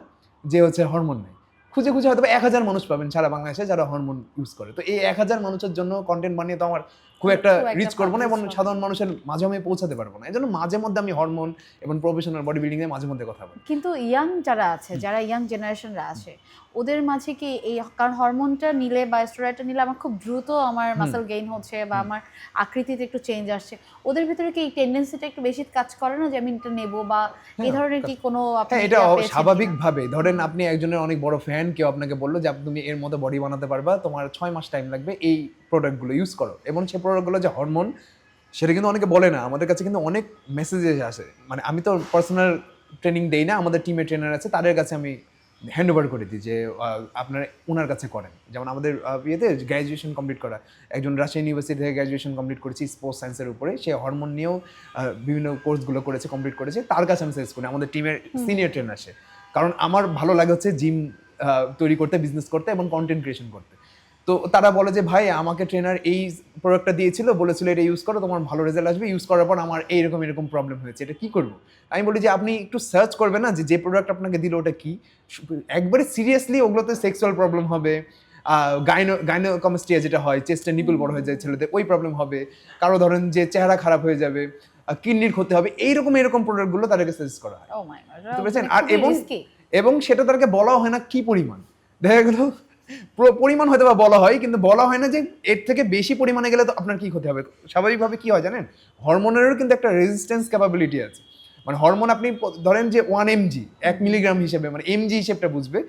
[SPEAKER 1] যে হচ্ছে হরমোন নেই। খুঁজে হয়তো 1000 মানুষ পাবেন সারা বাংলাদেশে যারা হরমোন ইউজ করে। তো এই 1000 মানুষের জন্য কন্টেন্ট বানিয়ে তো আমার খুব একটা রিচ করবো না, এবং সাধারণ মানুষের মাঝে আমি পৌঁছাতে পারবো না। এই জন্য মাঝে মধ্যে আমি হরমোন এবং প্রফেশনাল বডি বিল্ডিং এ মাঝে মধ্যে কথা বলি।
[SPEAKER 2] কিন্তু ইয়াং যারা আছে, যারা ইয়াং জেনারেশনরা আছে, ওদের মাঝে কি এই, কারণ হরমোনটা নিলে বা স্টেরয়েডটা নিলে আমার খুব দ্রুত আমার মাসল গেইন হচ্ছে বা আমার আকৃতিতে একটু চেঞ্জ আসছে, ওদের ভিতরে কি এই টেন্ডেন্সিটা একটু বেশি কাজ করে না যে আমি এটা নেব বা এই ধরনের কি কোনো?
[SPEAKER 1] হ্যাঁ, এটা স্বাভাবিকভাবে। ধরেন আপনি একজনের অনেক বড় ফ্যান, কেউ আপনাকে বললো যে তুমি এর মতো বডি বানাতে পারবা, তোমার 6 মাস টাইম লাগবে, এই প্রোডাক্টগুলো ইউজ করো। এবং সেই প্রোডাক্টগুলো যে হরমোন, সেটা কিন্তু অনেকে বলে না। আমাদের কাছে কিন্তু অনেক মেসেজেস আসে, মানে আমি তো পার্সোনাল ট্রেনিং দেই না, আমাদের টিমের ট্রেনার আছে, তাদের কাছে আমি হ্যান্ড ওভার করে দিই যে আপনারা ওনার কাছে করেন। যেমন আমাদের ইয়েতে গ্র্যাজুয়েশন কমপ্লিট করা একজন রাজশাহী ইউনিভার্সিটি থেকে গ্র্যাজুয়েশন কমপ্লিট করেছি স্পোর্টস সায়েন্সের উপরে, সে হরমোন নিয়েও বিভিন্ন কোর্সগুলো করেছে, কমপ্লিট করেছে, তার কাছে আমি সাজেস্ট করি, আমাদের টিমের সিনিয়র ট্রেনার সে। কারণ আমার ভালো লাগে হচ্ছে জিম তৈরি করতে, বিজনেস করতে এবং কন্টেন্ট ক্রিয়েশন করতে। তো তারা বলে যে ভাই আমাকে ট্রেনার এই প্রোডাক্টটা দিয়েছিল, বলেছিল এটা ইউজ করো, তোমার ভালো রেজাল্ট আসবে, ইউজ করার পর আমার এরকম প্রবলেম হয়েছে, এটা কি করবো? আমি বলি যে আপনি একটু সার্চ করবেন না যে প্রোডাক্ট আপনাকে দিল ওটা কি। একবারে সিরিয়াসলি ওগুলোতে সেক্সুয়াল প্রবলেম হবে, গাইনোকমাস্টিয়া যেটা হয়, চেস্টের নিপল বড় হয়ে যায় ছেলেদের, ওই প্রবলেম হবে। কারো ধরেন যে চেহারা খারাপ হয়ে যাবে, কিডনির ক্ষতি হবে, এইরকম প্রোডাক্টগুলো তাদেরকে সাজেস্ট করা হয়। বুঝতে পেরেছেন? আর এবং সেটা তাদেরকে বলাও হয় না কি পরিমাণ। দেখা গেল পরিমাণ হয়তো বা বলা হয়, কিন্তু বলা হয় না যে এর থেকে বেশি পরিমাণে গেলে তো আপনার কি ক্ষতি হবে। স্বাভাবিকভাবে কি হয় জানেন, হরমোনেরও কিন্তু একটা রেজিস্ট্যান্স ক্যাপাবিলিটি আছে। মানে হরমোন আপনি ধরেন যে 1 mg 1 মিলিগ্রাম হিসেবে, মানে এমজি হিসেবটা বুঝবে,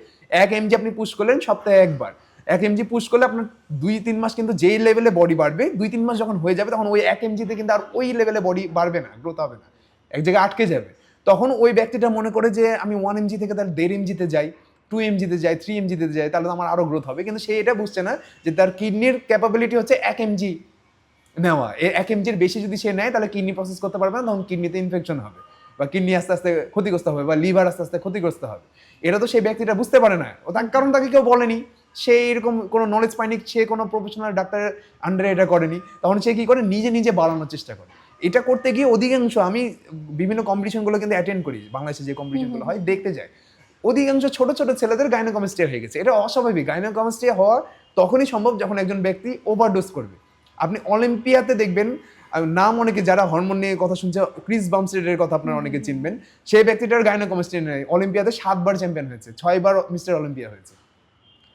[SPEAKER 1] 1 mg আপনি পুশ করলেন সপ্তাহে একবার, 1 mg পুশ করলে আপনার 2-3 মাস কিন্তু যেই লেভেলে বডি বাড়বে, 2-3 মাস যখন হয়ে যাবে তখন ওই 1 mg-তে কিন্তু আর ওই লেভেলে বডি বাড়বে না, গ্রোথ হবে না, এক জায়গায় আটকে যাবে। তখন ওই ব্যক্তিটা মনে করে যে আমি 1 mg থেকে তার 1.5 mg-তে যাই, 2 mg-তে যাই, 3 mg-তে যাই, তাহলে তো আমার আরো গ্রোথ হবে। কিন্তু সে এটা বুঝছে না যে তার কিডনির ক্যাপাবিলিটি হচ্ছে 1 mg নেওয়া। 1 mg-র বেশি যদি সে নেয় তাহলে কিডনি প্রসেস করতে পারবে না, তখন কিডনিতে ইনফেকশন হবে বা কিডনি আস্তে আস্তে ক্ষতিগ্রস্ত হবে বা লিভার আস্তে আস্তে ক্ষতিগ্রস্ত হবে। এটা তো সেই ব্যক্তিটা বুঝতে পারে না, তার কারণ তাকে কেউ বলেনি, সে এরকম কোনো নলেজ পায়নি, সে কোনো প্রফেশনাল ডাক্তারের আন্ডারে এটা করেনি। তখন সে কি করে, নিজে নিজে বাড়ানোর চেষ্টা করে। এটা করতে গিয়ে অধিকাংশ, আমি বিভিন্ন কম্পিটিশনগুলো কিন্তু অ্যাটেন্ড করি, বাংলাদেশে যে কম্পিটিশনগুলো হয় দেখতে যাই, অধিকাংশ ছোট ছোট ছেলেদের গাইনোকমাস্টিয়া হয়ে গেছে। এটা অস্বাভাবিক। গাইনোকমাস্টিয়া হওয়া তখনই সম্ভব যখন একজন ব্যক্তি ওভারডোজ করবে। আপনি অলিম্পিয়াতে দেখবেন, নাম অনেকে যারা হরমোন নিয়ে কথা শুনছে, ক্রিস বামস্টেডের কথা আপনারা অনেকে চিনবেন, সেই ব্যক্তিটার গাইনোকমাস্টিয়া নেই। অলিম্পিয়াতে 7 বার চ্যাম্পিয়ন হয়েছে, 6 বার মিস্টার অলিম্পিয়া হয়েছে।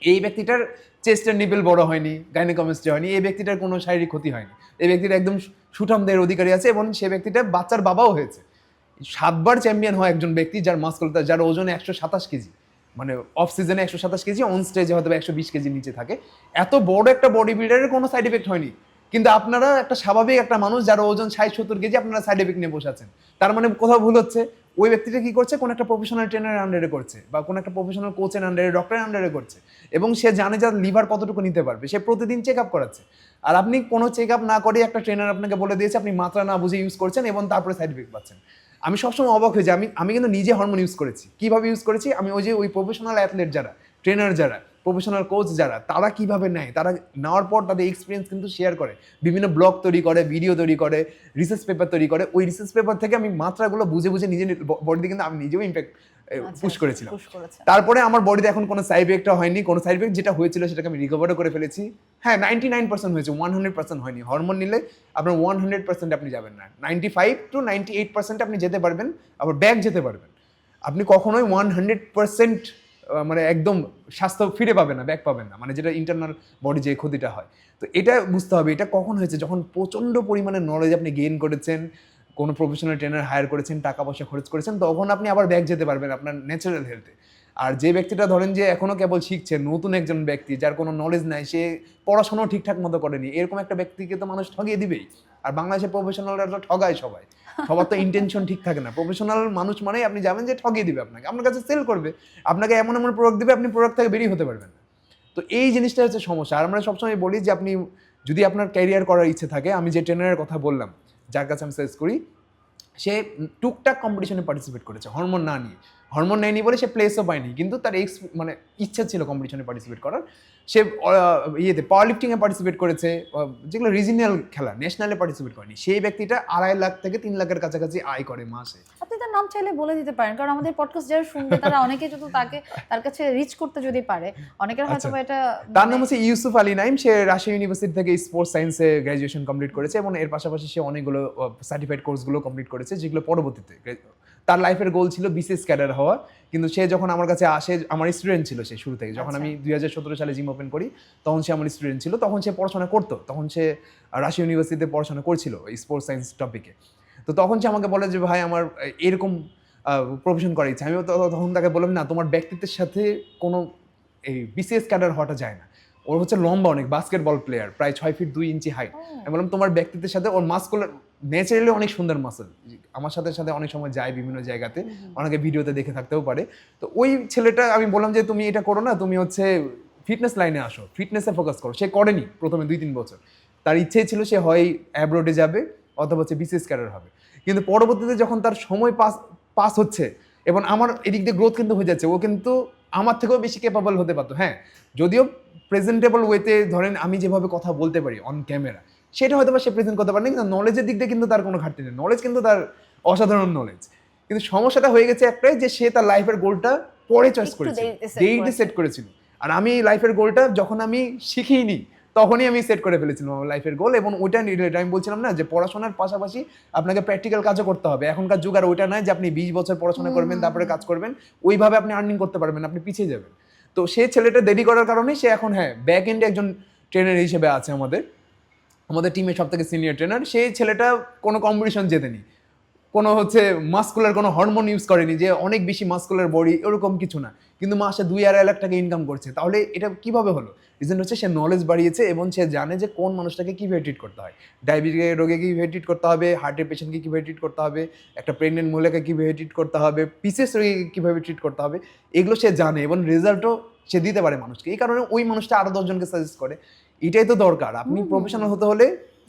[SPEAKER 1] এই ব্যক্তিটার চেস্টের নিপেল বড় হয়নি, গাইনোকমাস্টিয়া হয়নি, এই ব্যক্তিটার কোনো শারীরিক ক্ষতি হয়নি, এই ব্যক্তিটা একদম সুঠাম দেহের অধিকারী আছে এবং সে ব্যক্তিটা বাচ্চার বাবাও হয়েছে। 7 বার চ্যাম্পিয়ন হয় একজন ব্যক্তি যার মাসকুলার, যার ওজন 127 কেজি, মানে অফ সিজনে 127 কেজি, অন স্টেজে হয়তো 120 কেজি নিচে থাকে। এত বড় একটা বডি বিল্ডারের কোনো সাইড এফেক্ট হয়নি। কিন্তু আপনারা একটা স্বাভাবিক একটা মানুষ যার ওজন 60-70 কেজি, আপনারা সাইড এফেক্ট নিয়ে বসে আছেন। তার মানে কোথাও ভুল হচ্ছে। ওই ব্যক্তিটা কি করছে, কোন একটা প্রফেশনাল ট্রেনারের আন্ডারে করছে বা কোন একটা প্রফেশনাল কোচের আন্ডারে, ডক্টরের আন্ডারে করছে, এবং সে জানে যে লিভার কতটুকু নিতে পারবে, সে প্রতিদিন চেক আপ করাচ্ছে। আর আপনি কোনো চেক আপ না করে একটা ট্রেনার আপনাকে বলে দিয়েছে, আপনি মাত্রা না বুঝে ইউজ করছেন এবং তারপরে সাইড এফেক্ট পাচ্ছেন। আমি সবসময় অবাক হয়ে যাই। আমি কিন্তু নিজে হরমোন ইউজ করেছি। কিভাবে ইউজ করেছি, আমি ওই প্রফেশনাল অ্যাথলেট যারা, ট্রেনার যারা, প্রফেশনাল কোচ যারা, তারা কিভাবে নেয়, তারা নেওয়ার পর তাদের এক্সপিরিয়েন্স কিন্তু শেয়ার করে, বিভিন্ন ব্লগ তৈরি করে, ভিডিও তৈরি করে, রিসার্চ পেপার তৈরি করে। ওই রিসার্চ পেপার থেকে আমি মাত্রাগুলো বুঝে বুঝে নিজের বডিতে কিন্তু আমি নিজেও ইম্প্যাক্ট পুশ করেছিলাম। তারপরে আমার বডিতে এখন কোনো সাইড এফেক্টও হয়নি। কোনো সাইড এফেক্ট যেটা হয়েছিল সেটাকে আমি রিকভারও করে ফেলেছি। হ্যাঁ, 99% হয়েছে, 100% হয়নি। হরমোন নিলে আপনার 100% আপনি যাবেন না, 95-98% আপনি যেতে পারবেন, আবার ব্যাক যেতে পারবেন। আপনি কখনোই 100% মানে একদম স্বাস্থ্য ফিরে পাবেন না, ব্যাক পাবেন না, মানে যেটা ইন্টারনাল বডি যে ক্ষতিটা হয়। তো এটা বুঝতে হবে, এটা কখন হয়েছে, যখন প্রচণ্ড পরিমাণে নলেজ আপনি গেইন করেছেন, কোনো প্রফেশনাল ট্রেনার হায়ার করেছেন, টাকা পয়সা খরচ করেছেন, তখন আপনি আবার ব্যাক যেতে পারবেন আপনার ন্যাচারাল হেলথে। আর যে ব্যক্তিটা ধরেন যে এখনো কেবল শিখছে, নতুন একজন ব্যক্তি যার কোনো নলেজ নাই, সে পড়াশোনাও ঠিকঠাক মতো করেনি, এরকম একটা ব্যক্তিকে তো মানুষ ঠগিয়ে দিবেই। আর বাংলাদেশের প্রফেশনালরা তো ঠগায় সবার তো ইন্টেনশন ঠিক থাকে না। প্রফেশনাল মানুষ মানে আপনি যাবেন যে ঠগিয়ে দিবে আপনাকে, আপনার কাছে সেল করবে, আপনাকে এমন এমন প্রোডাক্ট দিবে, আপনি প্রোডাক্ট থেকে বেরিয়ে হতে পারবেন না। তো এই জিনিসটা হচ্ছে সমস্যা। আর আমরা সবসময় বলি যে আপনি যদি আপনার ক্যারিয়ার করার ইচ্ছে থাকে, আমি যে ট্রেনারের কথা বললাম, যার কাছে আমি সাজেস্ট করি, সে টুকটাক কম্পিটিশনে পার্টিসিপেট করেছে হরমোন না নিয়ে, হরমোন নেয়নি বলে সে প্লেসও পায়নি, কিন্তু তার মানে ইচ্ছা ছিল কম্পিটিশনে পার্টিসিপেট করার। সে পাওয়ার লিফটিংয়ে পার্টিসিপেট করেছে, যেগুলো রিজিনাল খেলা, ন্যাশনালে পার্টিসিপেট করেনি। সেই ব্যক্তিটা 2.5 লাখ থেকে 3 লাখের কাছাকাছি আয় করে মাসে।
[SPEAKER 2] আপনি তার নাম চাইলে বলে দিতে পারেন, কারণ আমাদের পডকাস্ট যারা শুনবে তারা অনেকে যদি তার কাছে রিচ করতে যদি পারে, অনেকের হয়তো এটা।
[SPEAKER 1] তার নাম হচ্ছে ইউসুফ আলী নাইম। সে রাজশাহী ইউনিভার্সিটি থেকে স্পোর্টস সায়েন্সে গ্র্যাজুয়েশন কমপ্লিট করেছে এবং এর পাশাপাশি সে অনেকগুলো সার্টিফাইড কোর্সগুলো কমপ্লিট করেছে, যেগুলো পরবর্তীতে তার লাইফের গোল ছিল বিসিএস ক্যাডার হওয়া। কিন্তু সে যখন আমার কাছে আসে, আমার স্টুডেন্ট ছিল সে শুরু থেকে, যখন আমি 2017 সালে জিম ওপেন করি তখন সে আমার স্টুডেন্ট ছিল। তখন সে পড়াশোনা করতো, তখন সে রাজশাহী ইউনিভার্সিটিতে পড়াশোনা করছিল স্পোর্টস সায়েন্স টপিকে। তো তখন সে আমাকে বলে যে ভাই আমার এরকম প্রফেশন করার ইচ্ছা। আমি তখন তাকে বললাম না, তোমার ব্যক্তিত্বের সাথে কোনো এই বিসিএস ক্যাডার হওয়াটা যায় না। ওর হচ্ছে লম্বা অনেক, বাস্কেটবল প্লেয়ার, প্রায় 6 ফিট 2 ইঞ্চি হাইট। আমি বললাম তোমার ব্যক্তিত্বের সাথে, ওর মাসকুলার ন্যাচারালি অনেক সুন্দর মাসল, আমার সাথে সাথে অনেক সময় যায় বিভিন্ন জায়গাতে, অনেকে ভিডিওতে দেখে থাকতেও পারে। তো ওই ছেলেটা, আমি বললাম যে তুমি এটা করো না, তুমি হচ্ছে ফিটনেস লাইনে আসো, ফিটনেসে ফোকাস করো। সে করেনি প্রথমে 2-3 বছর, তার ইচ্ছে ছিল সে হয় অ্যাব্রোডে যাবে অথবা হচ্ছে বিসিএস ক্যাডার হবে। কিন্তু পরবর্তীতে যখন তার সময় পাস হচ্ছে এবং আমার এদিক দিয়ে গ্রোথ কিন্তু হয়ে যাচ্ছে, ও কিন্তু আমার থেকেও বেশি ক্যাপাবল হতে পারতো। হ্যাঁ, যদিও প্রেজেন্টেবল ওয়েতে, ধরেন আমি যেভাবে কথা বলতে পারি অন ক্যামেরা, সেটা হয়তো বা সে প্রেজেন্ট করতে পারেনি, কিন্তু নলেজের দিক দিয়ে কিন্তু তার কোনো ঘাটতি নেই, নলেজ কিন্তু তার অসাধারণ নলেজ। কিন্তু সমস্যাটা হয়ে গেছে একটাই, যে সে তার লাইফের গোলটা পরে চয়েস করেছে, দেরিতে সেট করেছিল। আর আমি লাইফের গোলটা যখন আমি শিখিনি তখনই আমি সেট করে ফেলেছিলাম আমার লাইফের গোল, এবং ওইটা রিলেটেড আমি বলছিলাম না যে পড়াশোনার পাশাপাশি আপনাকে প্র্যাকটিক্যাল কাজও করতে হবে। এখনকার যুগ আর ওইটা নয় যে আপনি 20 বছর পড়াশোনা করবেন তারপরে কাজ করবেন, ওইভাবে আপনি আর্নিং করতে পারবেন, আপনি পিছিয়ে যাবেন। তো তো সে ছেলেটা দেরি করার কারণে সে এখন হ্যাঁ ব্যাক এন্ডে একজন ট্রেনার হিসেবে আছে আমাদের টিমের সব থেকে সিনিয়র ট্রেনার। সেই ছেলেটা কোনো কম্পিটিশন জেতেনি, কোনো হচ্ছে মাস্কুলার কোনো হরমোন ইউজ করেনি যে অনেক বেশি মাস্কুলার বডি, এরকম কিছু না, কিন্তু মাসে 2-2.5 লাখ টাকা ইনকাম করছে। তাহলে এটা কিভাবে হলো? রিজন হচ্ছে সে নলেজ বাড়িয়েছে এবং সে জানে যে কোন মানুষটাকে কীভাবে ট্রিট করতে হয়, ডায়াবেটিস রোগে কীভাবে ট্রিট করতে হবে, হার্টের পেশেন্টকে কীভাবে ট্রিট করতে হবে, একটা প্রেগনেন্ট মহিলাকে কীভাবে ট্রিট করতে হবে, পিসিএস রোগীকে কীভাবে ট্রিট করতে হবে, এগুলো সে জানে এবং রেজাল্টও সে দিতে পারে মানুষকে। এই কারণে ওই মানুষটা আরও 10 জনকে সাজেস্ট করে। এটাই তো দরকার। আপনি প্রফেশনাল হতে হলে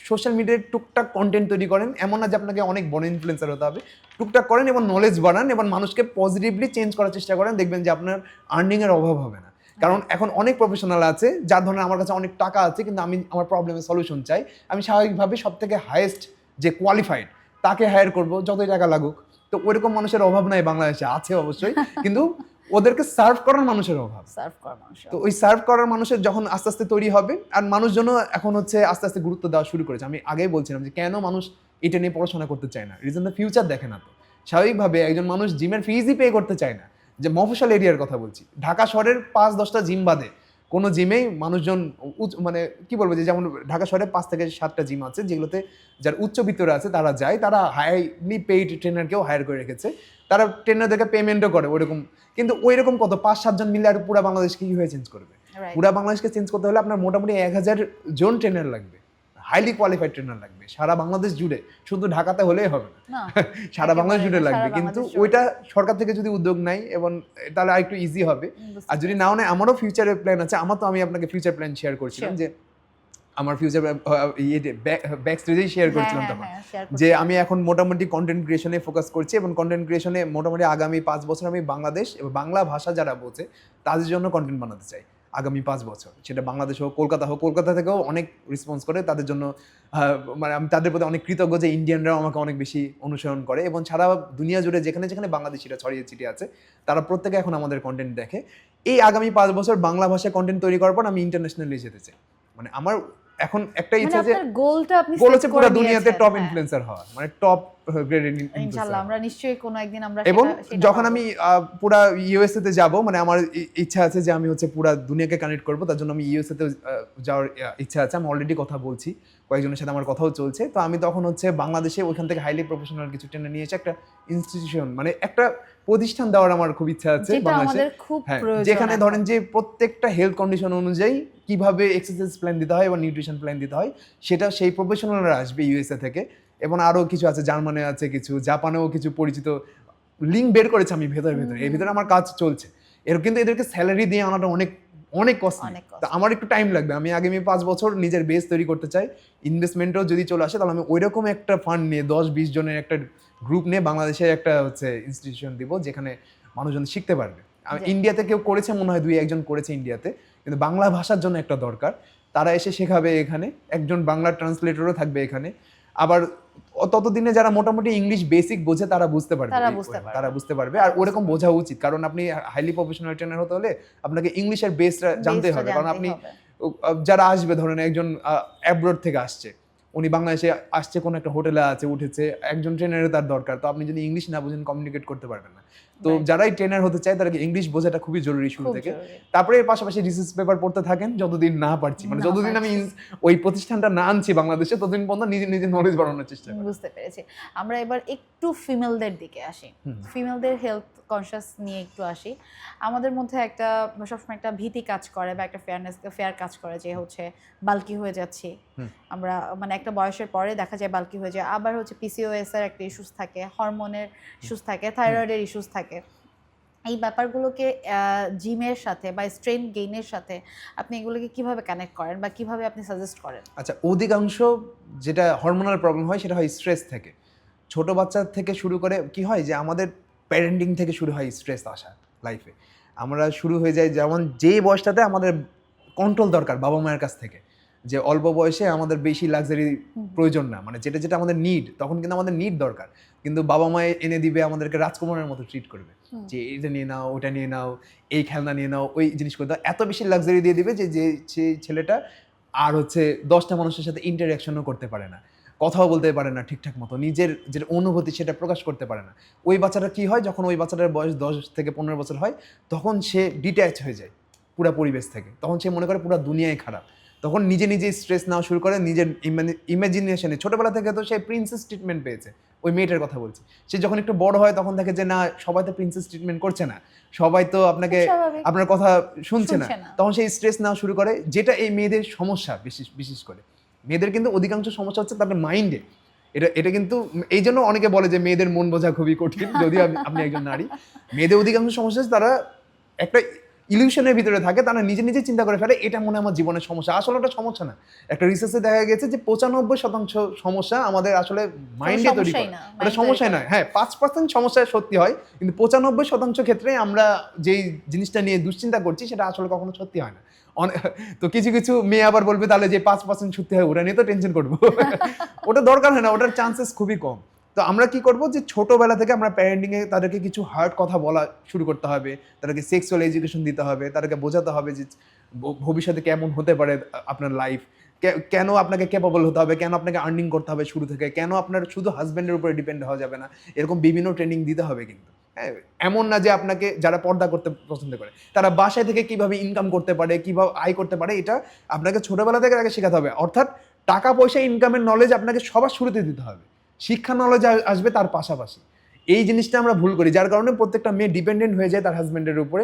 [SPEAKER 1] সোশ্যাল মিডিয়ায় টুকটাক কন্টেন্ট তৈরি করেন, এমন না যে আপনাকে অনেক বড় ইনফ্লুয়েন্সার হতে হবে, টুকটাক করেন এবং নলেজ বাড়ান এবং মানুষকে পজিটিভলি চেঞ্জ করার চেষ্টা করেন, দেখবেন যে আপনার আর্নিংয়ের অভাব হবে না। কারণ এখন অনেক প্রফেশনাল আছে যার ধরনের আমার কাছে অনেক টাকা আছে কিন্তু আমি আমার প্রবলেমের সলিউশন চাই, আমি স্বাভাবিকভাবে সব থেকে হাইয়েস্ট যে কোয়ালিফাইড তাকে হায়ার করব যতই টাকা লাগুক। তো ওইরকম মানুষের অভাব নাই বাংলাদেশে, আছে অবশ্যই, কিন্তু ওদেরকে সার্ভ করার মানুষের অভাব। তো ওই সার্ভ করার মানুষের যখন আস্তে আস্তে তৈরি হবে, আর মানুষজনও এখন হচ্ছে আস্তে আস্তে গুরুত্ব দেওয়া শুরু করেছে। আমি আগেই বলছিলাম যে কেন মানুষ এটা নিয়ে পড়াশোনা করতে চায় না, রিজন দ্য ফিউচার দেখে না। তো স্বাভাবিকভাবে একজন মানুষ জিমের ফিজই পে করতে চায় না, যে মফস্বল এরিয়ার কথা বলছি, ঢাকা শহরের 5-10টা জিম বাদে কোনো জিমেই মানুষজন মানে কি বলবো, যে যেমন ঢাকা শহরে 5 থেকে 7টা জিম আছে যেগুলোতে যার উচ্চবিত্তরা আছে তারা যায়, তারা হাইলি পেইড ট্রেনারকেও হায়ার করে রেখেছে, তারা ট্রেনারদেরকে পেমেন্টও করে ওইরকম। কিন্তু ওইরকম কত 5-7 জন মিলে আর পুরা বাংলাদেশকে কীভাবে চেঞ্জ করবে? পুরা বাংলাদেশকে চেঞ্জ করতে হলে আপনার মোটামুটি 1000 জন ট্রেনার লাগবে, হাইলি কোয়ালিফাইড ট্রেনার লাগবে সারা বাংলাদেশ জুড়ে, শুধু ঢাকাতে হলেই হবে না, সারা বাংলাদেশ জুড়ে লাগবে। কিন্তু ওইটা সরকার থেকে যদি উদ্যোগ নেয় এবং তাহলে আর একটু ইজি হবে। আর যদি নাও নেয়, আমারও ফিউচারের প্ল্যান আছে। আমি আপনাকে ফিউচার প্ল্যান শেয়ার করছিলাম যে আমার ফিউচার ব্যাক স্টেজেই শেয়ার করছিলাম তখন, যে আমি এখন মোটামুটি কন্টেন্ট ক্রিয়েশনে ফোকাস করছি এবং কন্টেন্ট ক্রিয়েশনে মোটামুটি আগামী 5 বছর আমি বাংলাদেশ এবং বাংলা ভাষা যারা বোঝে তাদের জন্য কন্টেন্ট বানাতে চাই আগামী 5 বছর। সেটা বাংলাদেশ হোক, কলকাতা হোক, কলকাতা থেকেও অনেক রেসপন্স করে, তাদের জন্য মানে আমি তাদের প্রতি অনেক কৃতজ্ঞ যে ইন্ডিয়ানরাও আমাকে অনেক বেশি অনুসরণ করে এবং সারা দুনিয়া জুড়ে যেখানে যেখানে বাংলাদেশিরা ছড়িয়ে ছিটিয়ে আছে তারা প্রত্যেকে এখন আমাদের কন্টেন্ট দেখে। এই আগামী 5 বছর বাংলা ভাষায় কন্টেন্ট তৈরি করার পর আমি ইন্টারন্যাশনালি যেতে চাই। মানে আমার এখন একটা ইচ্ছা যে গোল হচ্ছে পুরো দুনিয়াতে টপ ইনফ্লুয়েন্সার হওয়া, মানে টপ গ্রেডের
[SPEAKER 2] ইনশাআল্লাহ আমরা নিশ্চয়ই কোনো একদিন আমরা
[SPEAKER 1] এবং যখন আমি পুরো ইউএসএ তে যাব, মানে আমার ইচ্ছা আছে যে আমি হচ্ছে পুরো দুনিয়াকে কানেক্ট করব, তার জন্য আমি ইউএসএ তে যাওয়ার ইচ্ছা আছে। আমি অলরেডি কথা বলছি, কয়েকজনের সাথে আমার কথাও চলছে। তো আমি তখন হচ্ছে বাংলাদেশে ওইখান থেকে হাইলি প্রফেশনাল কিছু ট্রেনার নিয়ে এসে একটা ইনস্টিটিউশন, মানে একটা প্রতিষ্ঠান দেওয়ার আমার খুব ইচ্ছা আছে বাংলাদেশে, যেখানে ধরেন যে প্রত্যেকটা হেলথ কন্ডিশন অনুযায়ী কিভাবে এক্সারসাইজ প্ল্যান দিতে হয় এবং নিউট্রিশন প্ল্যান দিতে হয় সেটা সেই প্রফেশনালরা আসবে ইউএসএ থেকে। এবং আরও কিছু আছে, জার্মানে আছে কিছু, জাপানেও কিছু পরিচিত লিঙ্ক বের করেছে আমি ভেতরে এর ভিতরে আমার কাজ চলছে। কিন্তু এদেরকে স্যালারি দিয়ে আনাটা অনেক অনেক কষ্টলি, তো আমার একটু টাইম লাগবে। আমি আগামী 5 বছর নিজের বেস তৈরি করতে চাই। ইনভেস্টমেন্টও যদি চলে আসে তাহলে আমি ওইরকম একটা ফান্ড নিয়ে 10-20 জনের একটা গ্রুপ নিয়ে বাংলাদেশে একটা হচ্ছে ইনস্টিটিউশন দিব যেখানে মানুষজন শিখতে পারবে। ইন্ডিয়াতে কেউ করেছে মনে হয়, 2-1 জন করেছে ইন্ডিয়াতে, কিন্তু বাংলা ভাষার জন্য একটা দরকার, তারা এসে শেখাবে এখানে, একজন বাংলা ট্রান্সলেটরও থাকবে এখানে। আবার ততদিনে যারা মোটামুটি ইংলিশ বেসিক বোঝে তারা বুঝতে পারবে, আর ওরকম বোঝা উচিত। কারণ আপনি হাইলি প্রফেশনাল ট্রেনার হতে হলে আপনাকে ইংলিশের বেসটা জানতে হবে। কারণ আপনি যারা আসবে, ধরেন একজন অ্যাব্রড থেকে আসছে, উনি বাংলাদেশে আসছে, কোনো একটা হোটেলে আছে, উঠেছে, একজন ট্রেনারের তার দরকার। তো আপনি যদি ইংলিশ না বুঝেন কমিউনিকেট করতে পারবেন না। তো যারাই ট্রেনার হতে চায় তাদেরকে ইংলিশ বোঝাটা খুবই জরুরি শুরু থেকে। তারপরে এর পাশাপাশি রিসার্চ পেপার পড়তে থাকেন যতদিন না পারছি, মানে যতদিন আমি ওই প্রতিষ্ঠানটা না আনছি বাংলাদেশে ততদিন পর্যন্ত নিজে নলেজ বাড়ানোর চেষ্টা করি।
[SPEAKER 2] বুঝতে পেরেছি। আমরা এবার একটু ফিমেলদের দিকে আসি, ফিমেলদের হেলথ কনসিয়াস নিয়ে একটু আসি। আমাদের মধ্যে একটা সবসময় একটা ভীতি কাজ করে বা একটা ফেয়ার কাজ করে যে হচ্ছে বাল্কি হয়ে যাচ্ছি আমরা, মানে একটা বয়সের পরে দেখা যায় বাল্কি হয়ে যায়। আবার হচ্ছে পিসিওএস এর একটা ইস্যুস থাকে, হরমোনের ইস্যুস থাকে, থাইরয়েডের ইস্যুস থাকে। এই ব্যাপারগুলোকে জিমের সাথে বা স্ট্রেংথ গেইনের সাথে আপনি এগুলোকে কিভাবে কানেক্ট করেন বা কিভাবে আপনি সাজেস্ট করেন?
[SPEAKER 1] আচ্ছা, অধিকাংশ যেটা হরমোনাল প্রবলেম হয় সেটা হয় স্ট্রেস থেকে। ছোট বাচ্চা থেকে শুরু করে কি হয় যে আমাদের প্যারেন্টিং থেকে শুরু হয় স্ট্রেস আসা লাইফে। আমরা শুরু হয়ে যাই যেমন যেই বয়সটাতে আমাদের কন্ট্রোল দরকার বাবা মায়ের কাছ থেকে, যে অল্প বয়সে আমাদের বেশি লাক্সারি প্রয়োজন না, মানে যেটা আমাদের নিড, তখন কিন্তু আমাদের নিড দরকার, কিন্তু বাবা মায়ে এনে দিবে, আমাদেরকে রাজকুমারের মতো ট্রিট করবে, যে এটা নিয়ে নাও, ওটা নিয়ে নাও, এই খেলনা নিয়ে নাও, ওই জিনিস করে দাও, এত বেশি লাক্সারি দিয়ে দিবে যে ছেলেটা আর হচ্ছে 10টা মানুষের সাথে ইন্টারঅ্যাকশনও করতে পারে না, কথাও বলতে পারে না ঠিকঠাক মতো, নিজের যে অনুভূতি সেটা প্রকাশ করতে পারে না। ওই বাচ্চাটা কি হয়, যখন ওই বাচ্চাটার বয়স 10 থেকে 15 বছর হয় তখন সে ডিট্যাচ হয়ে যায়, পুরো পরিবেশ থেকে, তখন সে মনে করে পুরো দুনিয়াই খারাপ। তখন নিজে নিজে স্ট্রেস নেওয়া শুরু করে, নিজের ইমাজিনেশনে। ছোটবেলা থেকে তো সে প্রিন্সেস ট্রিটমেন্ট পেয়েছে, ওই মেয়েটার কথা বলছি। সে যখন একটু বড় হয় তখন দেখে যে না, সবাই তো প্রিন্সেস ট্রিটমেন্ট করছে না, সবাই তো আপনাকে
[SPEAKER 2] স্বাভাবিক।
[SPEAKER 1] আপনার কথা শুনছে না।
[SPEAKER 2] শুনছে না।
[SPEAKER 1] তখন সেই স্ট্রেস নেওয়া শুরু করে, যেটা এই মেয়েদের সমস্যা। বিশেষ করে মেয়েদের কিন্তু অধিকাংশ সমস্যা হচ্ছে তাদের মাইন্ডে। এটা কিন্তু এই জন্য অনেকে বলে যে মেয়েদের মন বোঝা খুবই কঠিন, যদি আপনি একজন নারী। মেয়েদের অধিকাংশ সমস্যা হচ্ছে তারা একটা ইলিউশনের ভিতরে থাকে, তারা নিজে নিজে চিন্তা করে ফেলে এটা মনে হয় আমার জীবনের সমস্যা। আসলে ওটা সমস্যা না। একটা রিসার্চে দেখা গেছে যে 95% সমস্যা আমাদের আসলে মাইন্ডে তৈরি করে, ওটা সমস্যাই নয়। হ্যাঁ, 5% সমস্যা সত্যি হয়, কিন্তু 95% ক্ষেত্রে আমরা যেই জিনিসটা নিয়ে দুশ্চিন্তা করছি সেটা আসলে কখনো সত্যি হয় না। তো কিছু কিছু মেয়ে আবার বলবে তাহলে যে 5% সত্যি হয় ওটা নিয়ে তো টেনশন করবো। ওটা দরকার হয় না, ওটার চান্সেস খুবই কম। তো আমরা কি করব যে ছোটবেলা থেকে আমরা প্যারেন্টিং এ তাদেরকে কিছু হার্ড কথা বলা শুরু করতে হবে, তাদেরকে সেক্সুয়াল এডুকেশন দিতে হবে, তাদেরকে বোঝাতে হবে যে ভবিষ্যতে কেমন হতে পারে আপনার লাইফ, কেন আপনাকে ক্যাপাবল হতে হবে, কেন আপনাকে আর্নিং করতে হবে শুরু থেকে, কেন আপনার শুধু হাজব্যান্ডের উপরে ডিপেন্ড হওয়া যাবে না, এরকম বিভিন্ন ট্রেনিং দিতে হবে। কিন্তু হ্যাঁ, এমন না যে আপনাকে যারা পর্দা করতে পছন্দ করে তারা বাসায় থেকে কিভাবে ইনকাম করতে পারে, কিভাবে আয় করতে পারে, এটা আপনাকে ছোটবেলা থেকে আগে শেখাতে হবে। অর্থাৎ টাকা পয়সা ইনকামের নলেজ আপনাকে সবার শুরুতে দিতে হবে, শিক্ষা নলেজ আসবে তার পাশাপাশি। এই জিনিসটা আমরা ভুল করি, যার কারণে প্রত্যেকটা মেয়ে ডিপেন্ডেন্ট হয়ে যায় তার হাজব্যান্ডের উপরে।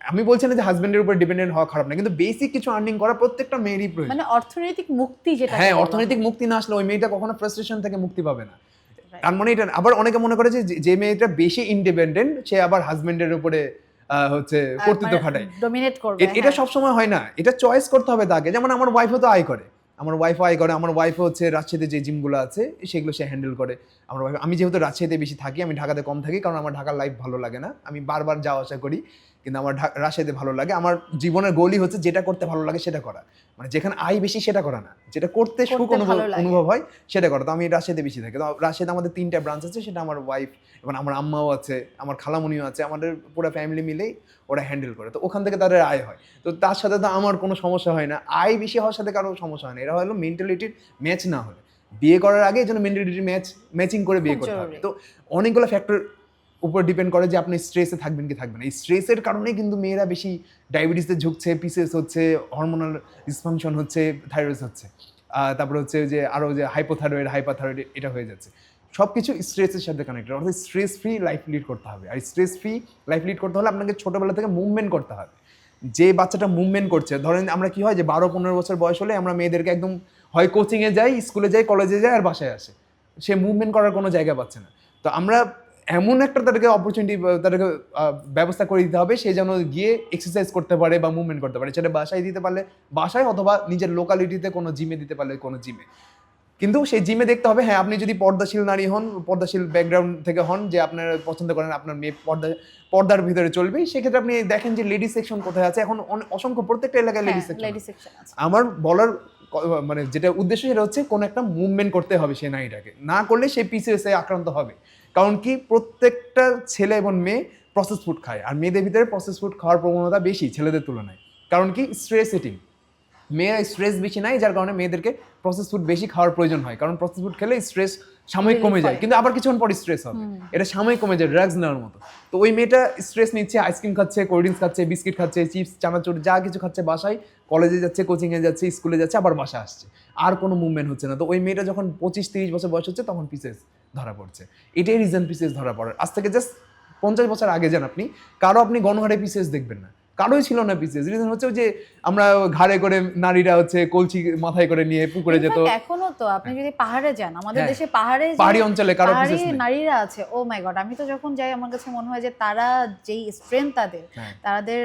[SPEAKER 1] আমি বলছি না যে হাজব্যান্ডের উপর ডিপেন্ডেন্ট হওয়া খারাপ না, কিন্তু বেসিক কিছু আর্নিং করা প্রত্যেকটা মেয়েরই প্রয়োজন।
[SPEAKER 2] মানে অর্থনৈতিক মুক্তি যেটা,
[SPEAKER 1] হ্যাঁ, অর্থনৈতিক মুক্তি না আসলে ওই মেয়েটা কখনো ফ্রাস্ট্রেশন থেকে মুক্তি পাবে না। তার মানে এটা আবার অনেকে মনে করে যে মেয়েটা বেশি ইন্ডিপেন্ডেন্ট সে আবার হাজব্যান্ডের উপরে হচ্ছে কর্তৃত্ব খাটায়,
[SPEAKER 2] ডমিনেট করবে।
[SPEAKER 1] এটা সবসময় হয় না, এটা চয়েস করতে হবে তাকে। যেমন আমার ওয়াইফও তো আয় করে, আমার ওয়াইফও হচ্ছে রাজশাহীতে যে জিমগুলো আছে সেগুলো সে হ্যান্ডেল করে। আমার ওয়াইফ, আমি যেহেতু রাজশাহীতে বেশি থাকি, আমি ঢাকাতে কম থাকি, কারণ আমার ঢাকার লাইফ ভালো লাগে না, আমি বারবার যাওয়া আসা করি, কিন্তু আমার রাজশাহীতে ভালো লাগে। আমার জীবনের গোলই হচ্ছে যেটা করতে ভালো লাগে সেটা করা, মানে যেখানে আয় বেশি সেটা করা না, যেটা করতে সুখ অনুভব হয় সেটা করা। তো আমি রাজশাহীতে বেশি থাকি। তো রাজশাহীতে আমাদের 3টা ব্রাঞ্চ আছে, সেটা আমার ওয়াইফ এবং আমার আম্মাও আছে, আমার খালামণিও আছে, আমাদের পুরো ফ্যামিলি মিলেই ওরা হ্যান্ডেল করে। তো ওখান থেকে তাদের আয় হয়, তো তার সাথে তো আমার কোনো সমস্যা হয় না। আয় বেশি হওয়ার সাথে কারো সমস্যা হয় না। এরা হলো মেন্টালিটির ম্যাচ না হলে, বিয়ে করার আগে এই জন্য মেন্টালিটির ম্যাচিং করে বিয়ে করতে হবে। তো অনেকগুলো ফ্যাক্টর উপর ডিপেন্ড করে যে আপনি স্ট্রেসে থাকবেন কি থাকবেন। এই স্ট্রেসের কারণেই কিন্তু মেয়েরা বেশি ডায়াবেটিসে ঝুঁকছে, পিসিএস হচ্ছে, হরমোনাল ডিসফাংশন হচ্ছে, থাইরয়েড হচ্ছে, তারপরে হচ্ছে যে আরও যে হাইপারথাইরয়েড এটা হয়ে যাচ্ছে। সব কিছু স্ট্রেসের সাথে কানেক্টেড। অর্থাৎ স্ট্রেস ফ্রি লাইফ লিড করতে হবে। আর স্ট্রেস ফ্রি লাইফ লিড করতে হলে আপনাকে ছোটোবেলা থেকে মুভমেন্ট করতে হবে। যে বাচ্চাটা মুভমেন্ট করছে, ধরেন আমরা কি হয় যে 12-15 বছর বয়স হলে আমরা মেয়েদেরকে একদম হয় কোচিংয়ে যাই, স্কুলে যাই, কলেজে যাই, আর বাসায় আসে, সে মুভমেন্ট করার কোনো জায়গা পাচ্ছে না। তো আমরা এমন একটা তাদেরকে অপরচুনিটি, তাদেরকে ব্যবস্থা করে দিতে হবে, সে যেন গিয়ে এক্সারসাইজ করতে পারে বা মুভমেন্ট করতে পারে। সেটা বাসায় দিতে পারলে বাসায়, অথবা নিজের লোকালিটিতে কোনো জিমে দিতে পারলে কোনো জিমে। কিন্তু সেই জিমে দেখতে হবে, হ্যাঁ, আপনি যদি পর্দাশীল নারী হন, পর্দাশীল ব্যাকগ্রাউন্ড থেকে হন, যে আপনার পছন্দ করেন আপনার মেয়ে পর্দার ভিতরে চলবে, সেক্ষেত্রে আপনি দেখেন যে লেডিস সেকশন কোথায় আছে। এখন অসংখ্য প্রত্যেকটা এলাকায় লেডিস সেকশন আছে। আমার বলার মানে যেটা উদ্দেশ্য সেটা হচ্ছে কোনো একটা মুভমেন্ট করতে হবে সেই নারীটাকে, না করলে সে পিসিএসে আক্রান্ত হবে। কারণ কি, প্রত্যেকটা ছেলে এবং মেয়ে প্রসেস ফুড খায়, আর মেয়েদের ভিতরে প্রসেস ফুড খাওয়ার প্রবণতা বেশি ছেলেদের তুলনায়। কারণ কি, স্ট্রেস ইটিং। মেয়েরা স্ট্রেস বেশি নাই, যার কারণে মেয়েদেরকে প্রসেস ফুড বেশি খাওয়ার প্রয়োজন হয়। কারণ প্রসেস ফুড খেলে স্ট্রেস সাময়িক কমে যায়, কিন্তু আবার কিছুক্ষণ পর স্ট্রেস হবে, এটা সাময়িক কমে যায়, ড্রাগস নেওয়ার মতো। তো ওই মেয়েটা স্ট্রেস নিচ্ছে, আইসক্রিম খাচ্ছে, কোল্ড ড্রিঙ্কস খাচ্ছে, বিস্কিট খাচ্ছে, চিপস, চানাচুর, যা কিছু খাচ্ছে, বাসায়, কলেজে যাচ্ছে, কোচিংয়ে যাচ্ছে, স্কুলে যাচ্ছে, আবার বাসা আসছে, আর কোনো মুভমেন্ট হচ্ছে না। তো ওই মেয়েটা যখন 25-30 বছর বয়স হচ্ছে তখন পিসিএস ধরা পড়ছে। এটাই রিজন পিসিএস ধরা পড়ার। আজ থেকে জাস্ট 50 বছর আগে যান আপনি, কারো আপনি গণহারে পিসিএস দেখবেন না, কারোই ছিল না পিসিএস। রিজন হচ্ছে যে আমরা ঘাড়ে করে নারীরা হচ্ছে কলসি মাথায় করে নিয়ে পুকুরে যেত।
[SPEAKER 2] এখনো তো আপনি যদি পাহাড়ে যান, আমাদের দেশে পাহাড়ি
[SPEAKER 1] অঞ্চলে কারো পিসিএস নেই,
[SPEAKER 2] নারীরা আছে। ও মাই গড, আমি তো যখন যাই আমার কাছে মনে হয় যে তারা যেই স্ট্রেংথ তাদের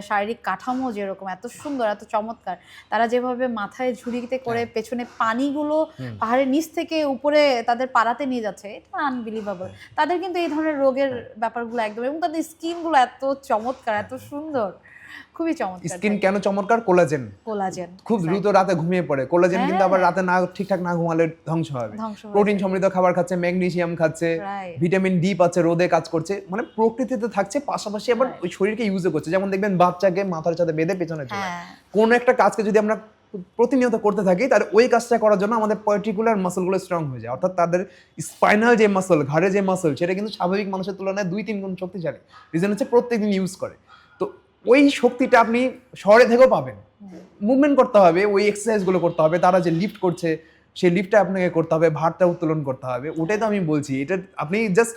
[SPEAKER 2] শারীরিক কাঠামো যেরকম এত সুন্দর, এত চমৎকার, তারা যেভাবে মাথায় ঝুড়িতে করে পেছনে পানিগুলো পাহাড়ের নিচ থেকে উপরে তাদের পাড়াতে নিয়ে যাচ্ছে, এটা আনবিলিভেবল। তাদের কিন্তু এই ধরনের রোগের ব্যাপারগুলো একদম, এবং তাদের স্কিনগুলো এত চমৎকার, এত সুন্দর, খুবই চমৎকার।
[SPEAKER 1] স্কিন কেন চমৎকার? কোলাজেন খুব দ্রুত রাতে ঘুমিয়ে পড়ে। কোলাজেন কিন্তু আবার রাতে না ঠিকঠাক না ঘুমালে ধ্বংস হবে। প্রোটিন সমৃদ্ধ খাবার খাচ্ছে, ম্যাগনেসিয়াম খাচ্ছে, ভিটামিন ডি পাচ্ছে, রোদে কাজ করছে, মানে প্রকৃতিতে থাকছে, পাশাপাশি আবার ওই শরীরকে ইউজও করছে। যেমন দেখবেন বাচ্চাকে মাথার সাথে বেঁধে পেছনে চলে, কোন একটা কাজকে যদি আমরা প্রতিনিয়ত করতে থাকি, তার ওই কাজটা করার জন্য আমাদের পার্টিকুলার মাসলগুলো স্ট্রং হয়ে যায়। অর্থাৎ তাদের স্পাইনাল যে মাসল, ঘাড়ে যে মাসল, সেটা কিন্তু স্বাভাবিক মানুষের তুলনায় 2-3 গুণ শক্তিশালী। রিজন হচ্ছে প্রত্যেকদিন ইউজ করে। তো ওই শক্তিটা আপনি শহরে থেকেও পাবেন। মুভমেন্ট করতে হবে, ওই এক্সারসাইজগুলো করতে হবে, তারা যে লিফট করছে সেই লিফটটা আপনাকে করতে হবে, ভারটা উত্তোলন করতে হবে। ওটাই তো আমি বলছি, এটা আপনি জাস্ট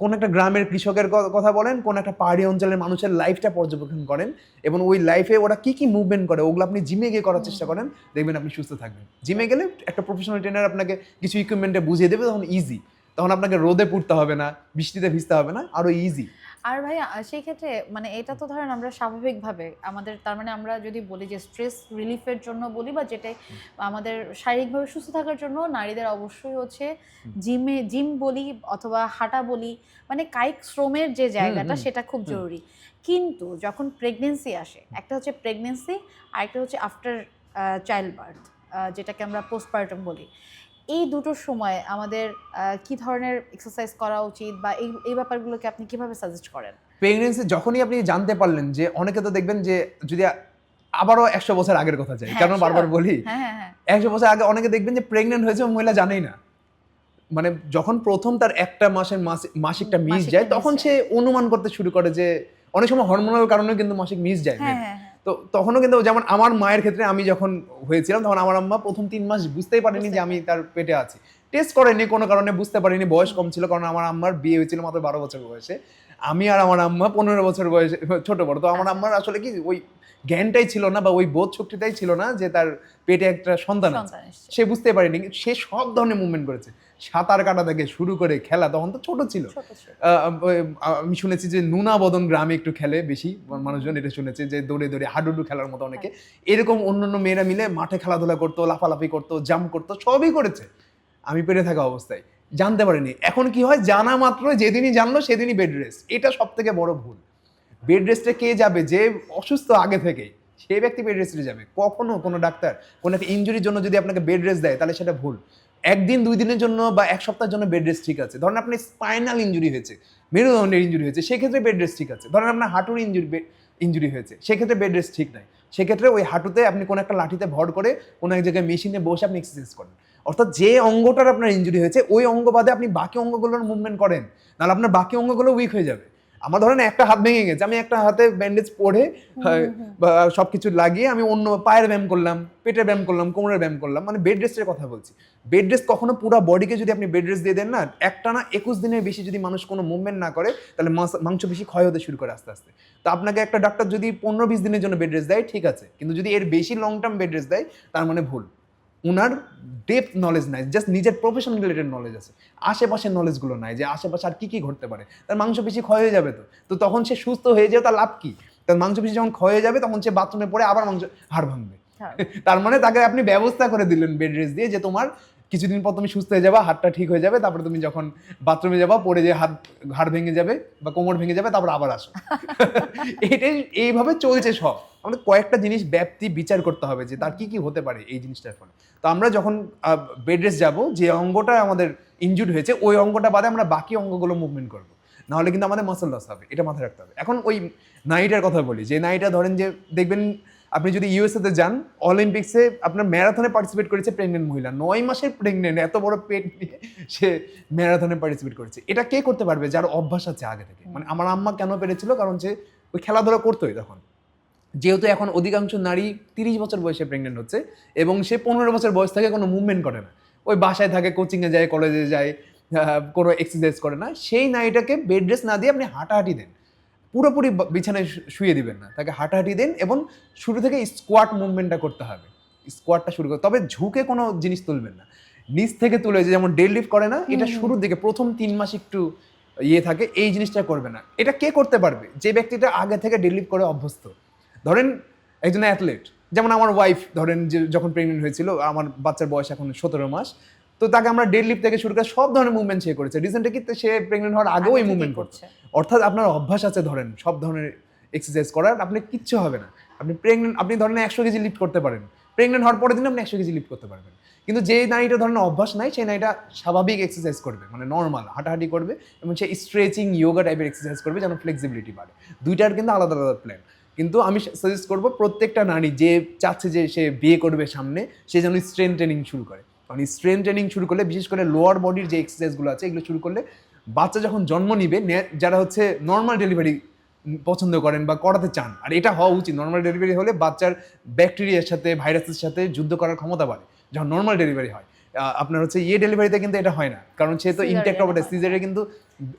[SPEAKER 1] কোন একটা গ্রামের কৃষকের কথা বলেন, কোন একটা পাহাড়ি অঞ্চলের মানুষের লাইফটা পর্যবেক্ষণ করেন এবং ওই লাইফে ওরা কি কি মুভমেন্ট করে ওগুলো আপনি জিমে গিয়ে করার চেষ্টা করেন, দেখবেন আপনি সুস্থ থাকবেন। জিমে গেলে একটা প্রফেশনাল ট্রেনার আপনাকে কিছু ইকুইপমেন্টে বুঝিয়ে দেবে, তখন ইজি, তখন আপনাকে রোদে পুড়তে হবে না, বৃষ্টিতে ভিজতে হবে না, আরো ইজি।
[SPEAKER 2] আর ভাইয়া সেই ক্ষেত্রে মানে এটা তো ধরেন আমরা স্বাভাবিকভাবে আমাদের, তার মানে আমরা যদি বলি যে স্ট্রেস রিলিফের জন্য বলি বা যেটাই আমাদের শারীরিকভাবে সুস্থ থাকার জন্য নারীদের অবশ্যই হচ্ছে জিম বলি অথবা হাঁটা বলি, মানে কায়িক শ্রমের যে জায়গাটা সেটা খুব জরুরি। কিন্তু যখন প্রেগনেন্সি আসে, একটা হচ্ছে প্রেগনেন্সি আর একটা হচ্ছে আফটার চাইল্ড বার্থ, যেটাকে আমরা পোস্টপার্টাম বলি, এই দুটোর সময় আমাদের কি ধরনের এক্সারসাইজ করা উচিত বা এই ব্যাপারগুলোকে আপনি কিভাবে সাজেস্ট করেন?
[SPEAKER 1] প্রেগনেন্সি যখনই আপনি জানতে পারলেন, যে অনেকে তো দেখবেন যে যদি আবারও 100 বছর আগের কথা চাই, কারণ বারবার বলি 100 বছর আগে অনেকে দেখবেন যে প্রেগনেন্ট হয়েছে মহিলা জানেই না, মানে যখন প্রথম তার একটা মাসের মাসিকটা মিস যায় তখন সে অনুমান করতে শুরু করে যে অনেক সময় হরমোনাল কারণে কিন্তু মাসিক মিস যায়। তো তখনও কিন্তু যেমন আমার মায়ের ক্ষেত্রে আমি যখন হয়েছিলাম তখন আমার আম্মা প্রথম 3 মাস বুঝতেই পারেনি যে আমি তার পেটে আছি, টেস্ট করেনি কোনো কারণে, বুঝতে পারিনি, বয়স কম ছিল, কারণ আমার আম্মার বিয়ে হয়েছিল মাত্র 12 বছর বয়সে, আমি আর আমার আম্মা 15 বছর বয়সে ছোট বড়। তো আমার আম্মার আসলে কি ওই জ্ঞানটাই ছিল না বা ওই বোধ শক্তিটাই ছিল না যে তার পেটে একটা সন্তান আছে, সে বুঝতে পারেনি। সে সব ধরনের মুভমেন্ট করেছে, সাঁতার কাটা থেকে শুরু করে খেলা, তখন তো ছোট ছিল। আমি শুনেছি যে নুনাবদন গ্রামে একটু খেলে বেশি মানুষজন, এটা শুনেছে যে দৌড়ে দৌড়ে হাডুডু খেলার মতো অনেকে, এরকম অন্যান্য মেয়েরা মিলে মাঠে খেলাধুলা করতো, লাফালাফি করতো, জাম্প করতো, সবই করেছে আমি পেটে থাকা অবস্থায়, জানতে পারিনি। এখন কি হয়, জানা মাত্র যেদিনই জানলো সেদিনই বেড রেস্ট, এটা সব থেকে বড় ভুল। বেড রেস্টে কে যাবে? যে অসুস্থ আগে থেকেই, সেই ব্যক্তি বেড রেস্টে যাবে। কখনো কোনো ডাক্তার কোনো একটা ইনজুরির জন্য যদি আপনাকে বেড রেস্ট দেয় তাহলে সেটা ভুল। 1 দিন 2 দিনের জন্য বা 1 সপ্তাহের জন্য বেড রেস্ট ঠিক আছে। ধরেন আপনি স্পাইনাল ইনজুরি হয়েছে, মেরুদণ্ডের ইনজুরি হয়েছে, সেক্ষেত্রে বেড রেস্ট ঠিক আছে। ধরেন আপনার হাঁটুর ইনজুরি হয়েছে, সেক্ষেত্রে বেড রেস্ট ঠিক নাই। সেক্ষেত্রে ওই হাঁটুতে আপনি কোনো একটা লাঠিতে ভর করে কোনো এক জায়গায় মেশিনে বসে আপনি এক্সারসাইজ করেন। অর্থাৎ যে অঙ্গটার আপনার ইনজুরি হয়েছে ওই অঙ্গ বাদে আপনি বাকি অঙ্গগুলোর মুভমেন্ট করেন, নাহলে আপনার বাকি অঙ্গগুলো উইক হয়ে যাবে। আমার ধরেন একটা হাত ভেঙে গেছে, আমি একটা হাতে ব্যান্ডেজ পরে বা সবকিছু লাগিয়ে আমি অন্য পায়ের ব্যায়াম করলাম, পেটের ব্যায়াম করলাম, কোমরের ব্যায়াম করলাম, মানে বেড রেস্টের কথা বলছি। বেড রেস্ট কখনো পুরো বডিকে যদি আপনি বেড রেস্ট দিয়ে দেন না, একটানা 21 দিনের বেশি যদি মানুষ কোনো মুভমেন্ট না করে তাহলে মাংসপেশি ক্ষয় হতে শুরু করে আস্তে আস্তে। তো আপনাকে একটা ডাক্তার যদি 15-20 দিনের জন্য বেড রেস্ট দেয় ঠিক আছে, কিন্তু যদি এর বেশি লং টার্ম বেড রেস্ট দেয় তার মানে ভুল। উনার ডেপথ নলেজ নাই, জাস্ট নিজের প্রফেশন রিলেটেড নলেজ আছে, আশেপাশের নলেজগুলো নাই যে আশেপাশে আর কি কি ঘটতে পারে। তার মাংসপেশি ক্ষয় হয়ে যাবে, তো তখন সে সুস্থ হয়ে যাবে, তার লাভ কি? তার মাংসপেশি যখন ক্ষয় হয়ে যাবে তখন সে বাথরুমে পড়ে আবার হাড় ভাঙবে। তার মানে তাকে আপনি ব্যবস্থা করে দিলেন বেড রেস্ট দিয়ে যে তোমার কিছুদিন পর তুমি সুস্থ হয়ে যাবা, হাতটা ঠিক হয়ে যাবে, তারপরে তুমি যখন বাথরুমে যাবা পড়ে যে হাড় ভেঙে যাবে বা কোমর ভেঙে যাবে তারপর আবার আসো। এটাই এইভাবে চলছে সব। আমাদের কয়েকটা জিনিস ব্যাপ্তি বিচার করতে হবে যে তার কি কি হতে পারে এই জিনিসটার ফলে। তো আমরা যখন বেড রেস্ট যাবো, যে অঙ্গটা আমাদের ইনজুর্ড হয়েছে ওই অঙ্গটা বাদে আমরা বাকি অঙ্গগুলো মুভমেন্ট করবো, নাহলে কিন্তু আমাদের মাসল লস হবে, এটা মাথায় রাখতে হবে। এখন ওই নাইটার কথা বলি, যে নাইটা ধরেন যে দেখবেন আপনি যদি ইউএসএতে যান, অলিম্পিক্সে আপনার ম্যারাথনে পার্টিসিপেট করেছে প্রেগনেন্ট মহিলা, 9 মাসের প্রেগনেন্ট, এত বড় পেট নিয়ে সে ম্যারাথনে পার্টিসিপেট করেছে। এটা কে করতে পারবে? যার অভ্যাস আছে আগে থেকে। মানে আমার আম্মা কেন পেরেছিল? কারণ সে ওই খেলাধুলা করতোই তখন। যেহেতু এখন অধিকাংশ নারী 30 বছর বয়সে প্রেগনেন্ট হচ্ছে এবং সে 15 বছর বয়স থেকে কোনো মুভমেন্ট করে না, ওই বাসায় থাকে, কোচিংয়ে যায়, কলেজে যায়, কোনো এক্সারসাইজ করে না, সেই নারীটাকে বেড রেস্ট না দিয়ে আপনি হাঁটাহাঁটি দেন, পুরোপুরি বিছানায় শুয়ে দিবেন না, তাকে হাঁটাহাঁটি দেন এবং শুরু থেকে স্কোয়াট মুভমেন্টটা করতে হবে। স্কোয়াটটা শুরু করতে, তবে ঝুঁকে কোনো জিনিস তুলবেন না, নিচ থেকে তুলে যেমন ডেড লিফট করে না, এটা শুরুর দিকে প্রথম 3 মাস একটু ইয়ে থাকে, এই জিনিসটা করবে না। এটা কে করতে পারবে? যে ব্যক্তিটা আগে থেকে ডেড লিফট করে অভ্যস্ত। ধরেন একজন অ্যাথলেট, যেমন আমার ওয়াইফ, ধরেন যে যখন প্রেগনেন্ট হয়েছিল, আমার বাচ্চার বয়স এখন 17 মাস, তো তাকে আমরা ডেড লিফট থেকে শুরু করে সব ধরনের মুভমেন্ট সে করেছে। রিসেন্টলি কি সে প্রেগনেন্ট হওয়ার আগেও এই মুভমেন্ট করছে। অর্থাৎ আপনার অভ্যাস আছে ধরেন সব ধরনের এক্সারসাইজ করার, আপনি কিচ্ছু হবে না। আপনি ধরেন 100 কেজি লিফট করতে পারেন, প্রেগনেন্ট হওয়ার পরের দিন আপনি 100 কেজি লিফট করতে পারবেন। কিন্তু যে নারীটা ধরেন অভ্যাস নাই, সেই নারীটা স্বাভাবিক এক্সারসাইজ করবে, মানে নর্মাল হাঁটাহাঁটি করবে এবং সে স্ট্রেচিং ইয়োগা টাইপের এক্সারসাইজ করবে যেন ফ্লেক্সিবিলিটি বাড়ে। দুইটার কিন্তু আলাদা আলাদা প্ল্যান। কিন্তু আমি সাজেস্ট করবো প্রত্যেকটা নারী যে চাচ্ছে যে সে বিয়ে করবে সামনে, সে যেন স্ট্রেংথ ট্রেনিং শুরু করে। কারণ স্ট্রেংথ ট্রেনিং শুরু করলে, বিশেষ করে লোয়ার বডির যে এক্সারসাইজগুলো আছে এগুলো শুরু করলে বাচ্চা যখন জন্ম নিবে, যারা হচ্ছে নর্মাল ডেলিভারি পছন্দ করেন বা করাতে চান, আর এটা হওয়া উচিত। নর্মাল ডেলিভারি হলে বাচ্চার ব্যাকটেরিয়ার সাথে ভাইরাসের সাথে যুদ্ধ করার ক্ষমতা বাড়ে যখন নর্মাল ডেলিভারি হয়। আপনার হচ্ছে ডেলিভারিতে কিন্তু এটা হয় না, কারণ সে তো ইনটেক্ট অবস্থা, সিজারে কিন্তু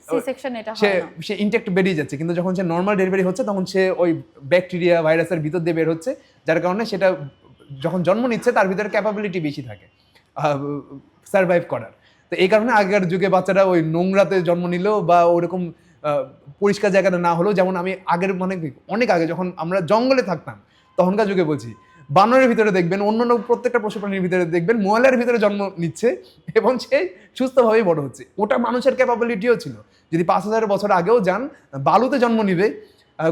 [SPEAKER 2] সি সেকশন এটা
[SPEAKER 1] সে
[SPEAKER 2] হয় না।
[SPEAKER 1] সে ইনটেক্ট বেরিয়ে যাচ্ছে, কিন্তু যখন সে নর্মাল ডেলিভারি হচ্ছে তখন সে ওই ব্যাকটেরিয়া ভাইরাসের ভিতর দিয়ে বের হচ্ছে, যার কারণে সেটা যখন জন্ম নিচ্ছে তার ভিতরে ক্যাপাবিলিটি বেশি থাকে সার্ভাইভ করার। তো এই কারণে আগের যুগে বাচ্চারা ওই নোংরাতে জন্ম নিল বা ওরকম পরিষ্কার জায়গাটা না হলেও, যেমন আমি আগের মানে অনেক আগে যখন আমরা জঙ্গলে থাকতাম তখনকার যুগে বলছি, বানরের ভিতরে দেখবেন, অন্যান্য প্রত্যেকটা পশু প্রাণীর ভিতরে দেখবেন ময়লার ভিতরে জন্ম নিচ্ছে এবং সে সুস্থভাবেই বড় হচ্ছে। ওটা মানুষের ক্যাপাবিলিটিও ছিল। যদি 5,000 বছর আগেও যান, বালুতে জন্ম নিবে,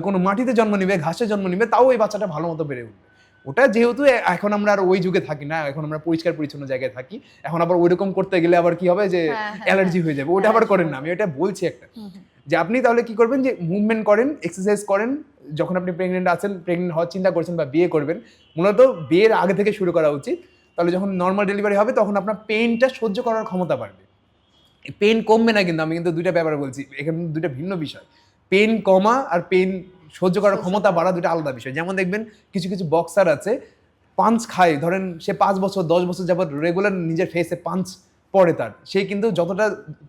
[SPEAKER 1] কোনো মাটিতে জন্ম নিবে, ঘাসে জন্ম নিবে, তাও ওই বাচ্চাটা ভালো মতো বেড়ে উঠবে। ওটা যেহেতু এখন আমরা আর ওই যুগে থাকি না, এখন আমরা পরিষ্কার পরিচ্ছন্ন জায়গায় থাকি, এখন আবার ওইরকম করতে গেলে আবার কি হবে যে অ্যালার্জি হয়ে যাবে, ওটা আবার করেন না। আমি এটা বলছি একটা, যে আপনি তাহলে কি করবেন, যে মুভমেন্ট করেন, এক্সারসাইজ করেন। যখন আপনি প্রেগনেন্ট আছেন, প্রেগনেন্ট হওয়ার চিন্তা করছেন বা বিয়ে করবেন, মূলত বিয়ের আগে থেকে শুরু করা উচিত। তাহলে যখন নর্মাল ডেলিভারি হবে তখন আপনার পেইনটা সহ্য করার ক্ষমতা বাড়বে। পেইন কমবে না, কিন্তু আমি কিন্তু দুইটা ব্যাপারে বলছি, এখানে দুইটা ভিন্ন বিষয়। পেইন কমা আর পেইন সহ্য করার ক্ষমতা বাড়া দুটো আলাদা বিষয়। যেমন দেখবেন কিছু কিছু বক্সার আছে, পাঞ্চ খায়, ধরেন সে 5 বছর 10 বছর যাবত রেগুলার নিজের ফেসে পাঞ্চ পড়ে, তার সে কিন্তু যতটা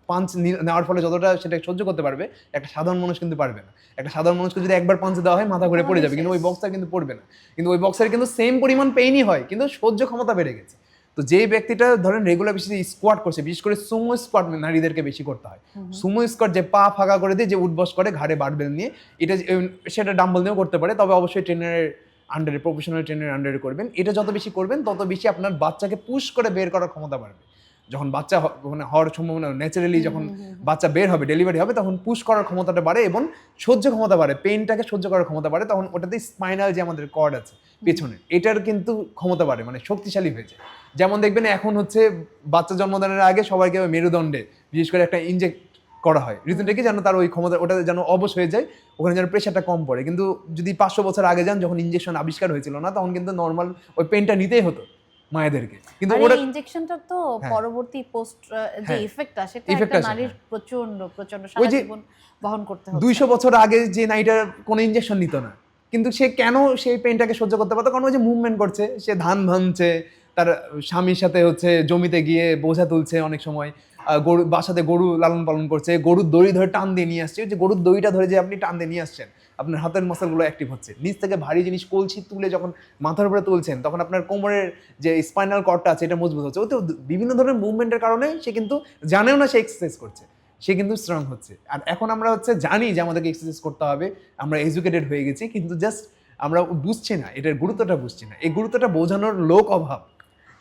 [SPEAKER 1] পাঞ্চ নেওয়ার ফলে যতটা সেটা সহ্য করতে পারবে, একটা সাধারণ মানুষ কিন্তু পারবে না। একটা সাধারণ মানুষকে যদি একবার পাঞ্চ দেওয়া হয় মাথা ঘুরে পড়ে যাবে, কিন্তু ওই বক্সার কিন্তু পড়বে না। কিন্তু ওই বক্সার কিন্তু সেম পরিমাণ পেইনই হয়, কিন্তু সহ্য ক্ষমতা বেড়ে গেছে। তো যে ব্যক্তিটা ধরেন রেগুলার বেশি স্কোয়াট করছে, বিশেষ করে সুমো স্কোয়াট নারীদেরকে বেশি করতে হয়। সুমো স্কোয়াট যে পা ফাঁকা করে দিয়ে যে উঠবস করে ঘাড়ে বারবেল নিয়ে, এটা সেটা ডাম্বল নিয়েও করতে পারে, তবে অবশ্যই ট্রেনারের আন্ডারে, প্রফেশনাল ট্রেনারের আন্ডারে করবেন। এটা যত বেশি করবেন তত বেশি আপনার বাচ্চাকে পুশ করে বের করার ক্ষমতা বাড়বে। যখন বাচ্চা মানে হওয়ার সম্ভাবনা ন্যাচারালি যখন বাচ্চা বের হবে, ডেলিভারি হবে, তখন পুশ করার ক্ষমতাটা বাড়ে এবং সহ্য ক্ষমতা বাড়ে, পেইনটাকে সহ্য করার ক্ষমতা বাড়ে। তখন ওটাতে স্পাইনাল যে আমাদের কর্ড আছে পেছনে, এটার কিন্তু ক্ষমতা বাড়ে, মানে শক্তিশালী হয়ে যায়। যেমন দেখবেন এখন হচ্ছে বাচ্চা জন্মদানের আগে সবাইকে মেরুদণ্ডে বিশেষ করে একটা ইনজেক্ট করা হয়, রিজনটা কি যেন তার ওই ক্ষমতা ওটা যেন অবশ হয়ে যায়, ওখানে যেন প্রেশারটা কম পড়ে। কিন্তু যদি 500 বছর আগে যান, যখন ইনজেকশন আবিষ্কার হয়েছিল না, তখন কিন্তু নর্মাল ওই পেনটা নিতেই হতো মায়েদেরকে। কিন্তু
[SPEAKER 2] আর
[SPEAKER 1] ওটা
[SPEAKER 2] এই ইনজেকশনটা তো পরবর্তী পোস্ট যে ইফেক্টটা, সেটা
[SPEAKER 1] Effect
[SPEAKER 2] একটা
[SPEAKER 1] আসে,
[SPEAKER 2] নারীর প্রচন্ড প্রচন্ড
[SPEAKER 1] ওই
[SPEAKER 2] সারা
[SPEAKER 1] যে
[SPEAKER 2] জীবন বহন করতে হচ্ছে।
[SPEAKER 1] 200 বছর আগে যে নারীটার কোনো ইনজেকশন নিত না, কিন্তু সে কেন সেই পেনটাকে সহ্য করতে পারতো? কারণ ওই যে মুভমেন্ট করছে, সে ধান ভাঙছে, তার স্বামীর সাথে হচ্ছে জমিতে গিয়ে বোঝা তুলছে, অনেক সময় গরু বাসাতে গরু লালন পালন করছে, গরুর দড়ি ধরে টান দিয়ে নিয়ে আসছে। যে গরুর দড়িটা ধরে যে আপনি টান দিয়ে নিয়ে আসছেন, আপনার হাতের মাসলগুলো অ্যাক্টিভ হচ্ছে। নিচ থেকে ভারী জিনিস কলসি তুলে যখন মাথার উপরে তুলছেন, তখন আপনার কোমরের যে স্পাইনাল কর্ডটা আছে এটা মজবুত হচ্ছে। ওতে বিভিন্ন ধরনের মুভমেন্টের কারণে সে কিন্তু জানেও না সে এক্সারসাইজ করছে, সে কিন্তু স্ট্রং হচ্ছে। আর এখন আমরা হচ্ছে জানি যে আমাদেরকে এক্সারসাইজ করতে হবে, আমরা এডুকেটেড হয়ে গেছি, কিন্তু জাস্ট আমরা বুঝছি না, এটার গুরুত্বটা বুঝছি না। এই গুরুত্বটা বোঝানোর লোক অভাব।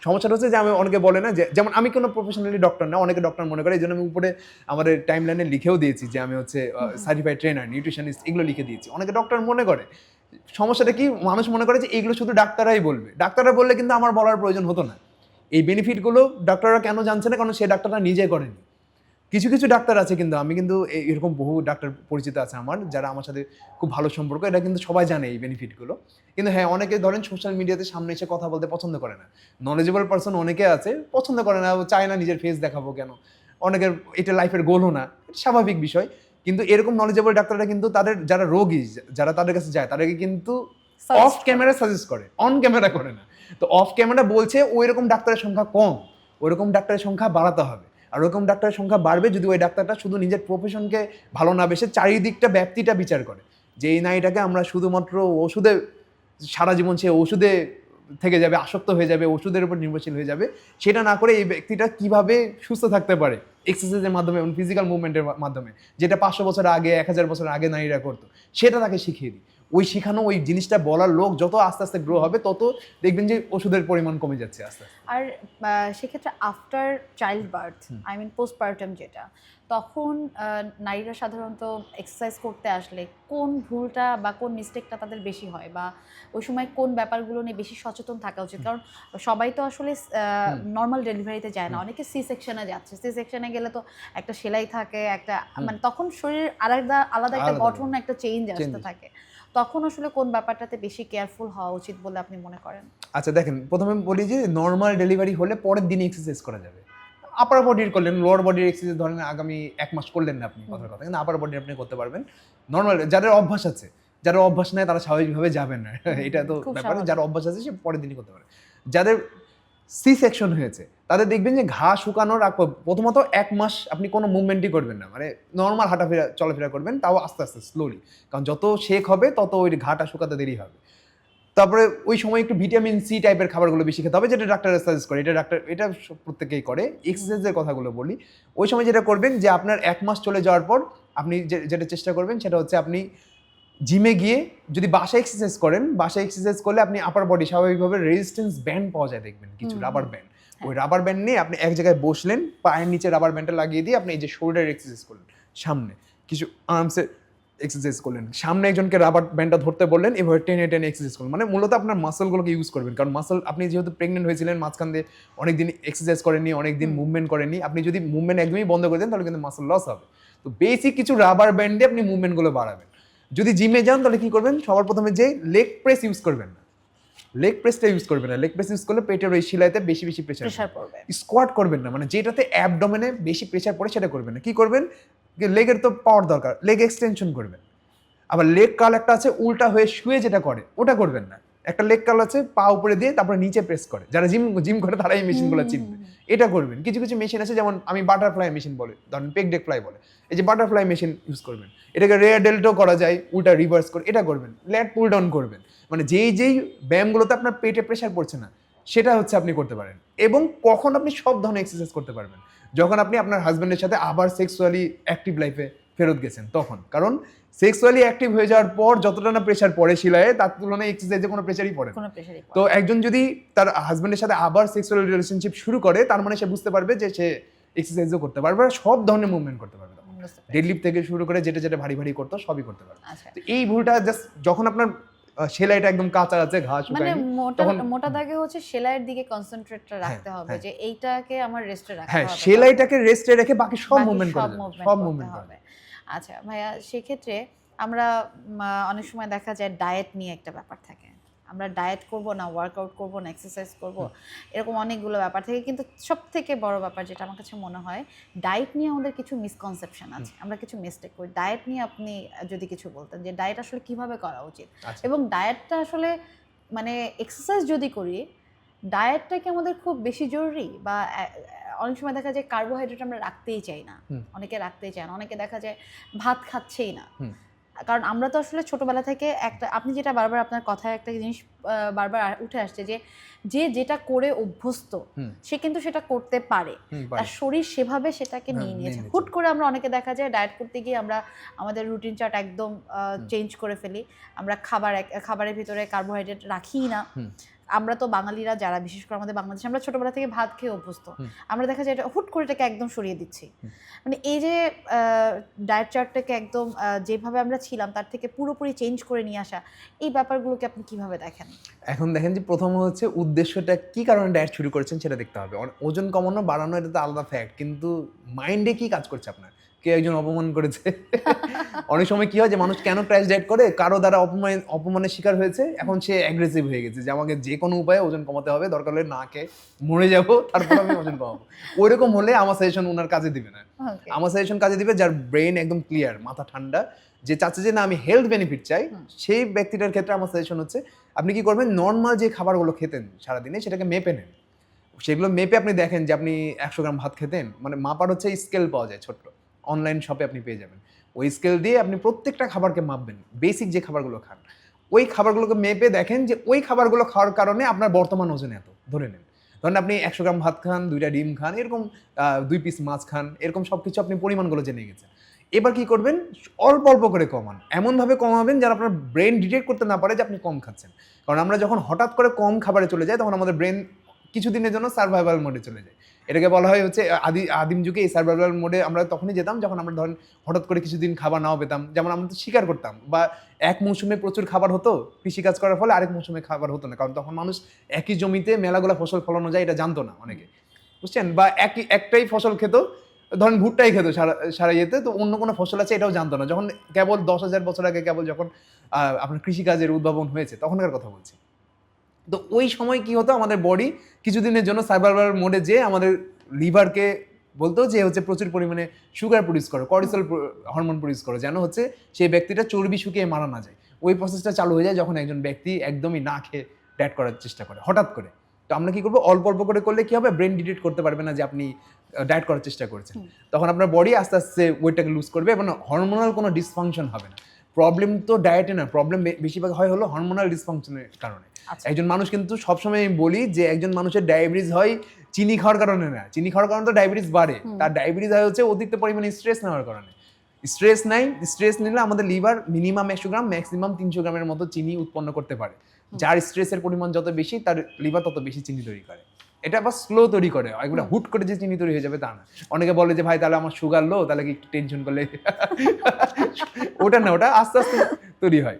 [SPEAKER 1] সমস্যাটা হচ্ছে যে আমি অনেকে বলে না, যে যেমন আমি কোনো প্রফেশনালি ডক্টর না, অনেকে ডক্টর মনে করে, এই জন্য আমি উপরে আমাদের টাইম লাইনে লিখেও দিয়েছি যে আমি হচ্ছে সার্টিফাইড ট্রেনার, নিউট্রিশনিস্ট, এগুলো লিখে দিয়েছি। অনেকে ডক্টর মনে করে। সমস্যাটা কি, মানুষ মনে করে যে এইগুলো শুধু ডাক্তাররাই বলবে। ডাক্তাররা বললে কিন্তু আমার বলার প্রয়োজন হতো না। এই বেনিফিটগুলো ডাক্তাররা কেন জানছে না? কারণ সে ডাক্তাররা নিজে করেনি। কিছু কিছু ডাক্তার আছে, কিন্তু আমি কিন্তু এরকম বহু ডাক্তার পরিচিত আছে আমার, যারা আমার সাথে খুব ভালো সম্পর্ক, এটা কিন্তু সবাই জানে এই বেনিফিটগুলো। কিন্তু হ্যাঁ, অনেকে ধরেন সোশ্যাল মিডিয়াতে সামনে এসে কথা বলতে পছন্দ করে না। নলেজেবল পারসন অনেকে আছে, পছন্দ করে না, চায় না নিজের ফেস দেখাবো কেন, অনেকের এটা লাইফের গোলও না, এটা স্বাভাবিক বিষয়। কিন্তু এরকম নলেজেবল ডাক্তাররা কিন্তু তাদের যারা রোগী, যারা তাদের কাছে যায়, তাদেরকে কিন্তু অফ ক্যামেরা সাজেস্ট করে, অন ক্যামেরা করে না। তো অফ ক্যামেরা বলছে ওই রকম ডাক্তারের সংখ্যা কম, ওইরকম ডাক্তারের সংখ্যা বাড়াতে হবে। আর ওরকম ডাক্তারের সংখ্যা বাড়বে যদি ওই ডাক্তারটা শুধু নিজের প্রফেশনকে ভালো না বেসে চারিদিকটা ব্যাপ্তিটা বিচার করে, যে এই নারীটাকে আমরা শুধুমাত্র ওষুধে সারা জীবন সে ওষুধে থেকে যাবে, আসক্ত হয়ে যাবে, ওষুধের উপর নির্ভরশীল হয়ে যাবে, সেটা না করে এই ব্যক্তিটা কিভাবে সুস্থ থাকতে পারে এক্সারসাইজের মাধ্যমে এবং ফিজিক্যাল মুভমেন্টের মাধ্যমে, যেটা 500 বছর আগে 1000 বছর আগে নারীরা করতো, সেটা তাকে শিখিয়ে দিই। ওই শেখানো, ওই জিনিসটা বলার লোক যত আস্তে আস্তে গ্রো হবে, তত দেখবেন যে ওষুধের পরিমাণ কমে যাচ্ছে আস্তে আস্তে।
[SPEAKER 2] আর সেক্ষেত্রে after child birth, I mean postpartum যেটা, তখন নারীরা সাধারণত এক্সারসাইজ করতে আসলে কোন ভুলটা বা কোন মিস্টেকটা তাদের বেশি হয়, বা ওই সময় কোন ব্যাপারগুলো নিয়ে বেশি সচেতন থাকা উচিত? কারণ সবাই তো আসলে নর্মাল ডেলিভারিতে যায় না, অনেকে সি সেকশনে যাচ্ছে। সি সেকশনে গেলে তো একটা সেলাই থাকে, একটা মানে তখন শরীর আলাদা আলাদা একটা গঠন, একটা চেঞ্জ আসতে থাকে। তখন আসলে কোন ব্যাপারটাতে বেশি কেয়ারফুল হওয়া উচিত বলে আপনি মনে করেন?
[SPEAKER 1] আচ্ছা দেখেন, প্রথমে বলি যে নর্মাল ডেলিভারি হলে পরের দিন এক্সারসাইজ করা যাবে। আপার বডির করলেন, লোয়ার বডির এক্সারসাইজ ধরেন আগামী 1 মাস করলেন না আপনি, কথার কথা, কিন্তু আপার বডি আপনি করতে পারবেন নর্মাল। যাদের অভ্যাস আছে, যারা অভ্যাস নেই তারা স্বাভাবিকভাবে যাবেন না, এটা তো
[SPEAKER 2] খুব
[SPEAKER 1] ব্যাপার।
[SPEAKER 2] স্বাভাবিক।
[SPEAKER 1] যারা অভ্যাস আছে সে পরের দিনই করতে পারে। যাদের সি সেকশন হয়েছে তাদের দেখবেন যে ঘা শুকানোর প্রথমত 1 মাস আপনি কোনো মুভমেন্টই করবেন না, মানে নর্মাল হাঁটাফেরা চলাফেরা করবেন, তাও আস্তে আস্তে স্লোলি, কারণ যত শেক হবে তত ওই ঘাটা শুকাতে দেরি হবে। তারপরে ওই সময় একটু ভিটামিন সি টাইপের খাবারগুলো বেশি খেতে হবে, যেটা ডাক্তার সাজেস্ট করে, এটা প্রত্যেকেই করে। এক্সারসাইজের কথাগুলো বলি, ওই সময় যেটা করবেন যে আপনার 1 মাস চলে যাওয়ার পর আপনি যেটা চেষ্টা করবেন সেটা হচ্ছে আপনি জিমে গিয়ে যদি বাসায় এক্সারসাইজ করেন, বাসায় এক্সারসাইজ করলে আপনি আপার বডি স্বাভাবিকভাবে রেজিস্ট্যান্স ব্যান্ড পাওয়া যায় দেখবেন, কিছু রাবার ব্যান্ড। ওই রাবার ব্যান্ড নিয়ে আপনি এক জায়গায় বসলেন, পায়ের নিচে রাবার ব্যান্ডটা লাগিয়ে দিয়ে আপনি এই যে শোল্ডার এক্সারসাইজ করলেন, সামনে কিছু আর্মসে এক্সারসাইজ করলেন, সামনে একজনকে রাবার ব্যান্ডটা ধরতে বললেন, এভাবে টেনে টেনে এক্সারসাইজ করলেন, মানে মূলত আপনার মাসলগুলোকে ইউজ করবেন। কারণ মাসল, আপনি যেহেতু প্রেগনেন্ট হয়েছিলেন, মাঝখান দিয়ে অনেকদিন এক্সারসাইজ করেননি, অনেকদিন মুভমেন্ট করেননি, আপনি যদি মুভমেন্ট একদমই বন্ধ করে দেন তাহলে কিন্তু মাসল লস হবে। তো বেসিক কিছু রাবার ব্যান্ড দিয়ে আপনি মুভমেন্টগুলো বাড়াবেন। যদি জিমে যান তাহলে কি করবেন, সবার প্রথমে যে লেগ প্রেস ইউজ করবেন না, লেগ প্রেসটা ইউজ করবেন না। লেগ প্রেস ইউজ করলে পেটের ওই শিলাইতে বেশি বেশি প্রেসার
[SPEAKER 2] পড়বে।
[SPEAKER 1] স্কোয়াট করবেন না, মানে যেটাতে অ্যাবডোমেনে বেশি প্রেসার পড়ে সেটা করবেন না। কি করবেন, লেগের তো পাওয়ার দরকার, লেগ এক্সটেনশন করবেন। আবার লেগ কার্ল একটা আছে উল্টা হয়ে শুয়ে যেটা করে, ওটা করবেন না। একটা লেগ কার্ল আছে পা উপরে দিয়ে তারপরে নিচে প্রেস করে, যারা জিম করে তারা এই মেশিনগুলো চিনবে, এটা করবেন। কিছু কিছু মেশিন আছে, যেমন আমি বাটারফ্লাই মেশিন বলে, ধরেন পেক ডেক ফ্লাই বলে, এই যে বাটারফ্লাই মেশিন ইউজ করবেন, এটাকে রেয়ার ডেল্টো করা যায়, উল্টা রিভার্স করে, এটা করবেন। ল্যাট পুল ডাউন করবেন, মানে যেই ব্যায়ামগুলোতে আপনার পেটে প্রেসার পড়ছে না সেটা হচ্ছে আপনি করতে পারেন। এবং কখন আপনি সব ধরনের এক্সারসাইজ করতে পারবেন, যখন আপনি আপনার হাজব্যান্ডের সাথে আবার সেক্সুয়ালি অ্যাক্টিভ লাইফে ফেরত গেছেন তখন। কারণ সেক্সুয়ালি অ্যাক্টিভ হয়ে যাওয়ার পর যতটা না প্রেসার পড়ে শিলায়, তার তুলনায় এক্সারসাইজে কোনো প্রেসারই পড়ে না। তো একজন যদি তার হাজব্যান্ডের সাথে আবার সেক্সুয়াল রিলেশনশিপ শুরু করে, তার মানে সে বুঝতে পারবে যে সে এক্সারসাইজও করতে পারবে, সব ধরনের মুভমেন্ট করতে পারবে। ডেডলিফট থেকে শুরু করে যেটা যেটা ভারী ভারী করতো সবই করতে পারবে। তো এই ভুলটা জাস্ট যখন আপনার সেলাইটা একদম কাঁচা আছে, ঘা শুকায়নি,
[SPEAKER 2] মানে মোটা দাগে হচ্ছে সেলাইয়ের দিকে কনসেন্ট্রেটটা রাখতে হবে, যে এইটাকে আমার রেস্টে রাখতে হবে।
[SPEAKER 1] হ্যাঁ, সেলাইটাকে রেস্টে রেখে বাকি সব মুভমেন্ট
[SPEAKER 2] হবে। আচ্ছা ভাইয়া, সেক্ষেত্রে আমরা অনেক সময় দেখা যায় ডায়েট নিয়ে একটা ব্যাপার থাকে, আমরা ডায়েট করব না ওয়ার্কআউট করব না এক্সারসাইজ করব, এরকম অনেকগুলো ব্যাপার থাকে। কিন্তু সব থেকে বড় ব্যাপার যেটা আমার কাছে মনে হয়, ডায়েট নিয়ে আমাদের কিছু মিসকনসেপশন আছে, আমরা কিছু মিস্টেক করি। ডায়েট নিয়ে আপনি যদি কিছু বলতেন যে ডায়েট আসলে কিভাবে করা উচিত, এবং ডায়েটটা আসলে মানে এক্সারসাইজ যদি করি, ডায়েটটা কি আমাদের খুব বেশি জরুরি? বা অনেক সময় দেখা যায় কার্বোহাইড্রেট আমরা রাখতেই চাই না, অনেকে রাখতেই চায় না, অনেকে দেখা যায় ভাত খাচ্ছেই না। কারণ আমরা তো আসলে ছোটবেলা থেকে একটা, আপনি যেটা বারবার আপনার কথায় একটা জিনিস বারবার উঠে আসছে, যে যেটা করে অভ্যস্ত সে কিন্তু সেটা করতে পারে, তার শরীর সেভাবে সেটাকে নিয়ে নিয়েছে। হুট করে আমরা অনেকে দেখা যায় ডায়েট করতে গিয়ে আমরা আমাদের রুটিন চার্ট একদম চেঞ্জ করে ফেলি, আমরা খাবারের ভিতরে কার্বোহাইড্রেট রাখি না। আমরা তো বাঙালিরা যারা, বিশেষ করে আমাদের বাংলাদেশে, আমরা ছোটবেলা থেকে ভাত খেয়ে অভ্যস্ত, আমরা দেখা যায় এটা হুট করে এটাকে একদম সরিয়ে দিচ্ছি। মানে এই যে ডায়েট চার্টটাকে একদম যেভাবে আমরা ছিলাম তার থেকে পুরোপুরি চেঞ্জ করে নিয়ে আসা, এই ব্যাপারগুলোকে আপনি কিভাবে দেখেন?
[SPEAKER 1] এখন দেখেন যে প্রথম হচ্ছে উদ্দেশ্যটা কি কারণে ডায়েট শুরু করেছেন সেটা দেখতে হবে। ওজন কমানো বাড়ানো এটা তো আলাদা ফ্যাক্ট, কিন্তু মাইন্ডে কি কাজ করছে আপনার, কে একজন অপমান করেছে। অনেক সময় কি হয় যে মানুষ কেন ক্র্যাশ ডায়েট করে, কারো দ্বারা অপমানের শিকার হয়েছে, এখন সে অ্যাগ্রেসিভ হয়ে গেছে যে আমাকে যে কোনো উপায়ে ওজন কমাতে হবে, দরকার হলে না খেয়ে মরে যাবো, তারপর আমি ওজন কমাবো। ওইরকম হলে আমার সাজেশন ওনার কাজে দিবে না। আমার সাজেশন কাজে দিবে যার ব্রেন একদম ক্লিয়ার, মাথা ঠান্ডা, যে চাচ্ছে যে না আমি হেলথ বেনিফিট চাই, সেই ব্যক্তিটার ক্ষেত্রে আমার সাজেশন হচ্ছে আপনি কি করবেন, নর্মাল যে খাবারগুলো খেতেন সারাদিনে সেটাকে মেপে নেন। সেগুলো মেপে আপনি দেখেন যে আপনি 100 গ্রাম ভাত খেতেন, মানে মাপার হচ্ছে স্কেল পাওয়া যায় ছোট্ট, অনলাইন শপে আপনি পেয়ে যাবেন। ওই স্কেল দিয়ে আপনি প্রত্যেকটা খাবারকে মাপবেন, বেসিক যে খাবারগুলো খান ওই খাবারগুলোকে মেপে দেখেন যে ওই খাবারগুলো খাওয়ার কারণে আপনার বর্তমান ওজন এত। ধরে নেন, ধরেন আপনি 100 গ্রাম ভাত খান, 2টা ডিম খান, এরকম 2 পিস মাছ খান, এরকম সব কিছু আপনি পরিমাণগুলো জেনে গেছেন। এবার কি করবেন, অল্প অল্প করে কমান, এমনভাবে কমাবেন যেন আপনার ব্রেন ডিটেক্ট করতে না পারে যে আপনি কম খাচ্ছেন। কারণ আমরা যখন হঠাৎ করে কম খাবারে চলে যাই তখন আমাদের ব্রেন কিছুদিনের জন্য সার্ভাইভাল মোডে চলে যায়। এটাকে বলা হয় হচ্ছে আদিম যুগে এই সার্ভাইভাল মোডে আমরা তখনই যেতাম যখন আমরা ধরেন হঠাৎ করে কিছুদিন খাবার নাও পেতাম, যেমন আমরা তো শিকার করতাম, বা এক মৌসুমে প্রচুর খাবার হতো, কৃষিকাজ করার ফলে আরেক মৌসুমে খাবার হতো না, কারণ তখন মানুষ একই জমিতে মেলাগুলা ফসল ফলানো যায় এটা জানতো না অনেকে, বুঝছেন, বা একটাই ফসল খেত, ধরেন ভুট্টাই খেত সারা ইয়েতে, তো অন্য কোনো ফসল আছে এটাও জানতো না। যখন কেবল 10,000 বছর আগে কেবল যখন আপনার কৃষিকাজের উদ্ভাবন হয়েছে তখনকার কথা বলছি। তো ওই সময় কি হতো, আমাদের বডি কিছুদিনের জন্য সার্ভাইভাল মোডে যেয়ে আমাদের লিভারকে বলতো যে হচ্ছে প্রচুর পরিমাণে সুগার প্রডিউস করো, কর্টিসল হরমোন প্রডিউস করো, যেন হচ্ছে সেই ব্যক্তিটা চর্বি শুকিয়ে মারা না যায়। ওই প্রসেসটা চালু হয়ে যায় যখন একজন ব্যক্তি একদমই না খেয়ে ডায়েট করার চেষ্টা করে হঠাৎ করে। তো আমরা কি করবো, অল্প অল্প করে করলে কি হবে, ব্রেন ডিটেক্ট করতে পারবে না যে আপনি ডায়েট করার চেষ্টা করছেন। তখন আপনার বডি আস্তে আস্তে ওয়েটটাকে লুজ করবে এবং হরমোনাল কোনো ডিসফাংশন হবে না। প্রবলেম তো ডায়েটে না, প্রবলেম বেশিরভাগ হয় হলো হরমোনাল ডিসফাংশনের কারণে। একজন মানুষ কিন্তু সবসময় আমি বলি যে একজন মানুষের ডায়াবেটিস হয় চিনি খাওয়ার কারণে না, চিনি খাওয়ার কারণে তো ডায়াবেটিস বাড়ে, তার ডায়াবেটিস হয় হচ্ছে অতিরিক্ত পরিমাণে স্ট্রেস নেওয়ার কারণে। স্ট্রেস নাই, স্ট্রেস নিলে আমাদের লিভার মিনিমাম 100 গ্রাম ম্যাক্সিমাম 300 গ্রামের মতো চিনি উৎপন্ন করতে পারে। যার স্ট্রেসের পরিমাণ যত বেশি তার লিভার তত বেশি চিনি তৈরি করে। এটা আবার স্লো তৈরি করে, একবার হুট করে যে চিনি তৈরি হয়ে যাবে তা না। অনেকে বলে যে ভাই তাহলে আমার সুগার লো, তাহলে কি একটু টেনশন করলে ওটা না, ওটা আস্তে আস্তে তৈরি হয়।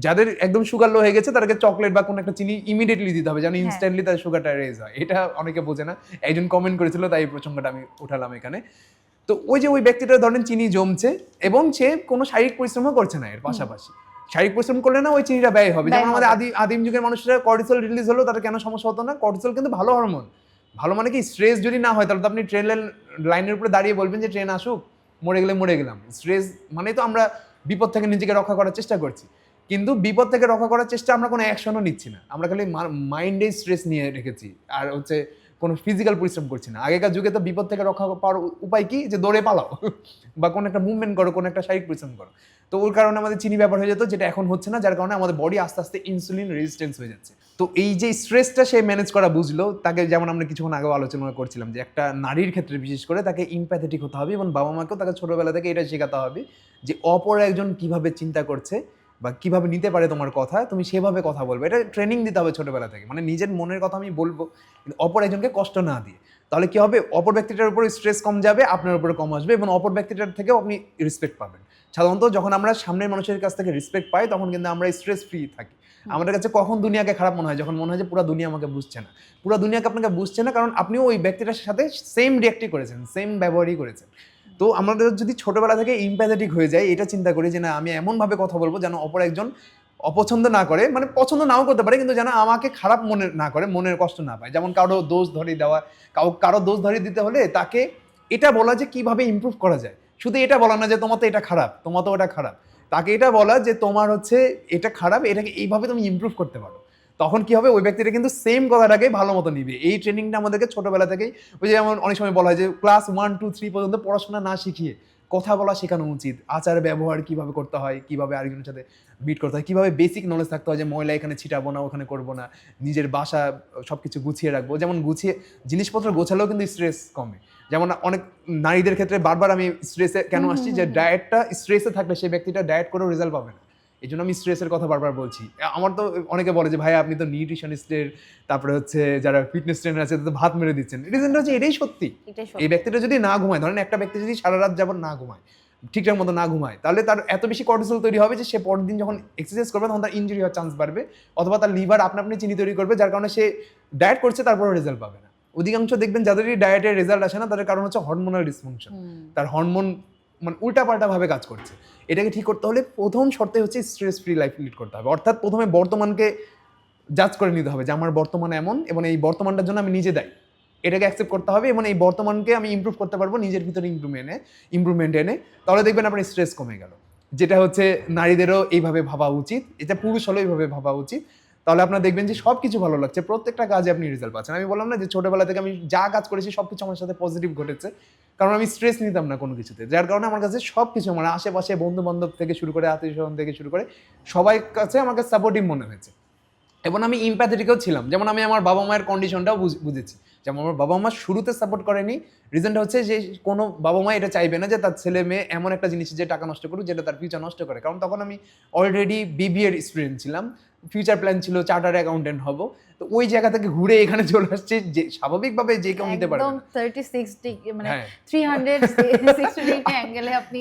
[SPEAKER 1] যাদের একদম সুগার লো হয়ে গেছে তাদেরকে চকলেট বা কোনো একটা চিনি ইমিডিয়েটলি দিতে হবে যেন ইনস্ট্যান্টলি তার সুগারটা রেজ হয়। এটা অনেকে বোঝে না, একজন কমেন্ট করেছিল তাই এই প্রসঙ্গটা আমি উঠালাম এখানে। তো ওই যে ওই ব্যক্তিটার ধরেন চিনি জমছে এবং সে কোনো শারীরিক পরিশ্রমও করছে না, এর পাশাপাশি শারীরিক পরিশ্রম করলে না ওই চিনিটা ব্যয় হবে। যেমন আমাদের আদিম যুগের মানুষরা কর্টিসল রিলিজ হলো, তাদের কেন সমস্যা হতো না? কর্টিসল কিন্তু ভালো হরমোন। ভালো মানে কি, স্ট্রেস যদি না হয় তাহলে তো আপনি ট্রেন লাইনের উপরে দাঁড়িয়ে বলবেন যে ট্রেন আসুক, মরে গেলে মরে গেলাম। স্ট্রেস মানে তো আমরা বিপদ থেকে নিজেকে রক্ষা করার চেষ্টা করছি, কিন্তু বিপদ থেকে রক্ষা করার চেষ্টা আমরা কোনো অ্যাকশনও নিচ্ছি না, আমরা খালি মাইন্ডে স্ট্রেস নিয়ে রেখেছি আর হচ্ছে কোনো ফিজিক্যাল পরিশ্রম করছি না। আগেকার যুগে তো বিপদ থেকে রক্ষা পাওয়ার উপায় কি, যে দৌড়ে পালাও বা কোনো একটা মুভমেন্ট করো, কোনো একটা শারীরিক পরিশ্রম করো। তো ওর কারণে আমাদের চিনি ব্যাপার হয়ে যেত, যেটা এখন হচ্ছে না, যার কারণে আমাদের বডি আস্তে আস্তে ইনসুলিন রেজিস্ট্যান্স হয়ে যাচ্ছে। তো এই যে স্ট্রেসটা সে ম্যানেজ করা বুঝলো, তাকে যেমন আমরা কিছুক্ষণ আগে আলোচনা করছিলাম যে একটা নারীর ক্ষেত্রে বিশেষ করে তাকে ইমপ্যাথেটিক হতে হবে এবং বাবা মাকেও তাকে ছোটবেলা থেকে এটা শেখাতে হবে যে অপর একজন কিভাবে চিন্তা করছে বা কিভাবে নিতে পারে তোমার কথা, তুমি সেভাবে কথা বলবে। এটা ট্রেনিং দিতে হবে ছোটবেলা থেকে, মানে নিজের মনের কথা আমি বলবো কিন্তু অপর একজনকে কষ্ট না দিয়ে। তাহলে কি হবে, অপর ব্যক্তিটার উপর স্ট্রেস কম যাবে, আপনার উপরে কম আসবে এবং অপর ব্যক্তিটার থেকেও আপনি রেসপেক্ট পাবেন। সাধারণত যখন আমরা সামনের মানুষের কাছ থেকে রেসপেক্ট পাই তখন কিন্তু আমরা স্ট্রেস ফ্রি থাকি। আমাদের কাছে কখন দুনিয়াকে খারাপ মনে হয়, যখন মনে হয় যে পুরো দুনিয়া আমাকে বুঝছে না। পুরো দুনিয়াকে আপনাকে বুঝছে না কারণ আপনিও ওই ব্যক্তিটার সাথে সেম রিঅ্যাক্টই করেছেন, সেম ব্যবহারই করেছেন। তো আমাদের যদি ছোটবেলা থেকে ইমপ্যাথেটিক হয়ে যায়, এটা চিন্তা করি যে না আমি এমনভাবে কথা বলবো যেন অপর একজন অপছন্দ না করে, মানে পছন্দ নাও করতে পারে কিন্তু যেন আমাকে খারাপ মনে না করে, মনের কষ্ট না পায়। যেমন কারো দোষ ধরিয়ে দেওয়া, কারো দোষ ধরিয়ে দিতে হলে তাকে এটা বলা যে কিভাবে ইমপ্রুভ করা যায়, শুধু এটা বলা না যে তোমার তো এটা খারাপ, তোমার তো ওটা খারাপ। তাকে এটা বলা যে তোমার হচ্ছে এটা খারাপ, এটাকে এইভাবে তুমি ইমপ্রুভ করতে পারো। তখন কি হবে, ওই ব্যক্তিটা কিন্তু সেম কথাটাকে ভালো মতো নিবে। এই ট্রেনিংটা আমাদেরকে ছোটবেলা থেকেই, ওই যে যেমন অনেক সময় বলা হয় যে ক্লাস 1, 2, 3 পর্যন্ত পড়াশোনা না শিখিয়ে কথা বলা শেখানো উচিত। আচার ব্যবহার কিভাবে করতে হয়, কিভাবে আরেকজনের সাথে মিট করতে হয়, কিভাবে বেসিক নলেজ থাকতে হয় যে ময়লা এখানে ছিটাবো না, ওখানে করবো না, নিজের বাসা সবকিছু গুছিয়ে রাখবো। যেমন গুছিয়ে জিনিসপত্র গোছালেও কিন্তু স্ট্রেস কমে। যেমন অনেক নারীদের ক্ষেত্রে বারবার আমি স্ট্রেসে কেন আসছি, যে ডায়েটটা স্ট্রেসে থাকলে সেই ব্যক্তিটা ডায়েট করেও রেজাল্ট পাবে না। এই জন্য আমি স্ট্রেসের কথা বারবার বলছি। আমার তো অনেকে বলে যে ভাই আপনি তো নিউট্রিশনিস্টের, তারপরে হচ্ছে যারা ফিটনেস ট্রেনার আছে তো ভাত মেরে দিচ্ছেন। রিজনটা হচ্ছে এটাই সত্যি। এই ব্যক্তিটা যদি না ঘুমায়, ধরেন একটা ব্যক্তি যদি সারা রাত যাবত না ঘুমায়, ঠিকঠাক মতো না ঘুমায়, তাহলে তার এত বেশি কর্টিসল তৈরি হবে যে সে পরের দিন যখন এক্সারসাইজ করবে তখন তার ইনজুরি হওয়ার চান্স বাড়বে, অথবা তার লিভার আপনা আপনি চিনি তৈরি করবে, যার কারণে সে ডায়েট করছে তারপরেও রেজাল্ট পাবে না। অধিকাংশ দেখবেন যাদেরই ডায়েটের রেজাল্ট আসে না তাদের কারণ হচ্ছে হরমোনাল ডিসফাংশন। তার হরমোন মানে উল্টাপাল্টা ভাবে কাজ করছে। এটাকে ঠিক করতে হলে প্রথম শর্তে হচ্ছে স্ট্রেস ফ্রি লাইফ লিড করতে হবে। অর্থাৎ প্রথমে বর্তমানকে জাজ করে নিতে হবে যে আমার বর্তমান এমন এবং এই বর্তমানটার জন্য আমি নিজে দায়ী, এটাকে অ্যাকসেপ্ট করতে হবে এবং এই বর্তমানকে আমি ইমপ্রুভ করতে পারবো নিজের ভিতরে ইমপ্রুভমেন্ট এনে, তাহলে দেখবেন আপনার স্ট্রেস কমে গেল। যেটা হচ্ছে নারীদেরও এইভাবে ভাবা উচিত, এটা পুরুষ হলেও এইভাবে ভাবা উচিত। তাহলে আপনারা দেখবেন যে সব কিছু ভালো লাগছে, প্রত্যেকটা কাজে আপনি রেজাল্ট পাচ্ছেন। আমি বললাম না যে ছোটবেলা থেকে আমি যা কাজ করেছি সব কিছু আমার সাথে পজিটিভ ঘটেছে, কারণ আমি স্ট্রেস নিতাম না কোনো কিছুতে, যার কারণে আমার কাছে সব কিছু আমার আশেপাশে বন্ধু বান্ধব থেকে শুরু করে আত্মীয় স্বজন থেকে শুরু করে সবাই কাছে আমার কাছে সাপোর্টিভ মনে হয়েছে। এবং আমি ইম্প্যাথেটিকও ছিলাম। যেমন আমি আমার বাবা মায়ের কন্ডিশনটাও বুঝেছি। যেমন আমার বাবা মা শুরুতে সাপোর্ট করেনি, রিজনটা হচ্ছে যে কোনো বাবা মা এটা চাইবে না যে তার ছেলে মেয়ে এমন একটা জিনিস যে টাকা নষ্ট করুক যেটা তার ফিউচার নষ্ট করে। কারণ তখন আমি অলরেডি বিবিএর স্টুডেন্ট ছিলাম, ফিউচার প্ল্যান ছিল চার্টার্ড অ্যাকাউন্টেন্ট হব। তো ওই জায়গা থেকে ঘুরে এখানে চলে আসছে, যে স্বাভাবিকভাবে যে কেউ নিতে পারে
[SPEAKER 2] একদম 36 ডিগ্রি মানে 360 ডিগ্রি অ্যাঙ্গেলে আপনি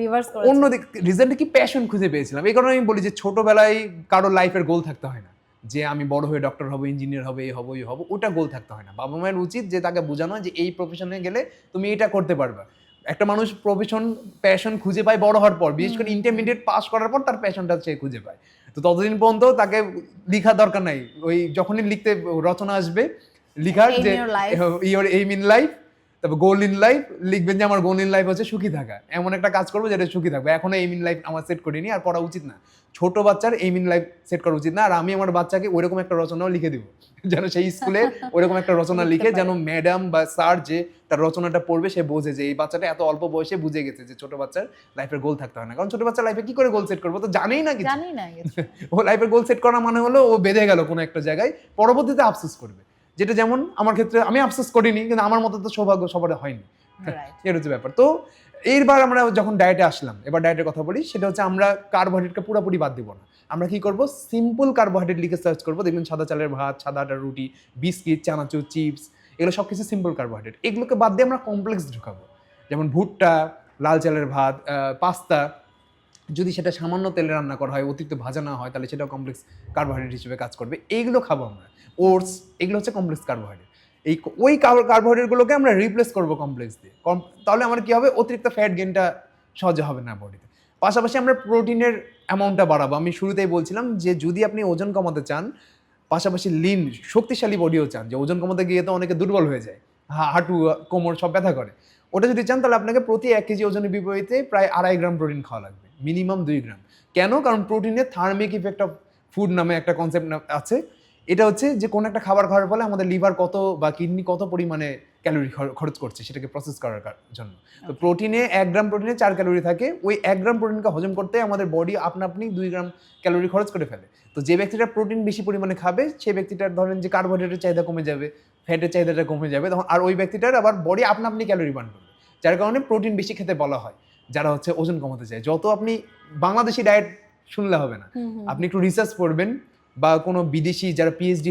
[SPEAKER 2] রিভার্স করেছেন।
[SPEAKER 1] অন্যদিকে রিজনটা কি, প্যাশন খুঁজে পেয়েছিলাম। এই কারণে আমি বলি যে ছোটবেলায় কারো লাইফের গোল থাকতে হয় না যে আমি বড় হয়ে ডক্টর হব, ইঞ্জিনিয়ার হবে, এই হবো এই হবো, ওটা গোল থাকতে হয় না। বাবা মায়ের উচিত যে তাকে বোঝানো যে এই প্রফেশনে গেলে তুমি এটা করতে পারবে। একটা মানুষ প্রফেশন প্যাশন খুঁজে পায় বড় হওয়ার পর, বিশেষ করে ইন্টারমিডিয়েট পাস করার পর তার প্যাশনটা সে খুঁজে পায়। তো ততদিন পর্যন্ত তাকে লেখা দরকার নাই, ওই যখনই লিখতে রচনা আসবে লিখার
[SPEAKER 2] Aim
[SPEAKER 1] যে
[SPEAKER 2] your life.
[SPEAKER 1] Your aim in life, তারপর গোল ইন লাইফ লিখবেন যে আমার গোল ইন লাইফ হচ্ছে সুখী থাকা, এমন একটা কাজ করবো যেটা সুখী থাকবে। এখনো এইম ইন লাইফ আমার সেট করিনি, আর করা উচিত না। ছোট বাচ্চার এইম ইন লাইফ সেট করা উচিত না। আর আমি আমার বাচ্চাকে ওইরকম একটা রচনাও লিখে দিব, যেন সেই স্কুলে ওইরকম একটা রচনা লিখে যেন ম্যাডাম বা স্যার যে তার রচনাটা পড়বে সে বোঝে যে এই বাচ্চাটা এত অল্প বয়সে বুঝে গেছে যে ছোট বাচ্চার লাইফের গোল থাকতে হয় না। কারণ ছোট বাচ্চার লাইফে কি করে গোল সেট করবো তো জানেই না কিছু।
[SPEAKER 2] জানি না কিছু।
[SPEAKER 1] ও লাইফের গোল সেট করা মানে হলো ও বেঁধে গেল কোনো একটা জায়গায়, পরবর্তীতে আফসোস করবে। যেটা যেমন আমার ক্ষেত্রে আমি আফসোস করিনি, কিন্তু আমার মতো তো সৌভাগ্য সবার হয়নি।
[SPEAKER 2] Right.
[SPEAKER 1] এর হচ্ছে ব্যাপার। তো এইবার আমরা যখন ডায়েটে আসলাম, এবার ডায়েটের কথা বলি, সেটা হচ্ছে আমরা কার্বোহাইড্রেটকে পুরোপুরি বাদ দিব না। আমরা কি করব, সিম্পল কার্বোহাইড্রেট লিখে সার্চ করবো, দেখবেন সাদা চালের ভাত, সাদা আটার রুটি, বিস্কিট, চানাচুর, চিপস, এগুলো সব কিছু সিম্পল কার্বোহাইড্রেট। এগুলোকে বাদ দিয়ে আমরা কমপ্লেক্স ঢুকাবো, যেমন ভুট্টা, লাল চালের ভাত, পাস্তা। যদি সেটা সামান্য তেলে রান্না করা হয়, অতিরিক্ত ভাজা না হয়, তাহলে সেটাও কমপ্লেক্স কার্বোহাইড্রেট হিসেবে কাজ করবে। এইগুলো খাবো আমরা। ওটস, এগুলো হচ্ছে কমপ্লেক্স কার্বোহাইড্রেট। ওই কার্বোহাইড্রেটগুলোকে আমরা রিপ্লেস করবো কমপ্লেক্স দিয়ে। তাহলে আমার কি হবে, অতিরিক্ত ফ্যাট গেনটা সহজে হবে না বডিতে। পাশাপাশি আমরা প্রোটিনের অ্যামাউন্টটা বাড়াবো। আমি শুরুতেই বলছিলাম যে যদি আপনি ওজন কমাতে চান, পাশাপাশি লিন শক্তিশালী বডিও চান, যে ওজন কমাতে গিয়ে তো অনেকে দুর্বল হয়ে যায়, হাঁটু কোমর সব ব্যথা করে, ওটা যদি চান তাহলে আপনাকে প্রতি 1 কেজি ওজনের বিপরীতে প্রায় 2.5 গ্রাম প্রোটিন খাওয়া লাগবে, মিনিমাম 2 গ্রাম। কেন? কারণ প্রোটিনের থার্মিক ইফেক্ট অফ ফুড নামে একটা কনসেপ্ট আছে। এটা হচ্ছে যে কোনো একটা খাবার খাওয়ার ফলে আমাদের লিভার কত বা কিডনি কত পরিমাণে ক্যালোরি খরচ করছে সেটাকে প্রসেস করার জন্য। তো প্রোটিনে 1 গ্রাম প্রোটিনে 4 ক্যালোরি থাকে। ওই 1 গ্রাম প্রোটিনকে হজম করতে আমাদের বডি আপনি 2 গ্রাম ক্যালোরি খরচ করে ফেলে। তো যে ব্যক্তিটা প্রোটিন বেশি পরিমাণে খাবে, সেই ব্যক্তিটার ধরেন যে কার্বোহাইড্রেটের চাহিদা কমে যাবে, ফ্যাটের চাহিদাটা কমে যাবে, তখন আর ওই ব্যক্তিটার আবার বডি আপনি ক্যালোরি বার্ন করবে। যার কারণে প্রোটিন বেশি খেতে বলা হয় যারা হচ্ছে ওজন কমাতে চায়। যত আপনি বাংলাদেশি ডায়েট শুনলে হবে না, আপনি একটু রিসার্চ করবেন, বা কোনো বিদেশি যারা পিএইচডি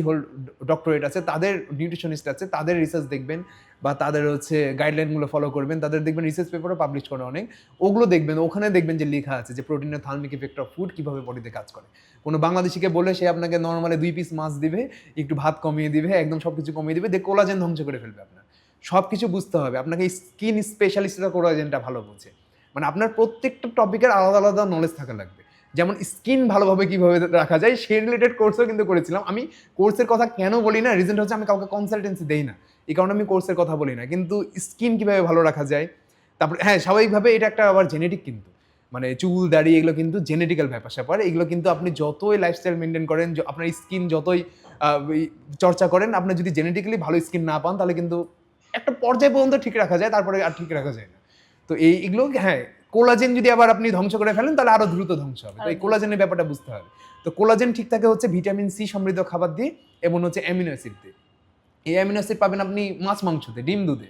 [SPEAKER 1] ডক্টরেট আছে, তাদের নিউট্রিশনিস্ট আছে, তাদের রিসার্চ দেখবেন, বা তাদের হচ্ছে গাইডলাইনগুলো ফলো করবেন, তাদের দেখবেন রিসার্চ পেপারও পাবলিশ করে অনেক, ওগুলো দেখবেন। ওখানে দেখবেন যে লেখা আছে যে প্রোটিনের থার্মিক ইফেক্ট অফ ফুড কীভাবে বডিতে কাজ করে। কোনো বাংলাদেশিকে বলে সে আপনাকে নর্মালি 2 পিস মাছ দিবে, একটু ভাত কমিয়ে দিবে, একদম সব কিছু কমিয়ে দিবে, দিয়ে কোলাজেন ধ্বংস করে ফেলবে আপনার। সব কিছু বুঝতে হবে আপনাকে। স্কিন স্পেশালিস্টরা কোলাজেনটা ভালো বোঝে। মানে আপনার প্রত্যেকটা টপিকের আলাদা আলাদা নলেজ থাকা লাগবে। যেমন স্কিন ভালোভাবে কিভাবে রাখা যায় সেই রিলেটেড কোর্সও কিন্তু করেছিলাম আমি। কোর্সের কথা কেন বলি না, রিজনটা হচ্ছে আমি কাউকে কনসালটেন্সি দেই না, এই কারণে আমি কোর্সের কথা বলি না। কিন্তু স্কিন কিভাবে ভালো রাখা যায়, তারপরে হ্যাঁ স্বাভাবিকভাবে এটা একটা আবার জেনেটিক, কিন্তু মানে চুল দাড়ি এগুলো কিন্তু জেনেটিক্যাল ব্যাপার স্যাপার। এগুলো কিন্তু আপনি যতই লাইফস্টাইল মেনটেন করেন, আপনার স্কিন যতই চর্চা করেন, আপনি যদি জেনেটিক্যালি ভালো স্কিন না পান, তাহলে কিন্তু একটা পর্যায় পর্যন্ত ঠিক রাখা যায়, তারপরে আর ঠিক রাখা যায় না। তো এইগুলো হ্যাঁ, কোলাজেন যদি আবার আপনি ধ্বংস করে ফেলেন তাহলে আরো দ্রুত ধ্বংস হবে। তো এই কোলাজেনের ব্যাপারটা বুঝতে হবে। তো কোলাজেন ঠিক থাকে হচ্ছে ভিটামিন সি সমৃদ্ধ খাবার দিয়ে এবং হচ্ছে অ্যামিনো অ্যাসিড দিয়ে। এই অ্যামিনো অ্যাসিড পাবেন আপনি মাছ মাংসতে, ডিম দুধে,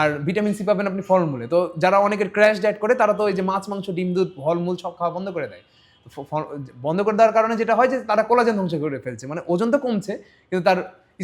[SPEAKER 1] আর ভিটামিন সি পাবেন আপনি ফলমূলে। তো যারা অনেকের ক্র্যাশ ডায়েট করে তারা তো এই যে মাছ মাংস ডিম দুধ ফলমূল সব খাওয়া বন্ধ করে দেয়। বন্ধ করে দেওয়ার কারণে যেটা হয় যে তারা কোলাজেন ধ্বংস করে ফেলছে, মানে ওজন তো কমছে কিন্তু তার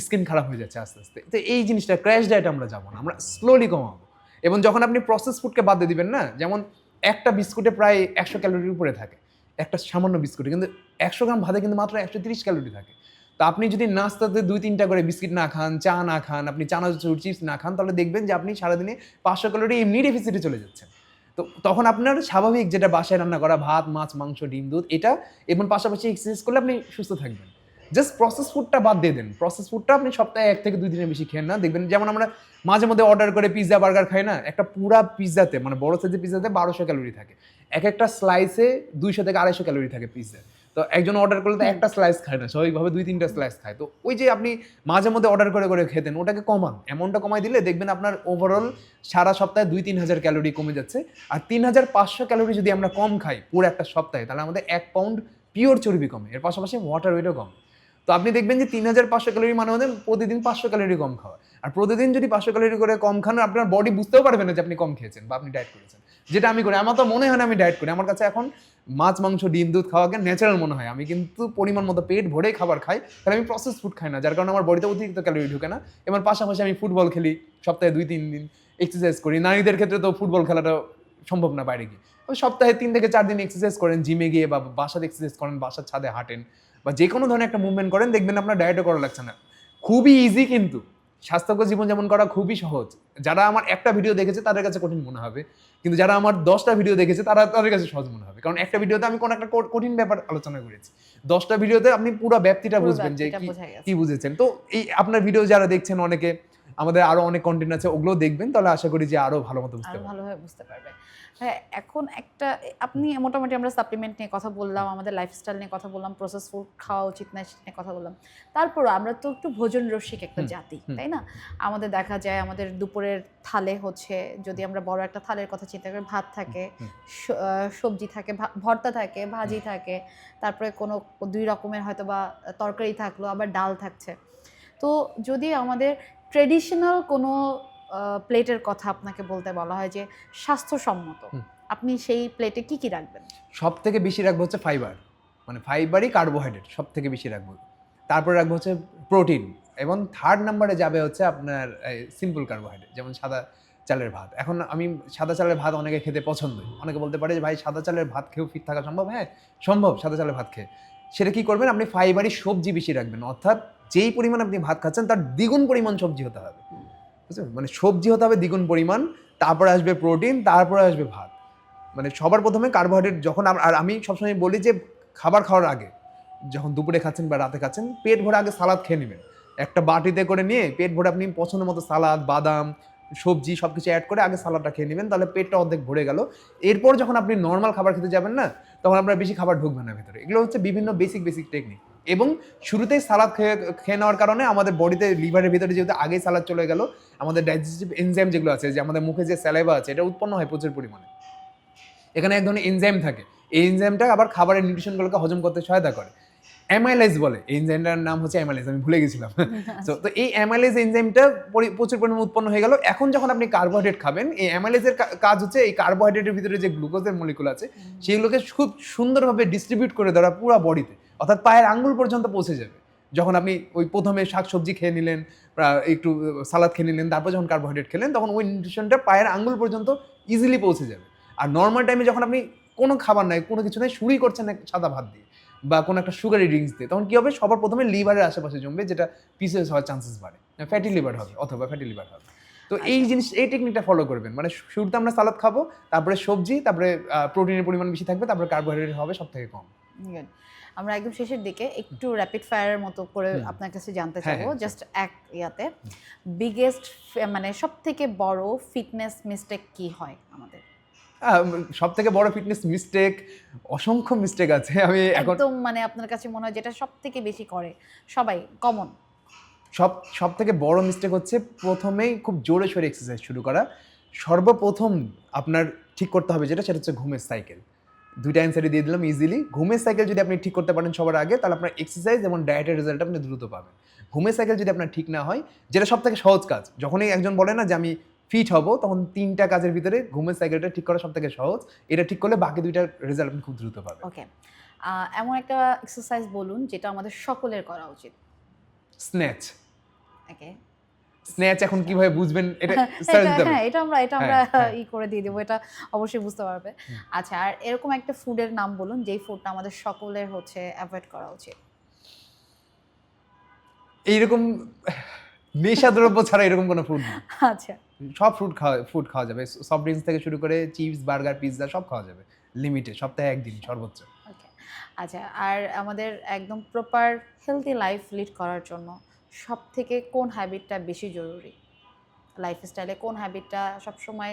[SPEAKER 1] স্কিন খারাপ হয়ে যাচ্ছে আস্তে আস্তে। তো এই জিনিসটা ক্র্যাশ ডায়েট আমরা যাবো না, আমরা স্লোলি কমাবো। এবং যখন আপনি প্রসেস ফুডকে বাদ দিয়ে দিবেন না, যেমন একটা বিস্কুটে প্রায় 100 ক্যালোরির উপরে থাকে, একটা সামান্য বিস্কুটে, কিন্তু 100 গ্রাম ভাতে কিন্তু মাত্র 130 ক্যালোরি থাকে। তো আপনি যদি নাস্তাতে 2-3টা করে বিস্কিট না খান, চা না খান, আপনি চানাচুর চিপস না খান, তাহলে দেখবেন যে আপনি সারাদিনে 500 ক্যালোরি এমনি ডেফিসিটে চলে যাচ্ছেন। তো তখন আপনার স্বাভাবিক যেটা বাসায় রান্না করা ভাত, মাছ, মাংস, ডিম, দুধ এটা, এবং পাশাপাশি এক্সারসাইজ করলে আপনি সুস্থ থাকবেন। জাস্ট প্রসেস ফুডটা বাদ দিয়ে দেন। প্রসেস ফুডটা আপনি সপ্তাহে 1 থেকে 2 দিনের বেশি খেন না। দেখবেন যেমন আমরা মাঝে মধ্যে অর্ডার করে পিৎজা বার্গার খাই না, একটা পুরা পিৎজাতে মানে বড় সাইজের পিৎজাতে 1200 ক্যালোরি থাকে, একটা স্লাইসে 200 থেকে 250 ক্যালোরি থাকে পিৎজা। তো একজন অর্ডার করলে তো একটা স্লাইস খায় না, স্বাভাবিকভাবে 2-3টা স্লাইস খায়। তো ওই যে আপনি মাঝে মধ্যে অর্ডার করে করে খেতেন, ওটাকে কমান, অ্যামাউন্টটা কমাই দিলে দেখবেন আপনার ওভারঅল সারা সপ্তাহে 2-3 হাজার ক্যালোরি কমে যাচ্ছে। আর 3500 ক্যালোরি যদি আমরা কম খাই পুরো একটা সপ্তাহে, তাহলে আমাদের 1 পাউন্ড পিওর চর্বি কমে, এর পাশাপাশি ওয়াটার ওয়েটও কমে। তো আপনি দেখবেন যে 3500 ক্যালোরি মানে হচ্ছে প্রতিদিন 500 ক্যালোরি কম খাওয়া। আর প্রতিদিন যদি 500 ক্যালোরি করে কম খান, আপনার বডি বুঝতেও পারবে না যে আপনি কম খেয়েছেন বা আপনি ডায়েট করেছেন। যেটা আমি করি, আমার তো মনে হয় না আমি ডায়েট করি। আমার কাছে এখন মাছ মাংস ডিম দুধ খাওয়াকে ন্যাচারাল মনে হয়। আমি কিন্তু পরিমাণ মতো পেট ভরে খাবার খাই, তাহলে আমি প্রসেস ফুড খাই না, যার কারণে আমার বডিতে অতিরিক্ত ক্যালোরি ঢুকে না। এবং পাশাপাশি আমি ফুটবল খেলি সপ্তাহে 2-3 দিন, এক্সারসাইজ করি। নারীদের ক্ষেত্রে তো ফুটবল খেলাটা সম্ভব না বাইরে গিয়ে, ওই সপ্তাহে 3 থেকে 4 দিন এক্সারসাইজ করেন, জিমে গিয়ে বা বাসাতে এক্সারসাইজ করেন, বাসার ছাদে হাঁটেন, বা যে কোনো ধরনের একটা মুভমেন্ট করেন, দেখবেন আপনার ডায়েটও করা লাগছে না। খুবই ইজি, কিন্তু স্বাস্থ্যকর জীবনযাপন করা খুবই সহজ। যারা আমার একটা ভিডিও দেখেছে তাদের কাছে কঠিন মনে হবে, কিন্তু যারা আমার 10টা ভিডিও দেখেছে তাদের কাছে সহজ মনে হবে। কারণ একটা ভিডিওতে আমি কোনো একটা কঠিন ব্যাপার আলোচনা করেছি, 10টা ভিডিওতে আপনি পুরো ব্যাপ্তিটা
[SPEAKER 2] পুরো
[SPEAKER 1] বুঝবেন যে
[SPEAKER 2] ব্যাপারটা বোঝা গেছে।
[SPEAKER 1] কি বুঝেছেন। তো এই আপনার ভিডিও যারা দেখছেন অনেকে, আমাদের আরো অনেক কন্টেন্ট আছে, ওগুলো দেখবেন, তাহলে আশা করি যে আরো ভালো মতো বুঝতে
[SPEAKER 2] আরো
[SPEAKER 1] পারবেন।
[SPEAKER 2] ভালোভাবে বুঝতে পারবে। হ্যাঁ, এখন একটা আপনি মোটামুটি আমরা সাপ্লিমেন্ট নিয়ে কথা বললাম, আমাদের লাইফস্টাইল নিয়ে কথা বললাম, প্রসেস ফুড খাওয়া উচিত না সেটা নিয়ে কথা বললাম। তারপরও আমরা তো একটু ভোজন রসিক একটা জাতি, তাই না? আমাদের দেখা যায় আমাদের দুপুরের থালে হচ্ছে, যদি আমরা বড় একটা থালের কথা চিন্তা করি, ভাত থাকে, সবজি থাকে, ভর্তা থাকে, ভাজি থাকে, তারপরে কোনো 2 রকমের হয়তো বা তরকারি থাকলো, আবার ডাল থাকছে। তো যদি আমাদের ট্রেডিশনাল কোনো প্লেটের কথা আপনাকে বলতে বলা হয় যে স্বাস্থ্যসম্মত, আপনি সেই প্লেটে কি কি রাখবেন?
[SPEAKER 1] সব থেকে বেশি রাখবো হচ্ছে ফাইবার, মানে ফাইবারই কার্বোহাইড্রেট সব থেকে বেশি রাখবো। তারপরে রাখবো হচ্ছে প্রোটিন, এবং থার্ড নাম্বারে যাবে হচ্ছে আপনার সিম্পল কার্বোহাইড্রেট, যেমন সাদা চালের ভাত। এখন আমি সাদা চালের ভাত অনেকে খেতে পছন্দ, অনেকে বলতে পারে যে ভাই সাদা চালের ভাত খেয়েও ফিট থাকা সম্ভব। হ্যাঁ সম্ভব, সাদা চালের ভাত খেয়ে। সেটা কি করবেন, আপনি ফাইবারই সবজি বেশি রাখবেন, অর্থাৎ যেই পরিমাণ আপনি ভাত খাচ্ছেন তার দ্বিগুণ পরিমাণ সবজি হতে হবে, বুঝলেন? মানে সবজি হতে হবে দ্বিগুণ পরিমাণ, তারপরে আসবে প্রোটিন, তারপরে আসবে ভাত। মানে সবার প্রথমে কার্বোহাইড্রেট যখন আর আমি সবসময় বলি যে খাবার খাওয়ার আগে, যখন দুপুরে খাচ্ছেন বা রাতে খাচ্ছেন, পেট ভরে আগে সালাদ খেয়ে নেবেন। একটা বাটিতে করে নিয়ে পেট ভরে আপনি পছন্দ মতো সালাদ, বাদাম, সবজি সব কিছু অ্যাড করে আগে সালাদটা খেয়ে নেবেন, তাহলে পেটটা অর্ধেক ভরে গেল। এরপর যখন আপনি নর্মাল খাবার খেতে যাবেন না, তখন আপনার বেশি খাবার ঢুকবে না ভেতরে। এগুলো হচ্ছে বিভিন্ন বেসিক টেকনিক। এবং শুরুতেই সালাদ খেয়ে নেওয়ার কারণে আমাদের বডিতে, লিভারের ভিতরে যেহেতু আগেই সালাদ চলে গেল, আমাদের ডাইজেস্টিভ এনজাইম যেগুলো আছে, যে আমাদের মুখে যে স্যালাইভা আছে, এটা উৎপন্ন হয় প্রচুর পরিমাণে। এখানে এক ধরনের এনজাইম থাকে, এই এনজাইমটা আবার খাবারের নিউট্রিশনগুলোকে হজম করতে সহায়তা করে। অ্যামাইলেজ বলে, এই এনজাইমটার নাম হচ্ছে অ্যামাইলেজ, আমি ভুলে গেছিলাম। তো এই অ্যামাইলেজ এনজাইমটা প্রচুর পরিমাণে উৎপন্ন হয়ে গেল। এখন যখন আপনি কার্বোহাইড্রেট খাবেন, এই অ্যামাইলেজের কাজ হচ্ছে এই কার্বোহাইড্রেটের ভিতরে যে গ্লুকোজের মলিকুল আছে সেগুলোকে খুব সুন্দরভাবে ডিস্ট্রিবিউট করে দেওয়া পুরো বডিতে, অর্থাৎ পায়ের আঙ্গুল পর্যন্ত পৌঁছে যাবে। যখন আপনি ওই প্রথমে শাকসবজি খেয়ে নিলেন, একটু সালাদ খেয়ে নিলেন, তারপর যখন কার্বোহাইড্রেট খেলেন, তখন ওই নিউট্রিশনটা পায়ের আঙ্গুল পর্যন্ত ইজিলি পৌঁছে যাবে। আর নর্মাল টাইমে যখন আপনি কোনো খাবার নাই, কোনো কিছু নাই, শুরুই করছেন সাদা ভাত দিয়ে বা কোনো একটা সুগারি ড্রিঙ্কস দিয়ে, তখন কি হবে, সবার প্রথমে লিভারের আশেপাশে জমবে, যেটা পিসিওএস হওয়ার চান্সেস বাড়ে, ফ্যাটি লিভার হবে অথবা ফ্যাটি লিভার হবে। তো এই জিনিস, এই টেকনিকটা ফলো করবেন। মানে শুরুতে আমরা সালাদ খাবো, তারপরে সবজি, তারপরে প্রোটিনের পরিমাণ বেশি থাকবে, তারপরে কার্বোহাইড্রেট হবে সব থেকে কম।
[SPEAKER 2] Good. আমরা একদম শেষের দিকে একটু র্যাপিড ফায়ারের মতো করে আপনার কাছে জানতে চাবো, জাস্ট এক ইয়াতে বিগেস্ট, মানে সব থেকে বড় ফিটনেস মিস্টেক কি হয় আমাদের?
[SPEAKER 1] সব থেকে বড় ফিটনেস মিস্টেক, অসংখ্য মিস্টেক আছে। আমি এখন
[SPEAKER 2] একদম মানে আপনার কাছে মনে হয় যেটা সব থেকে বেশি করে সবাই কমন?
[SPEAKER 1] সব থেকে বড় মিস্টেক হচ্ছে প্রথমেই খুব জোরে সোরে এক্সারসাইজ শুরু করা। সর্বপ্রথম আপনার ঠিক করতে হবে যেটা, সেটা হচ্ছে ঘুমের সাইকেল। দুইটা অ্যান্সারই দিয়ে দিলাম ইজিলি। ঘুমের সাইকেল যদি আপনি ঠিক করতে পারেন সবার আগে, তাহলে আপনার এক্সারসাইজ এবং ডায়েটের রেজাল্ট আপনি দ্রুত পাবেন। ঘুমের সাইকেল যদি আপনার ঠিক না হয়, যেটা সব থেকে সহজ কাজ, যখনই একজন বলে না যে আমি ফিট হব, তখন 3টা কাজের ভিতরে ঘুমের সাইকেলটা ঠিক করা সব থেকে সহজ। এটা ঠিক করলে বাকি 2টার রেজাল্ট আপনি খুব দ্রুত পাবেন।
[SPEAKER 2] ওকে, এমন একটা এক্সারসাইজ বলুন যেটা আমাদের সকলের করা উচিত।
[SPEAKER 1] স্ন্যাচ।
[SPEAKER 2] ওকে,
[SPEAKER 1] স্ন্যাচ এখন কিভাবে বুঝবেন, এটা সার্চ দিতে হবে।
[SPEAKER 2] হ্যাঁ, এটা আমরা
[SPEAKER 1] হ্যাঁ।
[SPEAKER 2] ই করে দিয়ে দেবো, এটা অবশ্যই বুঝতে পারবে। আচ্ছা, আর এরকম একটা ফুডের নাম বলুন যেই ফুডটা আমাদের সকলের হচ্ছে অ্যাভয়েড করা উচিত।
[SPEAKER 1] এইরকম নেশাদ্রব্য ছাড়া এরকম কোনো ফুড নেই।
[SPEAKER 2] আচ্ছা,
[SPEAKER 1] সব ফুড খাওয়া যাবে, সফট ড্রিঙ্কস থেকে শুরু করে চিপস, বার্গার, পিৎজা সব খাওয়া যাবে লিমিটে, সপ্তাহে একদিন সর্বোচ্চ।
[SPEAKER 2] ওকে। আচ্ছা, আর আমাদের একদম প্রপার হেলদি লাইফ লিড করার জন্য সব থেকে কোন হ্যাবিটটা বেশি জরুরি? লাইফস্টাইলে কোন হ্যাবিটটা সবসময়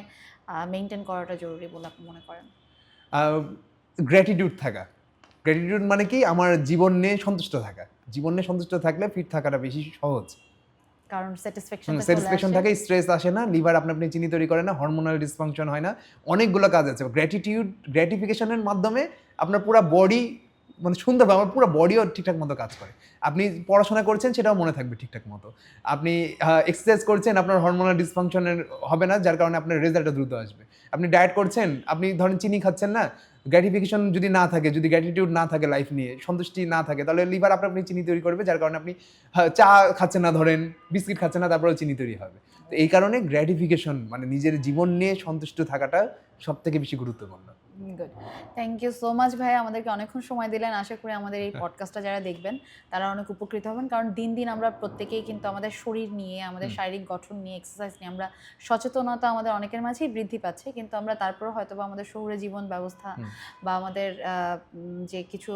[SPEAKER 2] মেনটেন করাটা জরুরি বলে আপনি মনে করেন?
[SPEAKER 1] গ্র্যাটিটিউড থাকা। গ্র্যাটিটিউড মানে কি, আমার জীবন নিয়ে সন্তুষ্ট থাকা। জীবন নিয়ে সন্তুষ্ট থাকলে ফিট থাকাটা বেশি সহজ।
[SPEAKER 2] কারণ
[SPEAKER 1] স্যাটিসফ্যাকশন থাকে, স্ট্রেস আসে না, লিভার আপনি চিনি তৈরি করে না, হরমোনাল ডিসফাংশন হয় না, অনেকগুলো কাজ আছে। গ্র্যাটিফিকেশনের মাধ্যমে আপনার পুরো বডি, মানে সুন্দরভাবে আমার পুরো বডিও ঠিকঠাক মতো কাজ করে। আপনি পড়াশোনা করছেন, সেটাও মনে থাকবে ঠিকঠাক মতো। আপনি এক্সারসাইজ করছেন, আপনার হরমোনাল ডিসফাংশনের হবে না, যার কারণে আপনার রেজাল্টটা দ্রুত আসবে। আপনি ডায়েট করছেন, আপনি ধরেন চিনি খাচ্ছেন না, গ্র্যাটিফিকেশন যদি না থাকে, যদি গ্র্যাটিটিউড না থাকে, লাইফ নিয়ে সন্তুষ্টি না থাকে, তাহলে লিভার আপনি চিনি তৈরি করবে, যার কারণে আপনি চা খাচ্ছেন না, ধরেন বিস্কিট খাচ্ছেন না, তারপরেও চিনি তৈরি হবে। তো এই কারণে গ্র্যাটিফিকেশন, মানে নিজের জীবন নিয়ে সন্তুষ্ট থাকাটা সব থেকে বেশি গুরুত্বপূর্ণ।
[SPEAKER 2] Good, thank you so much ভাই, আমাদেরকে অনেকক্ষণ সময় দিলেন। আশা করি আমাদের এই পডকাস্টটা যারা দেখবেন তারা অনেক উপকৃত হবেন, কারণ দিন দিন আমরা প্রত্যেকেই কিন্তু আমাদের শরীর নিয়ে, আমাদের শারীরিক গঠন নিয়ে, এক্সারসাইজ নিয়ে আমরা সচেতনতা আমাদের অনেকের মাঝেই বৃদ্ধি পাচ্ছে, কিন্তু আমরা তারপরেও হয়তো বা আমাদের শহুরে জীবন ব্যবস্থা বা আমাদের যে কিছু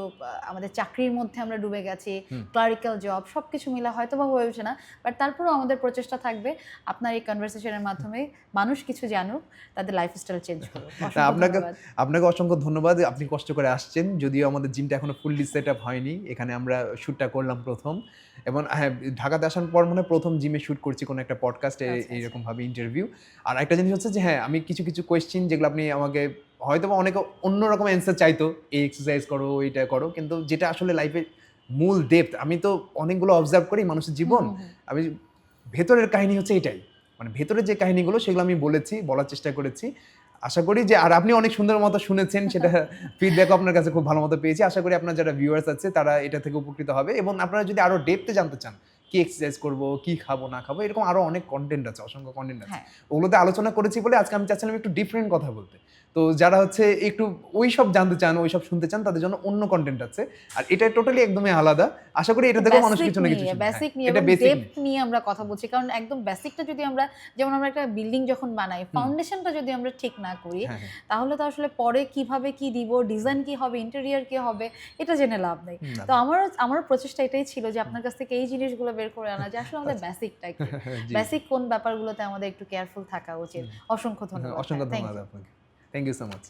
[SPEAKER 2] আমাদের চাকরির মধ্যে আমরা ডুবে গেছি, ক্লারিক্যাল জব, সব কিছু মিলে হয়তো বা হয়ে ওঠে না। বাট তারপরেও আমাদের প্রচেষ্টা থাকবে আপনার এই কনভারসেশনের মাধ্যমে মানুষ কিছু জানুক, তাদের লাইফস্টাইল চেঞ্জ করুক।
[SPEAKER 1] আপনাকে অসংখ্য ধন্যবাদ, আপনি কষ্ট করে আসছেন। যদিও আমাদের জিমটা এখনো ফুললি সেট আপ হয়নি, এখানে আমরা শ্যুটটা করলাম প্রথম, এবং হ্যাঁ ঢাকাতে আসার পর মনে হয় প্রথম জিমে শ্যুট করছি কোনো একটা পডকাস্টে এইরকমভাবে ইন্টারভিউ। আর একটা জিনিস হচ্ছে যে হ্যাঁ, আমি কিছু কিছু কোয়েশ্চেন যেগুলো আপনি আমাকে হয়তো বা অনেকে অন্যরকম অ্যান্সার চাইতো, এই এক্সারসাইজ করো, এইটা করো, কিন্তু যেটা আসলে লাইফের মূল ডেপথ, আমি তো অনেকগুলো অবজার্ভ করি মানুষের জীবন, আমি ভেতরের কাহিনী হচ্ছে এটাই, মানে ভেতরের যে কাহিনীগুলো সেগুলো আমি বলার চেষ্টা করেছি। আশা করি যে, আর আপনি অনেক সুন্দর মতো শুনেছেন, সেটা ফিডব্যাক আপনার কাছে খুব ভালো মতো পেয়েছি। আশা করি আপনার যারা ভিউয়ার্স আছে তারা এটা থেকে উপকৃত হবে, এবং আপনারা যদি আরো ডেপথে জানতে চান কি এক্সারসাইজ করব, কি খাবো না খাবো, এরকম আরো অনেক কন্টেন্ট আছে, অসংখ্য কন্টেন্ট আছে, ওগুলোতে আলোচনা করেছি বলে আজকে আমি চাচ্ছিলাম একটু ডিফারেন্ট কথা বলতে। তো যারা হচ্ছে একটু ওই সব জানতে চান, ওই সব শুনতে চান, তাদের জন্য অন্য কন্টেন্ট আছে, আর এটা টোটালি একদমই আলাদা। আশা করি এটা থেকে মানুষ কিছু না কিছু
[SPEAKER 2] বেসিক নিয়ে এবং ডেপথ নিয়ে আমরা কথা বলছি, কারণ একদম বেসিকটা যদি আমরা, যেমন আমরা একটা বিল্ডিং যখন বানাই, ফাউন্ডেশনটা যদি আমরা ঠিক না করি, তাহলে তো আসলে পরে কিভাবে কি দিব, ডিজাইন কি হবে, ইন্টেরিয়র কি হবে, এটা জেনে লাভ নেই। তো আমার প্রচেষ্টা এটাই ছিল যে আপনার কাছ থেকে এই জিনিসগুলো বের করে আনা, যে আসলে আমাদের বেসিকটা কি, বেসিক কোন ব্যাপারগুলোতে আমাদের একটু কেয়ারফুল থাকা উচিত। অসংখ্য ধন্যবাদ।
[SPEAKER 1] অসংখ্য ধন্যবাদ আপনাকে, থ্যাংক ইউ সো মাচ।